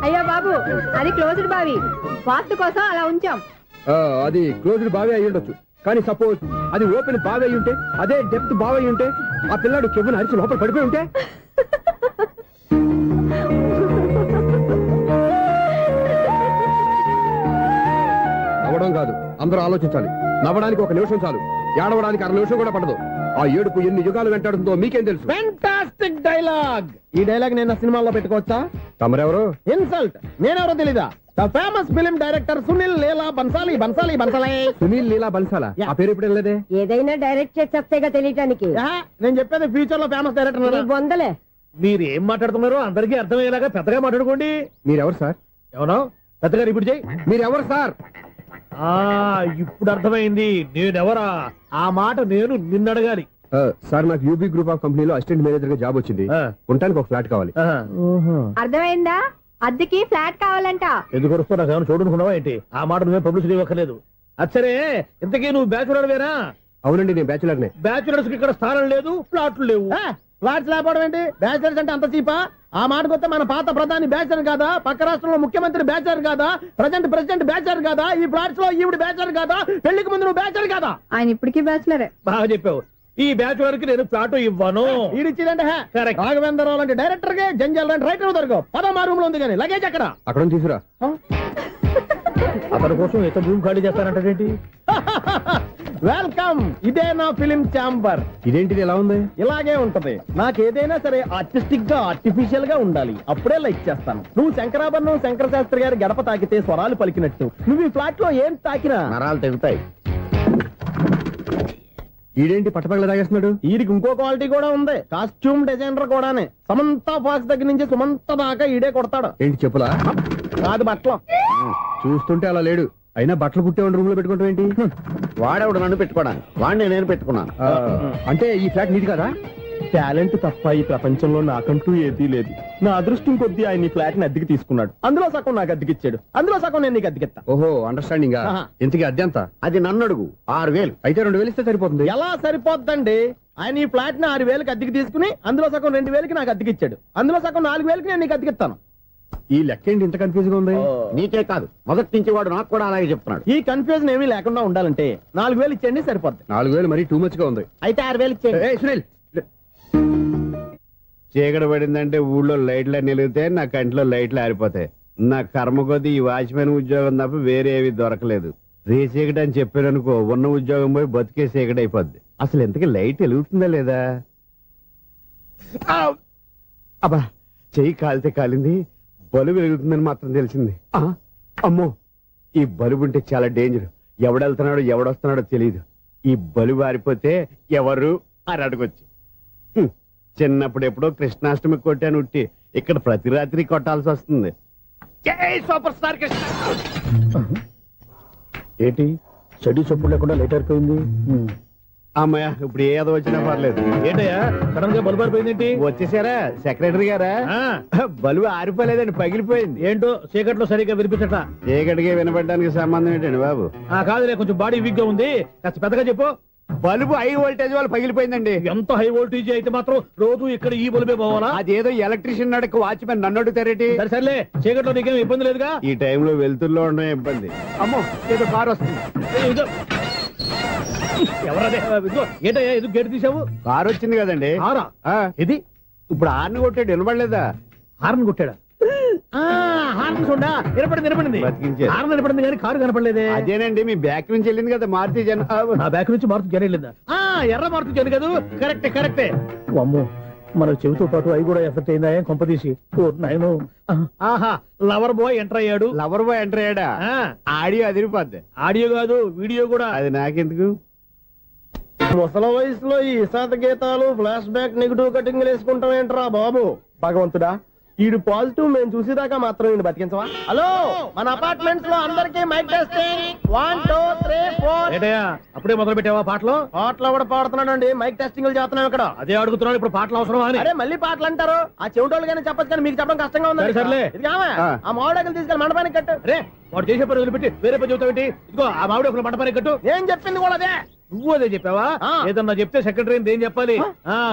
అయ్యో బాబు, అది క్లోజ్డ్ బావి, వాస్తు కోసం అలా ఉంచాం. అది క్లోజ్డ్ బావి అయి ఉండొచ్చు, కానీ సపోజ్ అది ఓపెన్ బావి అయి ఉంటే, అదే డెప్త్ బావి అయి ఉంటే, ఆ పిల్లాడు కెవ్వును అరిచి లోపల పడిపోయి ఉంటే? నవ్వడం కాదు, అందరూ ఆలోచించాలి. నవ్వడానికి ఒక నిమిషం చాలు, ఏడవడానికి 1/2 నిమిషం కూడా పడదు. ఆ ఏడుపు ఎన్ని యుగాలు వెంటాడుతుందో మీకేం తెలుసు? Fantastic dialogue. ఈ డైలాగ్ నేను సినిమాలో పెట్టుకోవచ్చా? తమరెవరు? ఇన్సల్ట్. నేనెవరో తెలీదా? The famous film director Sunil Leela Bansali. Bansali Bansali Sunil Leela బన్సాలా? ఆ పేరు ఇప్పుడు లేదే. ఏదైనా డైరెక్ట్ చేసి చెప్తేగా తెలియటానికి. నేను చెప్పేది ఫ్యూచర్ లో ఫేమస్ డైరెక్టర్. వందలే. మీరు ఏం మాట్లాడుతున్నారో అందరికీ అర్థమయ్యేలాగా పెద్దగా మాట్లాడుకోండి. మీరెవరు సార్? ఎవరో పెద్దగా రిపీట్ చేయి. మీరెవరు సార్? ఇప్పుడు అర్థమైంది నేనెవరా. ఆ మాట నేను నిన్నడగాలి. సార్, నాకు యూబీ గ్రూప్ ఆఫ్ కంపెనీలో అసిస్టెంట్ మేనేజర్ గా జాబ్ వచ్చింది. ఉండటానికి ఒక ఫ్లాట్ కావాలి. అర్థమైందా? అద్దెకి ఫ్లాట్ కావాలంట. ఎందుకు వస్తా నాకు చూడనుకున్నావా ఏంటి? ఆ మాట నువ్వే పబ్లిసిటీ ఇవ్వక్కర్లేదు. అచ్చరే, ఇంతకీ నువ్వు బ్యాచులర్ వేరా? అవునండి, నేను బ్యాచులర్నే. బ్యాచులర్స్ కి ఇక్కడ స్థానం లేదు, ఫ్లాట్లు లేవు. ఫ్లాట్స్ లేకపోవడం ఏంటి? బ్యాచులర్స్ అంటే అంత చీపా? ఆ మాటకొస్తే మన పాత ప్రధాని బ్యాచర్ కాదా? పక్క రాష్ట్రంలో ముఖ్యమంత్రి బ్యాచర్ కాదా? ప్రెసిడెంట్ బ్యాచర్ కాదా? ఈ ఫ్లాట్స్ లో ఈవిడ బ్యాచర్ కాదా? పెళ్లికి ముందు నువ్వు బ్యాచర్ కాదా? ఆయన ఇప్పటికీ బ్యాచులరే. బాగా చెప్పావు. ఈ బ్యాచులర్ కి నేను ఫ్లాట్ ఇవ్వను. ఈడిచ్చిందంటే రాఘవేంద్రరావు లాంటి డైరెక్టర్ కి జంజల్ లాంటి రైటర్ దొరకవు. 13 రూమ్ లో ఉంది కానీ లగేజ్ అక్కడ. అక్కడ తీసుకురా. అతని కోసం ఎంత రూమ్ ఖాళీ చేస్తానంటే వెల్కమ్. ఇదే నా ఫిలిం ఛాంబర్. ఇదేంటిది ఎలా ఉంది? ఇలాగే ఉంటది. నాకు ఏదైనా సరే ఆర్టిస్టిక్ గా ఆర్టిఫిషియల్ గా ఉండాలి, అప్పుడే లైక్ చేస్తాను. నువ్వు శంకరాభరణం శంకర శాస్త్రి గారి గడప తాకితే స్వరాలు పలికినట్టు నువ్వు ఈ ఫ్లాట్ లో ఏం తాకినా నరాలు తెగుతాయి. ఈడేంటి పట్టపగల తాగేస్తున్నాడు? వీడికి ఇంకో క్వాలిటీ కూడా ఉంది. కాస్ట్యూమ్ డిజైనర్ కూడానే. సమంత ఫాక్స్ దగ్గర నుంచి సుమంత దాకా ఈడే కొడతాడు. ఏంటి చెప్పులా? కాదు, బట్టలు. చూస్తుంటే అలా లేడు. అయినా బట్టలు కుట్టేవాడి రూమ్ లో పెట్టుకోవడం ఏంటి? వాడేవాడు నన్ను పెట్టుకోవడానికి, వాడిని నేను పెట్టుకున్నాను. అంటే ఈ ఫ్లాట్ నీది కదా? టాలెంట్ తప్ప ఈ ప్రపంచంలో నాకంటూ ఏదీ లేదు. నా అదృష్టం కొద్దీ ఆయన ఈ ఫ్లాట్ ని అద్దెకి తీసుకున్నాడు. అందులో సగం నాకు అద్దెకిచ్చాడు, అందులో సగం నేను నీకు అద్దెకిస్తా. ఓహో, అండర్స్టాండింగ్. ఇంతకీ అద్దె ఎంత? అది నన్ను అడుగు. 6000. అయితే 2000 ఇస్తే సరిపోతుంది. ఎలా సరిపోద్దండి? ఆయన ఈ ఫ్లాట్ ని 6000కి అద్దెకి తీసుకుని అందులో సగం 2000కి నాకు అద్దెకిచ్చాడు, అందులో సగం 4000కి నేను నీకు అద్దెకిస్తాను. ఈ లెక్క ఏంటి ఇంత కన్ఫ్యూజ్ గా ఉంది? నీకే కాదు, మొదటి నుంచి వాడు నాకు కూడా అలాగే చెప్తున్నాడు. ఈ కన్ఫ్యూజన్ ఏమీ లేకుండా ఉండాలంటే 4000 ఇచ్చేయండి, సరిపోద్ది. 4000 మరీ టూ మచ్ గా ఉంది. అయితే 6000 ఇచ్చేయండి. సునీల్, చీకటి పడిందంటే ఊళ్ళో లైట్లు నిలిగితే నా కంట్లో లైట్లు ఆరిపోతాయి. నా కర్మ కొద్దీ ఈ వాచ్మెన్ ఉద్యోగం తప్ప వేరే ఏవి దొరకలేదు. రేచీకటి అని చెప్పారనుకో, ఉన్న ఉద్యోగం పోయి బతికే చీకటి అయిపోద్ది. అసలు ఇంతకీ లైట్ వెలుగుతుందా లేదా? అబ్బా, చెయ్యి కాలితే కాలింది, బలుబు వెలుగుతుందని మాత్రం తెలిసింది. అమ్మో, ఈ బలుబు ఉంటే చాలా డేంజర్. ఎవడెళ్తున్నాడో ఎవడొస్తున్నాడో తెలియదు. ఈ బలి వారిపోతే ఎవరు అని అడగొచ్చు. చిన్నప్పుడు ఎప్పుడో కృష్ణాష్టమి కొట్టాను ఉట్టి, ఇక్కడ ప్రతి రాత్రి కొట్టాల్సి వస్తుంది. జై సూపర్ స్టార్ కృష్ణ. ఏంటి చెడు చప్పుడు లేకుండా లేట్ అయిపోయింది. అమ్మయ్య, ఇప్పుడు ఏదో వచ్చినా పర్లేదు. ఏంటయ్యా సడన్ గా బల్బు అయిపోయింది? వచ్చేసారా సెక్రటరీ గారా? బలువు ఆరిపోలేదండి, పగిలిపోయింది. ఏంటో చీకట్లో సరిగ్గా వినిపించట. చీకటికి వినపడడానికి సంబంధం ఏంటండి బాబు? కాదులే, కొంచెం బాడీ వీక్ గా ఉంది, కాస్త పెద్దగా చెప్పు. బల్బు హై వోల్టేజ్ వాళ్ళు పగిలిపోయిందండి. ఎంత హై వోల్టేజ్ అయితే మాత్రం రోజు ఇక్కడ ఈ బల్బే పోవాలా? అదేదో ఎలక్ట్రీషియన్ నడక వాచ్మెన్ నన్ను అడుగుతారేటి? సర్లే, చీకట్లో నీకేం ఇబ్బంది లేదుగా? ఈ టైంలో వెళ్తుల్లో ఉండడం ఇబ్బంది. అమ్మో, ఏదో కారు వస్తుంది. ఎవరదే? ఏంటయ్యా ఇది గేట్ తీసావు? కారు వచ్చింది కదండి. ఇది ఇప్పుడు హార్న్ కొట్టాడు, వినపడలేదా? హార్న్ కొట్టాడా? హార్న్ చూడా వినపడింది. హార్న్ వినపడింది కానీ కారు కనపడలేదే. అదేనండి, మీ బ్యాక్ నుంచి వెళ్ళింది కదా మారుతి జన. నా బ్యాక్ నుంచి మారుతి జన వెళ్ళిందా? ఎర్ర మారుతి జన కదా. కరెక్టే. అమ్మో, మన చెవితో పాటు అవి కూడా ఎఫెక్ట్ అయిందా కొంపదీసి? నాయను. ఆహా, లవర్ బాయ్ ఎంటర్ అయ్యాడు. లవర్ బాయ్ ఎంటర్ అయ్యాడా? ఆడియో అదిరిపోద్ది. ఆడియో కాదు, వీడియో కూడా. అది నాకెందుకు? ముసల వయసులో ఈ ఇసాత గీతాలు, ఫ్లాష్ బ్యాక్, నెగిటివ్ కటింగ్ వేసుకుంటాం ఏంట్రా బాబు? భగవంతుడా, ఈడు పాజిటివ్ మేము చూసేదాకా మాత్రం ఈయన బతికించవా? హలో, మన అపార్ట్మెంట్స్ లో అందరికీ మైక్ టెస్టింగ్. 1 2 3 4. ఏటయ్యా అప్పుడే మొదలు పెట్టావా పాటలు? పాటలు కూడా పాడుతున్నానండి, మైక్ టెస్టింగ్ చేస్తున్నాం ఇక్కడ. అదే అడుగుతున్నాను, ఇప్పుడు పాటలు అవసరం అని. అరే మళ్ళీ పాటలు అంటారు, ఆ చెవిటోళ్ళు కానీ చెప్పచ్చు కానీ మీకు చెప్పడం కష్టంగా ఉంది. సర్లే, ఆ మామిడాకులు తీసుకెళ్ళి మండపానికి కట్టు. రే, వాడు చేసే పని వదిలిపెట్టి వేరే పని చెబుతావు. ఇదిగో ఆ మామిడి మండపానికి కట్టు. నేను చెప్పింది కూడా అదే. నువ్వు అదే చెప్పావా? ఏదన్నా చెప్తే సెక్రటరీ ఏం చెప్పాలి?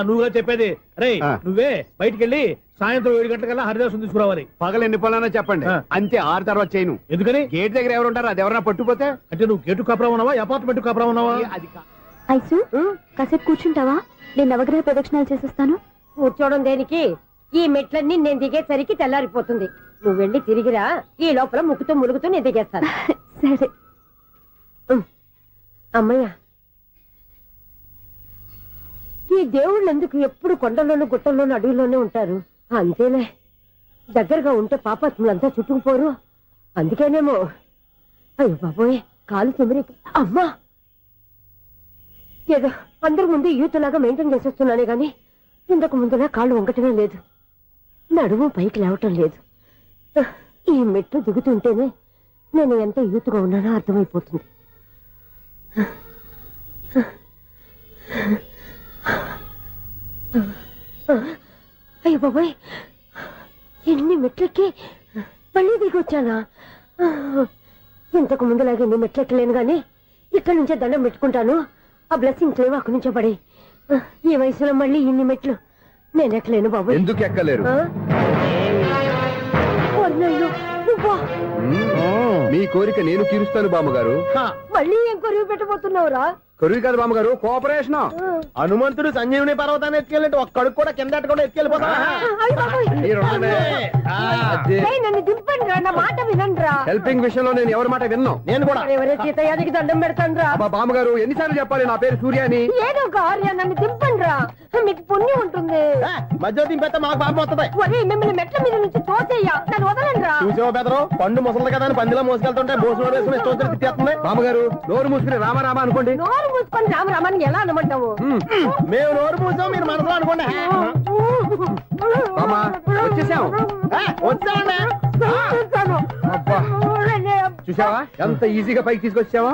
నువ్వుగా చెప్పేది. రే, నువ్వే బయటికి వెళ్ళి సాయంత్రం 7 గంటలకల్లా హరిదాసు తీసుకురావాలి. పగలు ఎన్ని పనులన్నా చెప్పండి, అంతే. 6 తర్వాత చేయను. ఎందుకని? గేట్ దగ్గర ఎవరు ఉంటారు, అది ఎవరన్నా పట్టుపోతే. అంటే నువ్వు గేటు కాపురా ఉన్నావా, అపార్ట్మెంట్ కాపురా ఉన్నావా? ఐసు, కాసేపు కూర్చుంటావా? నేను నవగ్రహ ప్రదక్షిణాలు చేసేస్తాను. కూర్చోవడం దేనికి? ఈ మెట్లన్నీ నేను దిగేసరికి తెల్లారిపోతుంది. నువ్వు వెళ్ళి తిరిగిరా, ఈ లోపల ముక్కుతూ ములుగుతూ నేను దిగేస్తాను. సరే. అమ్మయ్య, ఈ దేవుళ్ళు ఎందుకు ఎప్పుడు కొండల్లోనూ గుట్టల్లోనూ అడవిలోనే ఉంటారు? అంతేలే, దగ్గరగా ఉంటే పాపాత్ములంతా చుట్టుకుపోరు. అందుకేనేమో. అయ్యో బాబోయ్, కాలు చెమిరి. అమ్మా, ఏదో అందరి ముందు యూత్లాగా మెయింటైన్ చేసేస్తున్నానే గాని ఇంతకు ముందులా కాళ్ళు వంకటమే లేదు, నడుము పైకి లేవటం లేదు. ఈ మెట్లు దిగుతుంటేనే నేను ఎంత యూత్గా ఉన్నానో అర్థమైపోతుంది. అయ్యో బాబాయ్, ఎన్ని మెట్లకి మళ్ళీ దిగి వచ్చానా? ఇంతకు ముందులాగే ఎన్ని మెట్లెక్కలేను గాని ఇక్కడి నుంచే దండం పెట్టుకుంటాను. ఆ బ్లెస్సింగ్ లేవు అక్కడి నుంచే పడే. ఈ వయసులో మళ్ళీ ఇన్ని మెట్లు నేను ఎక్కలేను బాబు. ఎందుకు ఎక్కలేరు? మీ కోరిక నేను తీరుస్తాను బామ్మగారు. మళ్ళీ ఏం కొరివి పెట్టబోతున్నావురా? కొరివి కాదు బామ్మగారు, కోఆపరేషన్. హనుమంతుడు సంజీవుని పర్వతాన్ని ఎత్తుకెళ్ళినట్టు ఒక్కడికి కూడా కింద ఎట్టకుండా ఎత్తుకెళ్ళిపోతా. నన్ను దింపండి రా, నా మాట వినండి రా. హెల్పింగ్ విషయంలో నేను ఎవరి మాట విన్నాను. నేను కూడా ఎవరే సీతయ్యానికి దండం పెడతాను రా. బామ్మగారు, ఎన్నిసార్లు చెప్పాలి నా పేరు సూర్యాని? ఏదో ఒక ఆర్య, నన్ను దింపండి రా, మీకు పుణ్యం ఉంటుంది. మధ్య దింపేస్తే మాకు పాపం వస్తుంది. మిమ్మల్ని మెట్ల మీద నుంచి తోసేయ్యా, నన్ను వదలండి రా. చూసావా బెదరు, పండు ముసలి కదా అని పందిలో మోసుకెళ్తుంటే మోసులో వేసుకుని ఇష్టం తిట్టేస్తుంది. బామ్మగారు, నోరు మూసుకుని రామారామా అనుకోండి. నోరు మూసుకొని రామరామని ఎలా అనమంటావు? మేము నోరు మూసాం, మీరు మనసులో అనుకోండి. వచ్చేసాం. చూసావా ఎంత ఈజీగా పైకి తీసుకొచ్చావా?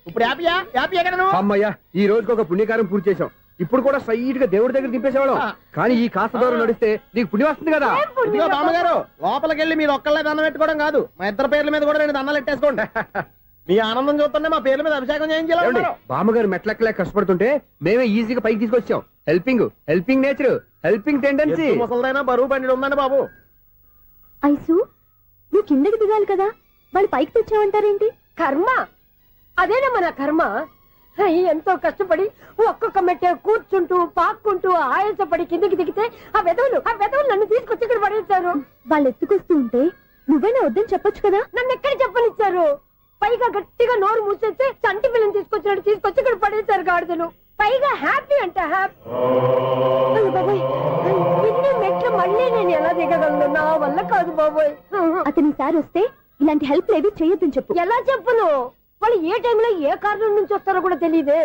ఇప్పుడు హ్యాపీ ఎక్కడ? అమ్మయ్యా, ఈ రోజుకి ఒక పుణ్యకారం పూర్తి చేసాం. ఇప్పుడు కూడా స్ట్రైట్ గా దేవుడి దగ్గర దింపేసేవాళ్ళం. కానీ ఈ కాస్త దూరం నడిస్తే నీకు పుణ్యం వస్తుంది కదా. ఇదిగో బామ్మగారు, లోపలికి వెళ్ళి మీరు ఒక్కళ్ళే దండం పెట్టుకోవడం కాదు, మా ఇద్దరు పేర్ల మీద కూడా నేను దండాలు పెట్టేసుకోండి. మీ ఆనందం చూస్తుంటే మా పేర్ల మీద అభిషేకం చేయించాలి. బామ్మగారు మెట్లెక్కలే కష్టపడుతుంటే మేమే ఈజీగా పైకి తీసుకొచ్చాం. Helping nature, helping tendency. ముసలిదైనా బరువు బండి ఉందండి బాబు. ఐసు, నువ్వు కిందకి దిగాలి కదా, వాళ్ళు పైకి తెచ్చావంటారేంటి? కర్మ, అదేనమ్మా నా కర్మ. ఎంతో కష్టపడి ఒక్కొక్క మెట్టే కూర్చుంటూ పాక్కుంటూ ఆయాసపడి కిందకి దిగితే ఆ వెధవులు నన్ను తీసుకొచ్చి ఇక్కడ పడేశారు. వాళ్ళు ఎత్తుకొస్తూ ఉంటే నువ్వైనా వద్దని చెప్పొచ్చు కదా. నన్ను ఎక్కడ చెప్పనిచ్చారు? పైగా గట్టిగా నోరు మూసేస్తే చంటి పిల్లని తీసుకొచ్చినట్టు తీసుకొచ్చి ఇక్కడ పడేశారు గాడిదలు. పైగా హ్యాపీ అంట హ్యాపీ. బాబాయ్, ఇన్ని మెట్లు మళ్ళీ నేను ఎలా దిగగలను? నా వల్ల కాదు బాబోయ్. అతని సార్ వస్తే ఇలాంటి హెల్ప్ లేవి చేయొద్దని చెప్పు. ఎలా చెప్పును? వాళ్ళు ఏ టైంలో ఏ కారణం నుంచి వస్తారో కూడా తెలియదే.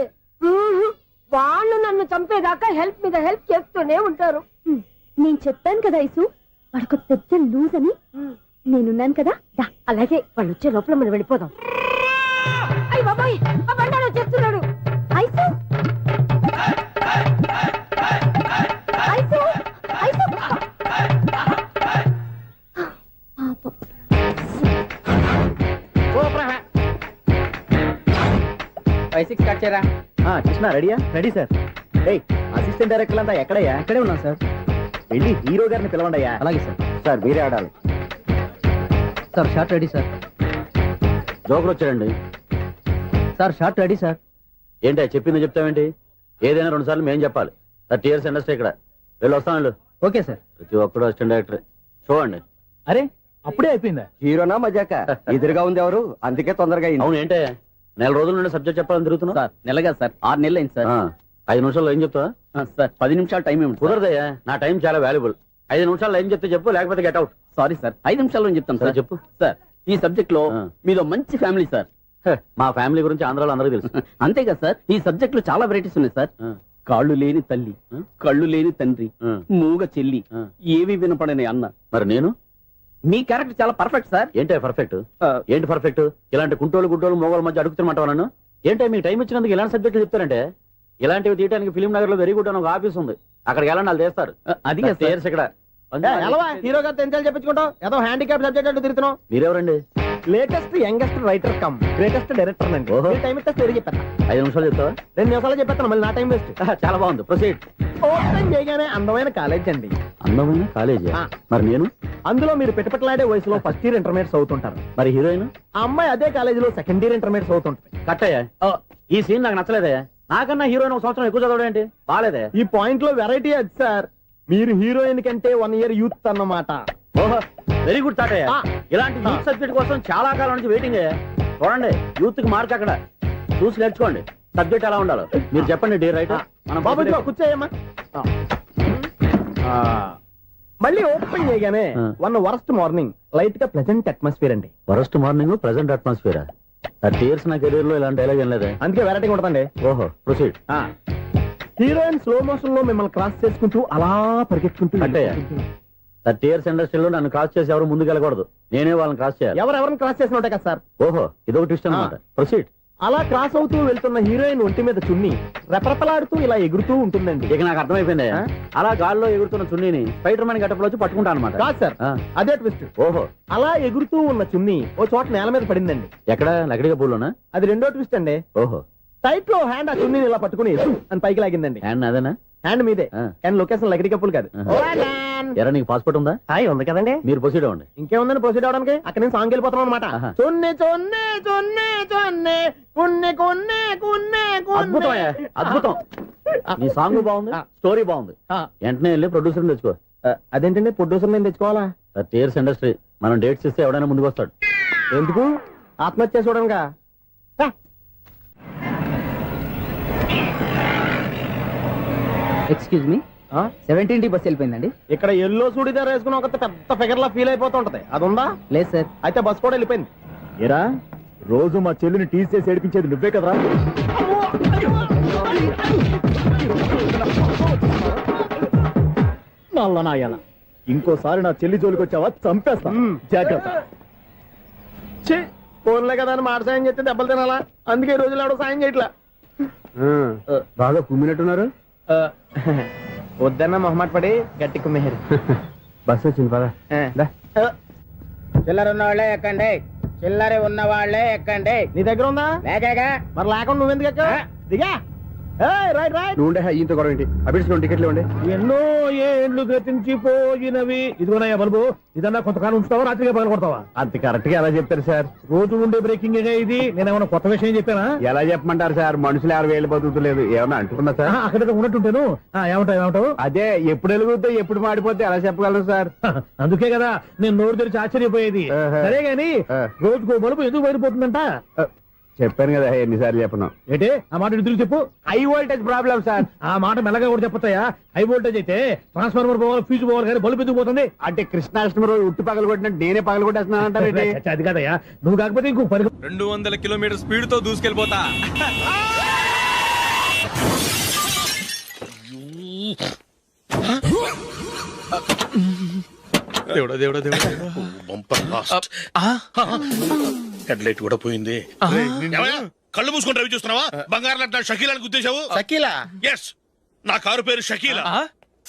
వాళ్ళు నన్ను చంపేదాకా హెల్ప్ మీద హెల్ప్ చేస్తూనే ఉంటారు. నేను చెప్పాను కదా ఐసు, వాడొక పెద్ద లూజ్ అని. నేనున్నాను కదా, అలాగే వాళ్ళు వచ్చే లోపల మనం వెళ్ళిపోదాం. అయ్య బాబాయ్, ఆ బండారు వచ్చేస్తున్నాడు. ఐసు ఐసు ఐసు కృష్ణ రెడీయా? Ready sir. అసిస్టెంట్ డైరెక్టర్ అంతా ఎక్కడయ్యా? ఇక్కడే ఉన్నాం సార్. వెళ్ళి హీరో గారిని పిలవండి. అలాగే సార్. సార్ మీరే ఆడాలి sir. Short ready sir. Joker వచ్చాడండి సార్. Short ready sir. ఏంటి చెప్పింది చెప్తావేంటి? ఏదైనా 2 సార్లు మేం చెప్పాలి. 30 years ఇండస్ట్రీ ఇక్కడ. వెళ్ళి వస్తాను. Okay sir. ప్రతి ఒక్కడు అసిస్టెంట్ డైరెక్టర్. చూడండి. అరే అప్పుడే అయిపోయిందా? హీరోనా మజాక? ఎదురుగా ఉంది ఎవరు, అందుకే తొందరగా. అవును ఏంటే 4 రోజుల నుండి సబ్జెక్ట్ చెప్పాలని తిరుగుతున్నా సార్. నెలగా సార్, 6 నెలలు అయింది సార్. 5 నిమిషాల్లో ఏం చెప్తా సార్? 10 నిమిషాలు టైం ఏమి కుదరదయ్యా. నా టైం చాలా వాల్యుబుల్. 5 నిమిషాల్లో ఏం చెప్తే చెప్పు, లేకపోతే గెట్ అవుట్. సారీ సార్, 5 నిమిషాల్లో చెప్తాను సార్. చెప్పు సార్. ఈ సబ్జెక్ట్ లో మీదో మంచి ఫ్యామిలీ సార్. మా ఫ్యామిలీ గురించి ఆంధ్రాలో అందరూ తెలుసు. అంతే కదా సార్, ఈ సబ్జెక్ట్ లో చాలా వెరైటీస్ ఉన్నాయి సార్. కాళ్ళు లేని తల్లి, కళ్ళు లేని తండ్రి, మూగ చెల్లి, ఏవి వినపడని అన్న. మరి నేను మీ క్యారెక్టర్ చాలా పర్ఫెక్ట్ సార్. ఏంటే పర్ఫెక్ట్? ఏంటి పర్ఫెక్ట్? ఇలాంటి కుంటోలు గుంటోలు మోగోల మధ్య అడుగుతున్నమాట నన్ను. ఏంటంటే మీకు టైం ఇచ్చినందుకు ఇలాంటి సబ్జెక్టులు చెప్తారంటే, ఇలాంటివి తీయడానికి ఫిలిం నగర్ లో వెరీ గుడ్ అని ఒక ఆఫీస్ ఉంది. అక్కడికి వెళ్ళండి, వాళ్ళు చేస్తారు. అది ఇక్కడ హీరో గారితో ఎంత చెప్పించుకుంటావు? ఏదో హ్యాండిక్యాప్ సబ్జెక్ట్ అంటే తిరుగుతున్నావు. మీరెవరండి? Latest youngest writer cum greatest director అండి. టైం ఇస్తే స్టోరీ చెప్పాను. 5 నిమిషాలు చెప్తావా? 2 నిమిషాలు చెప్పేస్తాను, మళ్ళీ నా టైం వేస్ట్. చాలా బాగుంది, ప్రొసీడ్. ఓపెన్ చేయగానే అందమైన కాలేజ్ అండి. అందమైన కాలేజ్? మరి నేను అందులో మీరు పెట్టుపట్లాడే వయసులో ఫస్ట్ ఇయర్ ఇంటర్మీడియట్స్ అవుతుంటారు. మరి హీరోయిన్ ఆ అమ్మాయి అదే కాలేజీలో సెకండ్ ఇయర్ ఇంటర్మీడియట్స్ అవుతుంటుంది. కట్టయ్యా, ఈ సీన్ నాకు నచ్చలేదే. నాకన్నా హీరోయిన్ 1 సంవత్సరం ఎక్కువ చదవడం ఏంటి? బాలేదే. ఈ పాయింట్ లో వెరైటీ అది సార్. మీరు హీరోయిన్ కంటే 1 year యూత్ అన్నమాట. ఓహో, వెరీ గుడ్ తాటయ్య. ఇలాంటి యూత్ సబ్జెక్ట్ కోసం చాలా కాలం నుంచి వెయిటింగ్. చూడండి, యూత్ కి మార్క్ అక్కడ చూసి నేర్చుకోండి. సబ్జెక్ట్ ఎలా ఉండాలో మీరు చెప్పండి. డే రైటర్ మన బాబు కూర్చోయమ్మా. మళ్ళీ ఓపెన్ చేయగానే 1 వరస్ట్ మార్నింగ్ లైట్ గా ప్లెజెంట్ అట్మాస్ఫియర్ అండి. Worst morning pleasant atmosphere. 30 years నా కెరీర్ లో ఇలాంటి డైలాగ్ ఏం లేదు. అందుకే వెరైటీ ఉంటుందండి. ఓహో, ప్రొసీడ్. హీరోయిన్ స్లో మోషన్ లో మిమ్మల్ని క్రాస్ చేసుకుంటూ అలా పరిగెత్తుకుంటూ అంటే 30 years ఇండస్ట్రీలో నన్ను క్రాస్ చేసి ఎవరు ముందుకు వెళ్ళకూడదు. నేనే వాళ్ళని క్రాస్ చేయాలి. ఎవరెవరిని క్రాస్ చేసిన ఉంటాయి కదా సార్. ఓహో, ఇదొక ట్విస్ట్ అన్నమాట. ప్రొసీడ్. అలా క్రాస్ అవుతూ వెళ్తున్న హీరోయిన్ ఒంటి మీద చున్ని రెపరెపలాడుతూ ఇలా ఎగురుతూ ఉంటుందండి. ఇక నాకు అర్థమైపోయింది. అలా గాల్లో ఎగురుతున్న చున్నీని స్పైడర్ మ్యాన్ గెటప్ లో వచ్చి పట్టుకుంటా అనమాట. కాదు సార్, అదే ట్విస్ట్. ఓహో, అలా ఎగురుతూ ఉన్న చున్ని ఓ చోట నేల మీద పడిందండి. ఎక్కడ? లకడిగా పూలోనా? అది రెండో ట్విస్ట్ అండి. ఓహో, టైట్ లో హ్యాండ్ ఆ చున్నీని ఇలా పట్టుకుని అని పైకి లాగిందండి. హ్యాండ్ అదేనా? హ్యాండ్ మీదే, కానీ లొకేషన్ లకడి కప్పులు కాదు. ఎరా, నీకు పాస్పోర్ట్ ఉందా? హాయ్, ఉంది కదండి. మీరు ప్రొసీడ్ అవ్వండి. ఇంకేముందని ప్రొసీడ్ అవడానికి? అక్కడ నేను సాంగ్ వెళ్ళిపోతాం అనమాట. చొన్నే చొన్నే చొన్నే చొన్నే కున్నే కున్నే కున్నే. అద్భుతం, అద్భుతం. నీ సాంగ్ బాగుంది, స్టోరీ బాగుంది. వెంటనే వెళ్ళి ప్రొడ్యూసర్ తెచ్చుకో. అదేంటండి ప్రొడ్యూసర్ నేను తెచ్చుకోవాలా? 30 years ఇండస్ట్రీ. మనం డేట్స్ ఇస్తే ఎవడైనా ముందుకు వస్తాడు. ఎందుకు? ఆత్మహత్య చూడనుగా. Excuse me, 17D bus వెళ్ళిపోయిందండి. ఇక్కడ ఎల్లో చూడిదార్ వేసుకుని ఒక పెద్ద ఫిగర్ లా ఫీల్ అయిపోతుంటది. అది ఉందా? లేదు సార్. అయితే బస్ కూడా వెళ్ళిపోయింది. ఏరా, రోజు మా చెల్లిని టీస్ చేసి ఏడిపించేది నువ్వే కదరా? నల్ల నాయన, ఇంకోసారి నా చెల్లి జోలికి వచ్చావా చంపేస్తా. జాగ్రత్త. ఫోన్లే కదా అని మాట సాయం చేస్తే దెబ్బలు తినాలా? అందుకే ఈ రోజులు ఎవడో సాయం చేయట్లా. బాగా కుమ్మినట్టున్నారు. వద్దన్న మొహమాట పడి గట్టి కుమ్మేరు. బస్ వచ్చింది పదా. చిల్లర ఉన్న వాళ్ళే ఎక్కండి, చిల్లర ఉన్న వాళ్ళే ఎక్కండి. నీ దగ్గర ఉందా? లేక మరి లేకుండా నువ్వెందుకు ఎక్క? దిగా. Right right. నువ్వు ఈయంతో గొడవ ఏంటి? అభిడిచిన టికెట్లు ఇవ్వండి. ఎన్నో ఏండ్లు గతించిపోయినవి. ఇదిగోనయ్యా బల్బు, ఇదన్నా కొంతకాలం ఉంచుతావా, రాత్రిగా పగల కొడతావా? అంత కరెక్ట్ గా ఎలా చెప్తారు సార్? రోజు ఉండే బ్రేకింగ్ ఇది. నేనేమన్నా కొత్త విషయం చెప్పానా? ఎలా చెప్పమంటారు సార్? మనుషులు 6 వేలు బతుకుతలేదు. ఏమన్నా అంటున్నా సార్? అక్కడ ఉన్నట్టుంటాను. ఏమంటావు? అదే ఎప్పుడు వెలుగుతో ఎప్పుడు మాడిపోతే ఎలా చెప్పగలరు సార్? అందుకే కదా నేను నోరు తెరిచి ఆశ్చర్యపోయేది. సరే గాని రోజుకో బలుపు ఎందుకు బయటపోతుందంట? చెప్పాను కదా ఎన్నిసార్లు చెప్పను. ఏంటి ఆ మాట ఇద్దరు చెప్పు. High voltage problem sir. ఆ మాట మెల్లగా కూడా చెప్పొస్తాయా? హై వోల్టేజ్ అయితే ట్రాన్స్ఫార్మర్ పోవాలి, ఫ్యూజ్ పోవాలి, కానీ బల్బు ఎందుకు పోతుంది? అంటే కృష్ణాష్టమి రోజు ఉట్టు పగలు కొట్టినట్టు నేనే పగలు కొట్టేస్తున్నానంటారు. అది కాదయ్యా, నువ్వు కాకపోతే ఇంకో 200 kilometers స్పీడ్ తో దూసుకెళ్ళిపోతా. దేవుడా దేవుడా దేవుడా బంపర్ లాస్ట్. హెడ్ లైట్ కూడా పోయింది. ఏమయ్యా, కళ్ళు మూసుకొని రవి చూస్తున్నావా? బంగారం లాంటి షకీలాని గుర్తించావు? షకీలా? ఎస్, నా కారు పేరు Shakeela.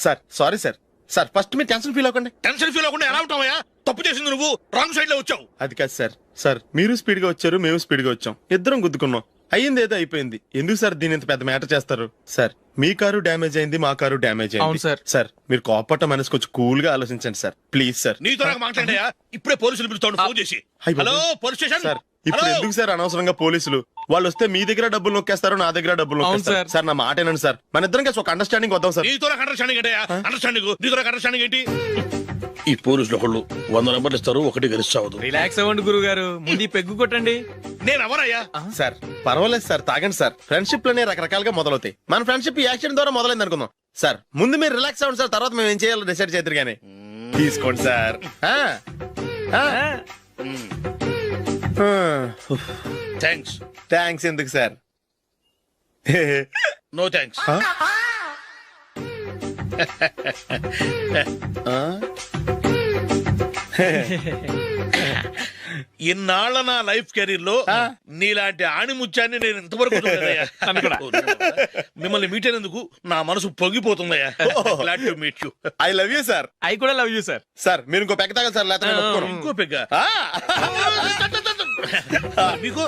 Sir sorry sir. Sir first మీరు టెన్షన్ ఫీల్ అవ్వకండి. టెన్షన్ ఫీల్ అవ్వకుండా ఎలా ఉంటావయ్యా? తప్పు చేసింది నువ్వు, రాంగ్ సైడ్ లో వచ్చావు. అది కాదు సార్. సార్ మీరు స్పీడ్ గా వచ్చారు, మేము స్పీడ్ గా వచ్చాం, ఇద్దరం గుద్దుకున్నాం. అయ్యింది ఏదో అయిపోయింది. ఎందుకు సార్ దీని ఇంత పెద్ద మ్యాటర్ చేస్తారు? సార్ మీ కారు డ్యామేజ్ అయింది, మా కారు డ్యామేజ్ అయింది. సార్ సార్ మీరు కోపట్ట మనసు కొంచెం కూల్ గా ఆలోచించండి సార్, ప్లీజ్ సార్. నీతో నాకు మాట్లాడాయా? ఇప్పుడే పోలీసులు పిలుస్తాను, ఫోన్ చేసి. Hello police station. సార్ ఇప్పుడు ఎందుకు సార్ అనవసరంగా పోలీసులు? వాళ్ళు వస్తే మీ దగ్గర డబ్బులు నొక్కేస్తారు, నా దగ్గర డబ్బులు నొక్కేస్తారు. సార్ నా మాట ఏనండి సార్, మన ఇద్దరం కలిసి ఒక అండర్స్టాండింగ్ వద్దాం సార్. నీతో నాకు అండర్స్టాండింగ్ ఏంటయ్యా? అండర్స్టాండింగ్ నీతో నాకు అండర్స్టాండింగ్ ఏంటి? ఈ పోలీసులు ఒకళ్ళు 100 నెంబర్లు ఇస్తారు, ఒకటి గెలిచావదు. రిలాక్స్ అవ్వండి గురువు గారు, ముందు పెగ్గు కొట్టండి. నేను ఎవరయ్యా? సార్ పర్వాలేదు సార్, తాగండి సార్. ఫ్రెండ్షిప్ లోనే రకరకాలుగా మొదలవుతాయి. మన ఫ్రెండ్షిప్ ఈ యాక్షన్ ద్వారా మొదలైంది అనుకుందాం. సార్ ముందు మీరు రిలాక్స్ అవ్వండి సార్, తర్వాత మేము ఏం చేయాలో డిసైడ్ చేద్దరు గానీ. తీసుకోండి సార్. థ్యాంక్స్. థ్యాంక్స్ ఎందుకు సార్? No thanks. ఇన్నాళ్ళ నా లైఫ్ కెరీర్ లో నీలాంటి ఆణిముత్యాన్ని నేను ఇంతవరకు చూడలేదయ్యా. మిమ్మల్ని మీట్ అయినందుకు నా మనసు పొంగిపోతుందయ్యా. Glad to meet you. I love you sir. I కూడా లవ్ యూ సార్. సార్ మీరు ఇంకో పెగ్గ తాగండి సార్, లేకపోతే నేను ఒప్పుకోను. ఇంకో పెగ్గ మీకు?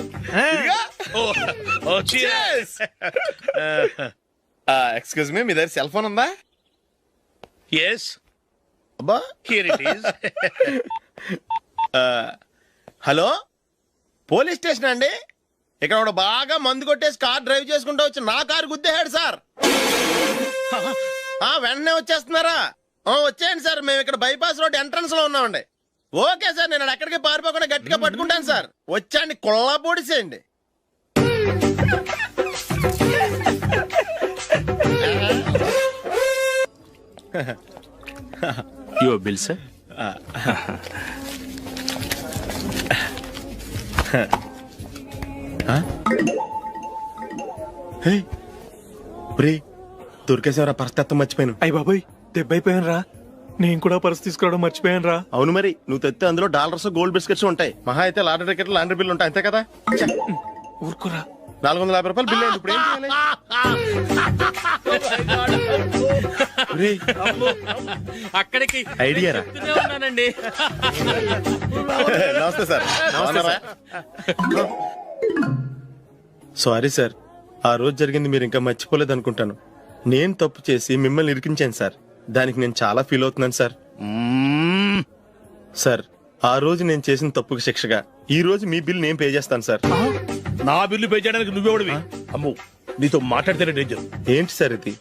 ఎక్స్క్యూజ్ మీ, మీ దగ్గర సెల్ ఫోన్ ఉందా? ఎస్. అబ్బా here it is. Hello police station అండి. ఇక్కడ ఒకడు బాగా మందు కొట్టేసి కార్ డ్రైవ్ చేసుకుంటూ వచ్చి నా కారు గుద్దేశాడు సార్. వెంటనే వచ్చేస్తున్నారా? వచ్చేయండి సార్, మేము ఇక్కడ బైపాస్ రోడ్ ఎంట్రన్స్ లో ఉన్నామండి. ఓకే సార్, నేను ఎక్కడికి పారిపోకుండా గట్టిగా పట్టుకుంటాను సార్. వచ్చాండి, కుళ్ళ పొడిసేయండి. Your bill sir. దొరికేసేవరా? పరిస్థితి మర్చిపోయాను. అయ్య బాబాయ్, దెబ్బైపోయాను రా. నేను కూడా పర్స్ తీసుకురావడం మర్చిపోయాను రా. అవును మరి, నువ్వు తెస్తే అందులో డాలర్స్ గోల్డ్ బిస్కెట్స్ ఉంటాయి. మహా అయితే లాటరీ టికెట్ లాండ్రీ బిల్ ఉంటాయి, అంతే కదా? ఊరుకురా. 450 రూపాయలు బిల్ అయింది. ఇప్పుడు ఏం చేయాలి? అక్కడికి ఐడియా రా. ఉన్నానండి. నమస్తే సార్. సారీ సార్, ఆ రోజు జరిగింది మీరు ఇంకా మర్చిపోలేదు అనుకుంటాను. నేను తప్పు చేసి మిమ్మల్ని ఇరికించాను సార్. దానికి నేను చాలా ఫీల్ అవుతున్నాను సార్. సార్ ఆ రోజు నేను చేసిన తప్పుకి శిక్షగా ఈ రోజు మీ బిల్ నేను పే చేస్తాను సార్. నా బిల్లు పే చేయడానికి నువ్వెవడివి? అమ్మో, నీతో మాట్లాడితేనే డేంజర్. ఏంటి సార్ ఇది?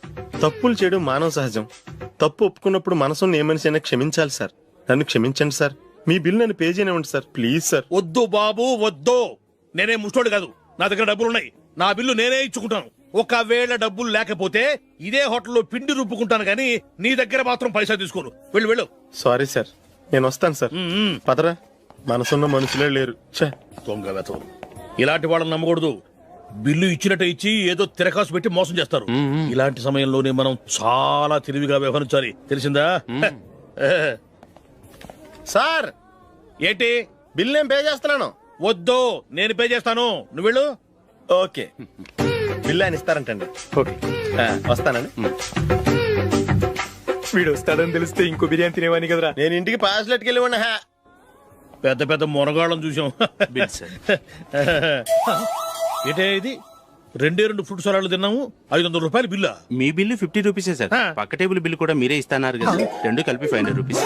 తప్పులు చేయడం మానవ సహజం. తప్పు ఒప్పుకున్నప్పుడు మనసుని ఏ మనిషి అయినా క్షమించాలి సార్. నన్ను క్షమించండి సార్. మీ బిల్ నన్ను పే చేయనివ్వండి సార్, ప్లీజ్ సార్. వద్దు బాబు వద్దు. నేనే ముష్టోడు కాదు, నా దగ్గర డబ్బులున్నాయి. నా బిల్లు నేనే ఇచ్చుకుంటాను. ఒకవేళ డబ్బులు లేకపోతే ఇదే హోటల్లో పిండి రుబ్బుకుంటాను కానీ నీ దగ్గర మాత్రం పైసా తీసుకోను. వెళ్ళు వెళ్ళు. సారీ సార్, నేను వస్తాను సార్. పదరా, మనసున్న మనుషులే లేరు. దొంగ వెతవు. ఇలాంటి వాళ్ళని నమ్మకూడదు. బిల్లు ఇచ్చినట్టు ఇచ్చి ఏదో తిరకాసు పెట్టి మోసం చేస్తారు. ఇలాంటి సమయంలోనే మనం చాలా తెలివిగా వ్యవహరించాలి, తెలిసిందా? సార్ ఏంటి? బిల్ నేను పే చేస్తున్నాను. వద్దు, నేను పే చేస్తాను, నువ్వు వెళ్ళు. ఓకే, బిల్ ఆయన ఇస్తారంటండి. ఓకే, వస్తానండి. వీడు వస్తాడని తెలిస్తే ఇంకో బిర్యానీ తినేవాని కదరా. నేను ఇంటికి పాస్లెట్కి వెళ్ళివ్వండి. పెద్ద పెద్ద మొనగాళ్ళం చూసాం. ఏంటే ఇది? 2 ఫ్రూట్ సలాడ్లు తిన్నాము, 500 రూపాయలు బిల్లా? మీ బిల్లు 50 రూపీసే సార్. పక్క టేబుల్ బిల్లు కూడా మీరే ఇస్తాన్నారు కదా, రెండు కలిపి 500 రూపీస్.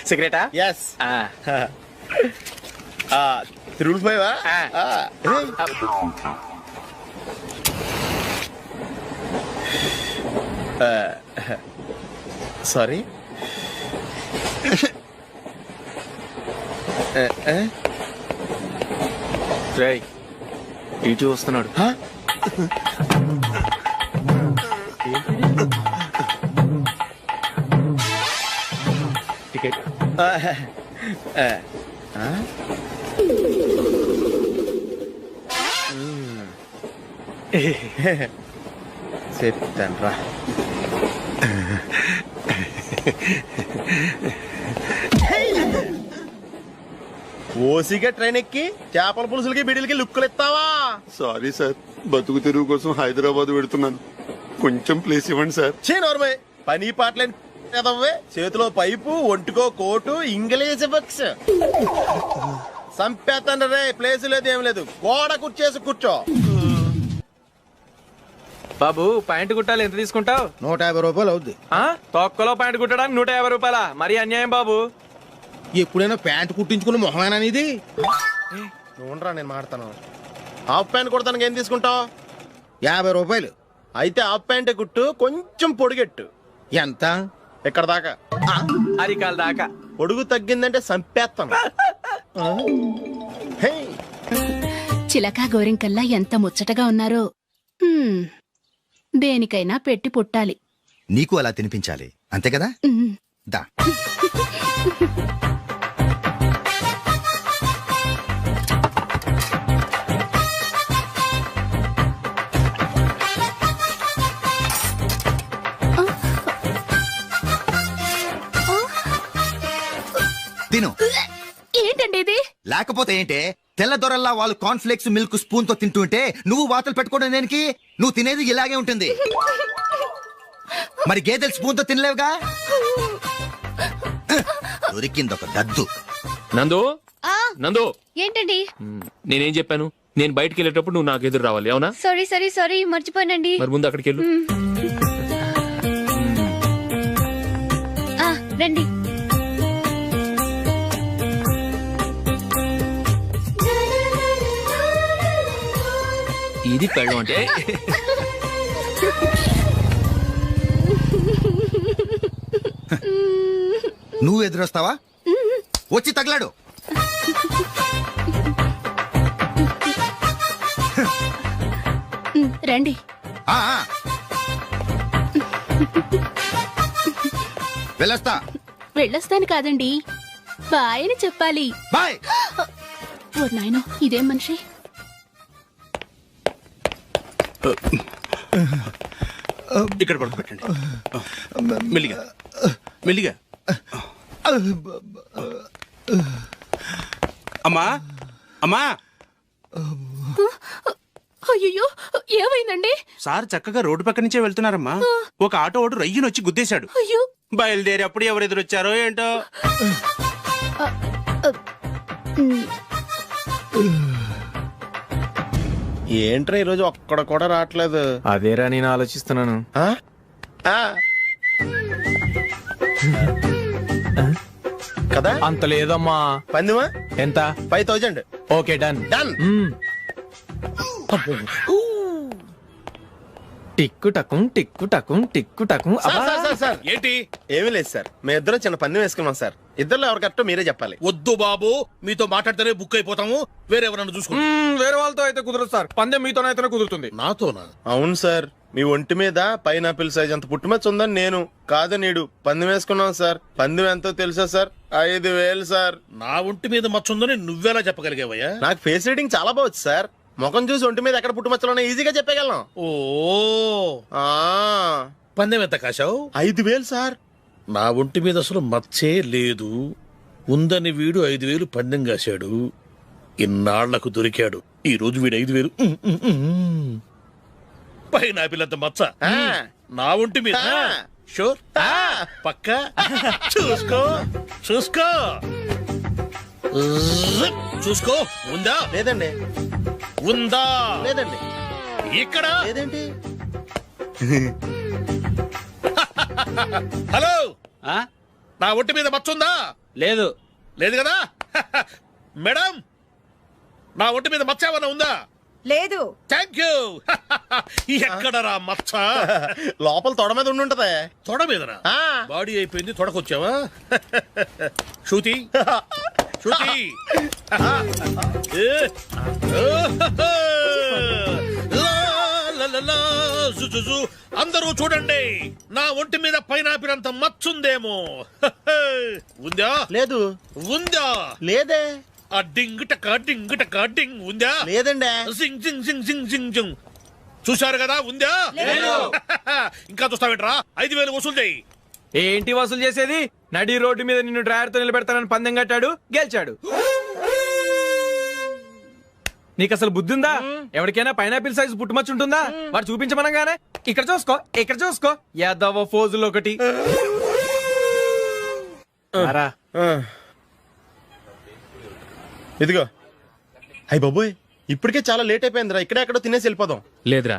సిగరెటా? ఎస్. 3 రూపాయవా? సారీ. ఇటు వస్తున్నాడు. టికెట్. చెప్తాను రా. ఓసిగా ట్రైన్ ఎక్కి చేపల పులుసులకి బిడిలకి లుక్కులు ఇస్తావా? సారీ సార్, బతుకు తెరువు కోసం హైదరాబాద్ పెడుతున్నాను, కొంచెం ప్లేస్ ఇవ్వండి సార్. నోర్మే పని పాటలేని కదవ్వే, చేతిలో పైపు, ఒంటికో కోటు, ఇంగ్లీష్ బుక్స్. సంపేతండ్రి రే, ప్లేస్ లేదు ఏం లేదు, గోడ కుర్చేసి కూర్చో. బాబు ప్యాంటు కుట్టాలి, ఎంత తీసుకుంటావు? 150 రూపాయలు అవుద్ది. తొక్కలో ప్యాంటు కుట్టడానికి 150 రూపాయల? మరి అన్యాయం బాబు. ఎప్పుడైనా ప్యాంటు కుట్టించుకున్న మొహమేనా ఇది? చూడరా నేను మాడతాను. హాఫ్ ప్యాంట్ కుడతానికి ఏం తీసుకుంటావు? 50 రూపాయలు. అయితే హాఫ్ ప్యాంట్ కుట్టు, కొంచెం పొడిగెట్టు. ఎంత? ఇక్కడ దాకా, అరికాల దాకా. పొడుగు తగ్గిందంటే సంపేస్తాను. చిలకా గోరింకల్లా ఎంత ముచ్చటగా ఉన్నారో. దేనికైనా పెట్టి పుట్టాలి. నీకు అలా తినిపించాలి, అంతే కదా? దా. తిను. ఏంటండి ఇది? లేకపోతే ఏంటే, తెల్లదొరల్లా వాళ్ళు కార్న్ఫ్లేక్స్ మిల్క్ స్పూన్ తో తింటుంటే నువ్వు వాతలు పెట్టుకోవడం దేనికి? నువ్వు తినేది ఇలాగే ఉంటుంది. మరి గేదెలు స్పూన్ తో తినలేవుగా. దొరికింది ఒక దద్దు. నందు, నందు, ఏంటండి? నేనేం చెప్పాను? నేను బయటికి వెళ్ళేటప్పుడు నువ్వు నాకు ఎదురు రావాలి, అవునా? సారీ మర్చిపోయానండి. మరి ముందు అక్కడికి వెళ్ళు. రండి. ఇది పెళ్ళం అంటే. నువ్వు ఎదురొస్తావా? వచ్చి తగలాడు. రండి. వెళ్ళొస్తాను కాదండి, బాయ్ అని చెప్పాలి. బాయ్. ఓ నాయనో, ఇదేం మనిషి? ఇక్కడ పడుకోబెట్టండి. మెల్లిగా మెల్లిగా. అమ్మా అమ్మా. అయ్యో, ఏమైందండి? సార్ చక్కగా రోడ్డు పక్క నుంచే వెళ్తున్నారమ్మా. ఒక ఆటో ఓడు రయ్యనొచ్చి గుద్దేశాడు. బయలుదేరి అప్పుడు ఎవరు ఎదురొచ్చారో ఏంటో. ఏంట్రా ఈరోజు ఒక్కడ కూడా రావట్లేదు? అదేరా నేను ఆలోచిస్తున్నాను. కదా అంత లేదమ్మా. పందిమా ఎంత? 5000. Okay, done. టిక్కు టకుం టిక్కు టకుం టిక్కు టకుం. సార్ ఏంటి? ఏమీ లేదు సార్, మీ ఇద్దరు చిన్న పందెం వేసుకున్నాం సార్. ఇద్దరు ఎవరు కరెక్టో మీరే చెప్పాలి. వద్దు బాబు, మీతో మాట్లాడితేనే బుక్ అయిపోతాము. వేరే ఎవరన్నా చూసుకుంటాం. వేరే వాళ్ళతో అయితే కుదరదు సార్, పందెం మీతోనైతేనే కుదురుతుంది. నాతోనా? అవును సార్, మీ ఒంటి మీద పైనాపిల్ సైజ్ అంత పుట్టుమచ్చ ఉందని నేను కాదు నీడు పందెం వేసుకున్నాం సార్. పందెం ఎంతో తెలుసా సార్? 5000 సార్. నా ఒంటి మీద మచ్చ ఉందని నువ్వెలా చెప్పగలిగావయ్యా? నాకు ఫేస్ రీడింగ్ చాలా బాగుంది సార్. ముఖం చూసి ఒంటి మీద ఎక్కడ పుట్టుమచ్చలో ఈజీగా చెప్పగలను. ఓ, పందెం ఎంత కాశావు? 5000 సార్. నా ఒంటి మీద అసలు మచ్చే లేదు. ఉందని వీడు 5000 పందెం కాశాడు. ఇన్నాళ్లకు దొరికాడు. ఈ రోజు వీడు 5000. పైన పిల్లంత మచ్చ నా ఒంటి మీద. షూర్? పక్క చూసుకో చూసుకో చూసుకో. ఉందా? లేదండి. ఉందా? లేదండి. ఇక్కడ లేదేంటి? హలో, నా ఒంటి మీద మచ్చ ఉందా? లేదు. లేదు కదా? మేడం, నా ఒంటి మీద మచ్చ ఏమన్నా ఉందా? లేదు. Thank you. ఎక్కడరా మచ్చ? లోపల తొడ మీద ఉండుంటదే. తొడ మీదనా? బాడీ అయిపోయింది, తొడకొచ్చావా? శృతి శృతి, అందరూ చూడండి, నా ఒంటి మీద పైనాపిల్ అంత మచ్చుందేమో. ఉందా? లేదు. ఉందా? లేదే. ఆ డింగ్ టక డింగ్ టక డింగ్ ఉందా? లేదండి. జింగ్ జింగ్ జింగ్ జింగ్ జింగ్ జింగ్. చూశారు కదా ఉందా? ఇంకా చూస్తావేట్రా? 5,000 వసూలు చేయి. ఏంటి వసూలు చేసేది? నడి రోడ్డు మీద నిన్ను డ్రైవర్ తో నిలబెడతానని పందెం కట్టాడు, గెలిచాడు. నీకు అసలు బుద్ధి ఉందా? ఎవరికైనా పైనాపిల్ సైజ్ పుట్టుమచ్చు ఉంటుందా? వాడు చూపించమనగానే ఇక్కడ చూసుకో, ఇక్కడ చూసుకో, యాదవ ఫోజులు ఒకటి. ఇదిగో. అయ్య బాబోయ్, ఇప్పటికే చాలా లేట్ అయిపోయిందిరా. ఇక్కడే ఎక్కడో తినేసి వెళ్ళిపోదాం. లేదురా,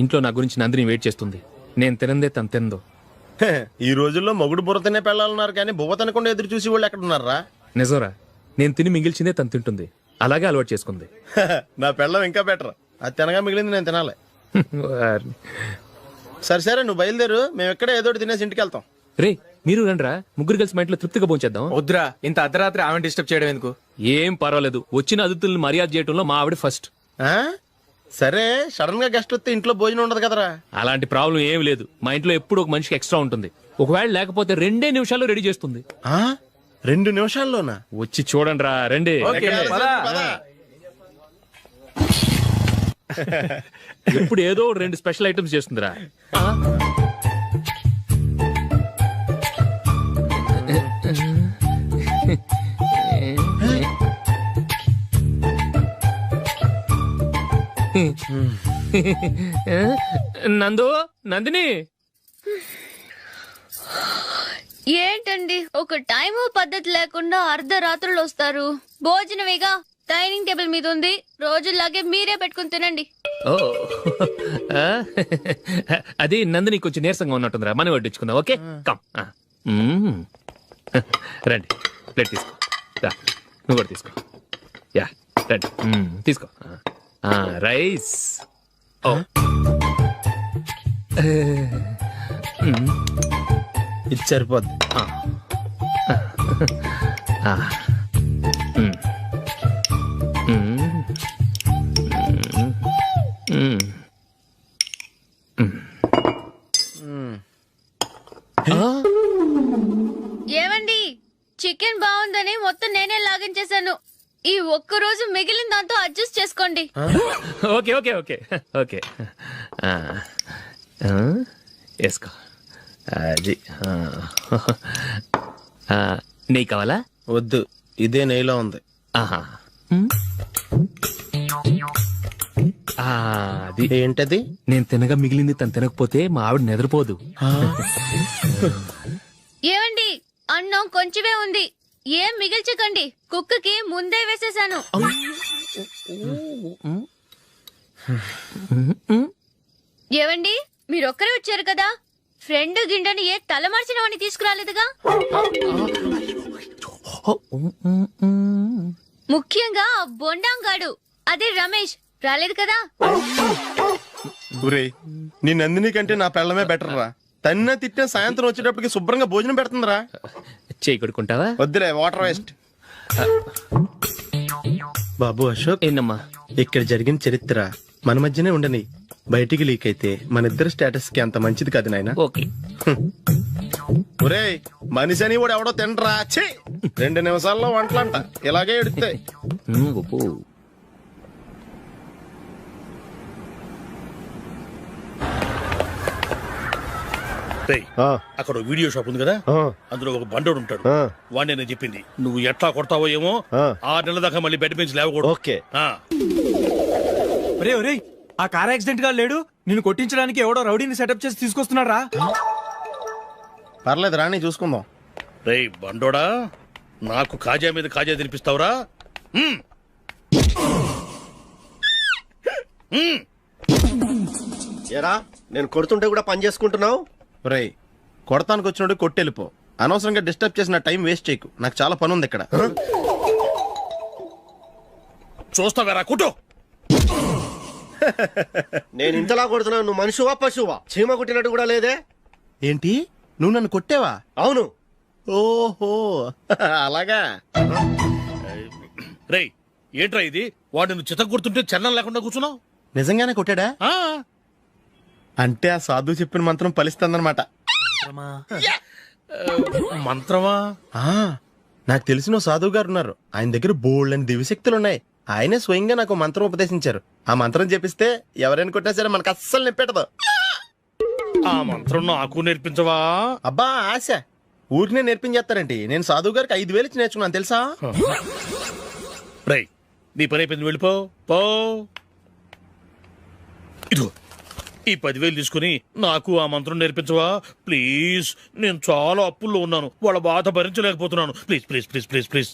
ఇంట్లో నా గురించి నందిని వెయిట్ చేస్తుంది. నేను తినందే తను తిందో. ఈ రోజుల్లో మొగుడు బుర్ర తినే పెళ్ళాలన్నారు కానీ బువ్వ తినకుండా ఎదురు చూసి వాళ్ళు ఎక్కడ ఉన్నారా? నిజంరా, నేను తిని మిగిల్చిందే తను తింటుంది. అలాగే అలవాటు చేసుకుంది. నా పెళ్ళం ఇంకా బెటర్. అది తినగా మిగిలింది నేను తినాలి. సరే సరే, నువ్వు బయలుదేరు. మేము ఎక్కడ ఏదో తినేసి ఇంటికి వెళ్తాం. రే, మీరు రండ్రా, ముగ్గురు కలిసి మా ఇంట్లో తృప్తిగా పోంచేద్దాం. వద్దురా, ఇంత అర్ధరాత్రి ఆమె డిస్టర్బ్ చేయడం ఎందుకు? ఏం పర్వాలేదు, వచ్చిన అతిథులను మర్యాద చేయడంలో మా ఆవిడ ఫస్ట్. సరే, సడన్ గా గెస్ట్ వస్తే ఇంట్లో భోజనం ఉండదు కదరా? అలాంటి ప్రాబ్లం ఏం లేదు. మా ఇంట్లో ఎప్పుడు ఒక మనిషికి ఎక్స్ట్రా ఉంటుంది. ఒకవేళ లేకపోతే 2 నిమిషాల్లో రెడీ చేస్తుంది. 2 నిమిషాల్లోనా? వచ్చి చూడండి రా, రండి. ఎప్పుడు ఏదో 2 స్పెషల్ ఐటమ్స్ చేస్తుందిరా. నందు, నందిని, ఏంటండి ఒక టైము పద్ధతి లేకుండా అర్ధరాత్రులు వస్తారు? భోజనమేగా డైనింగ్ టేబుల్ మీద ఉంది, రోజుల్లాగే మీరే పెట్టుకుని తినండి. ఓ అది నందిని కొంచెం నీరసంగా ఉన్నట్టుందిరా, మనం వడ్డించుకుందాం. Okay, come. రండి, ప్లేట్ తీసుకో. నువ్వు కూడా తీసుకో. యా, రండి, తీసుకో. రైస్. ఓ ఇది సరిపోద్ది. ఏమండి, చికెన్ బాగుందని మొత్తం నేనే లాగించేశాను. ఈ ఒక్క రోజు మిగిలిన దాంతో అడ్జస్ట్ చేసుకోండి. ఓకే ఓకే ఓకే ఓకే, వేసుకో. అది నెయ్యి కావాలా? వద్దు, ఇదే నెయ్యిలో ఉంది. ఆహా, అది ఏంటది? నేను తినగా మిగిలింది తను తినకపోతే మా ఆవిడ నిద్రపోదు. ఏమండి, అన్నం కొంచెమే ఉంది, ఏం మిగిల్చకండి. కుక్కకి ముందే వేసేసాను. ఏవండి, మీరొక్కరే వచ్చారు కదా, ఫ్రెండ్ గిండెని ఏ తలమార్చిన వాడిని తీసుకురాలేదుగా? ముఖ్యంగా బొండాంగాడు, అదే రమేష్, రాలేదు కదా? ఊరే, నీ నందిని కంటే నా పెళ్ళమే బెటర్ రా. తన్న తిట్టిన సాయంత్రం వచ్చేటప్పటికి శుభ్రంగా భోజనం పెడుతుందిరా. చేయి కొడుకుంటావా? వద్దులే, వాటర్ వేస్ట్. బాబు అశోక్, ఏంటమ్మా ఇక్కడ జరిగిన చరిత్ర మన మధ్యనే ఉండని. బయటికి లీక్ అయితే మన ఇద్దరు స్టేటస్ కి అంత మంచిది కాదు నాయన. ఓకే. ఒరే, మనిషి అని కూడా ఎవడో తినరా. 2 నిమిషాల్లో వంటలంట, ఇలాగే ఎడుతాయి. అక్కడ వీడియో షాప్ ఉంది కదా, అందులో ఒక బండోడు ఉంటాడు. వాడిని నేను చెప్పింది, నువ్వు ఎట్లా కొడతావో ఏమో. 6 నెలల దాకా మళ్ళీ బెడ్ బెంచ్ లేవకూడదు. ఓకే. ఒరే ఒరే, ఆ కార్ యాక్సిడెంట్ గా లేడు, నిన్ను కొట్టించడానికి ఎవడో రౌడీని సెటప్ చేసి తీసుకొస్తున్నాడు రా. పర్లేదు, రాని చూసుకుందాం. రే బండోడా, నాకు కాజా మీద కాజా తినిపిస్తావురా? ఏరా, నేను కొడుతుంటే కూడా పని చేసుకుంటున్నావు? రే, కొడతానికి వచ్చినోడు కొట్టెళ్ళిపో. అనవసరంగా డిస్టర్బ్ చేసిన టైం వేస్ట్ చేయకు. నాకు చాలా పని ఉంది ఇక్కడ. చూస్తావేరా కుట్టు. నేను ఇంతలా కొడుతున్నావు, నువ్వు మనిషివా పశువా? చీమ కుట్టినట్టు కూడా లేదే. ఏంటి, నువ్వు నన్ను కొట్టావా? అవును. ఓహో, అలాగా. రే, ఏంట్రా ఇది? వాడు నువ్వు చిత్త గుర్తుంటే చలనం లేకుండా కూర్చున్నావు. నిజంగానే కొట్టాడా? అంటే ఆ సాధువు చెప్పిన మంత్రం ఫలిస్తుందన్నమాట. మంత్రమా? నాకు తెలిసిన సాధువు గారు ఉన్నారు. ఆయన దగ్గర బోల్డ్ అని దివ్యశక్తులు ఉన్నాయి. ఆయనే స్వయంగా నాకు మంత్రం ఉపదేశించారు. ఆ మంత్రం చెప్పిస్తే ఎవరైనా కొట్టినా సరే మనకు అస్సలు నిప్పెట్టదు. ఆ మంత్రం నాకు నేర్పించవా? అబ్బా ఆశ, ఊరినే నేర్పించేస్తారండి. నేను సాధువు గారికి 5,000 ఇచ్చి నేర్చుకున్నాను తెలుసా? రై, నీ పని అయిపోయింది, వెళ్ళిపో పో. ఇదిగో ఈ 10,000 తీసుకుని నాకు ఆ మంత్రం నేర్పించవా ప్లీజ్? నేను చాలా అప్పుల్లో ఉన్నాను, వాళ్ళ బాధ భరించలేకపోతున్నాను. Please please please please please.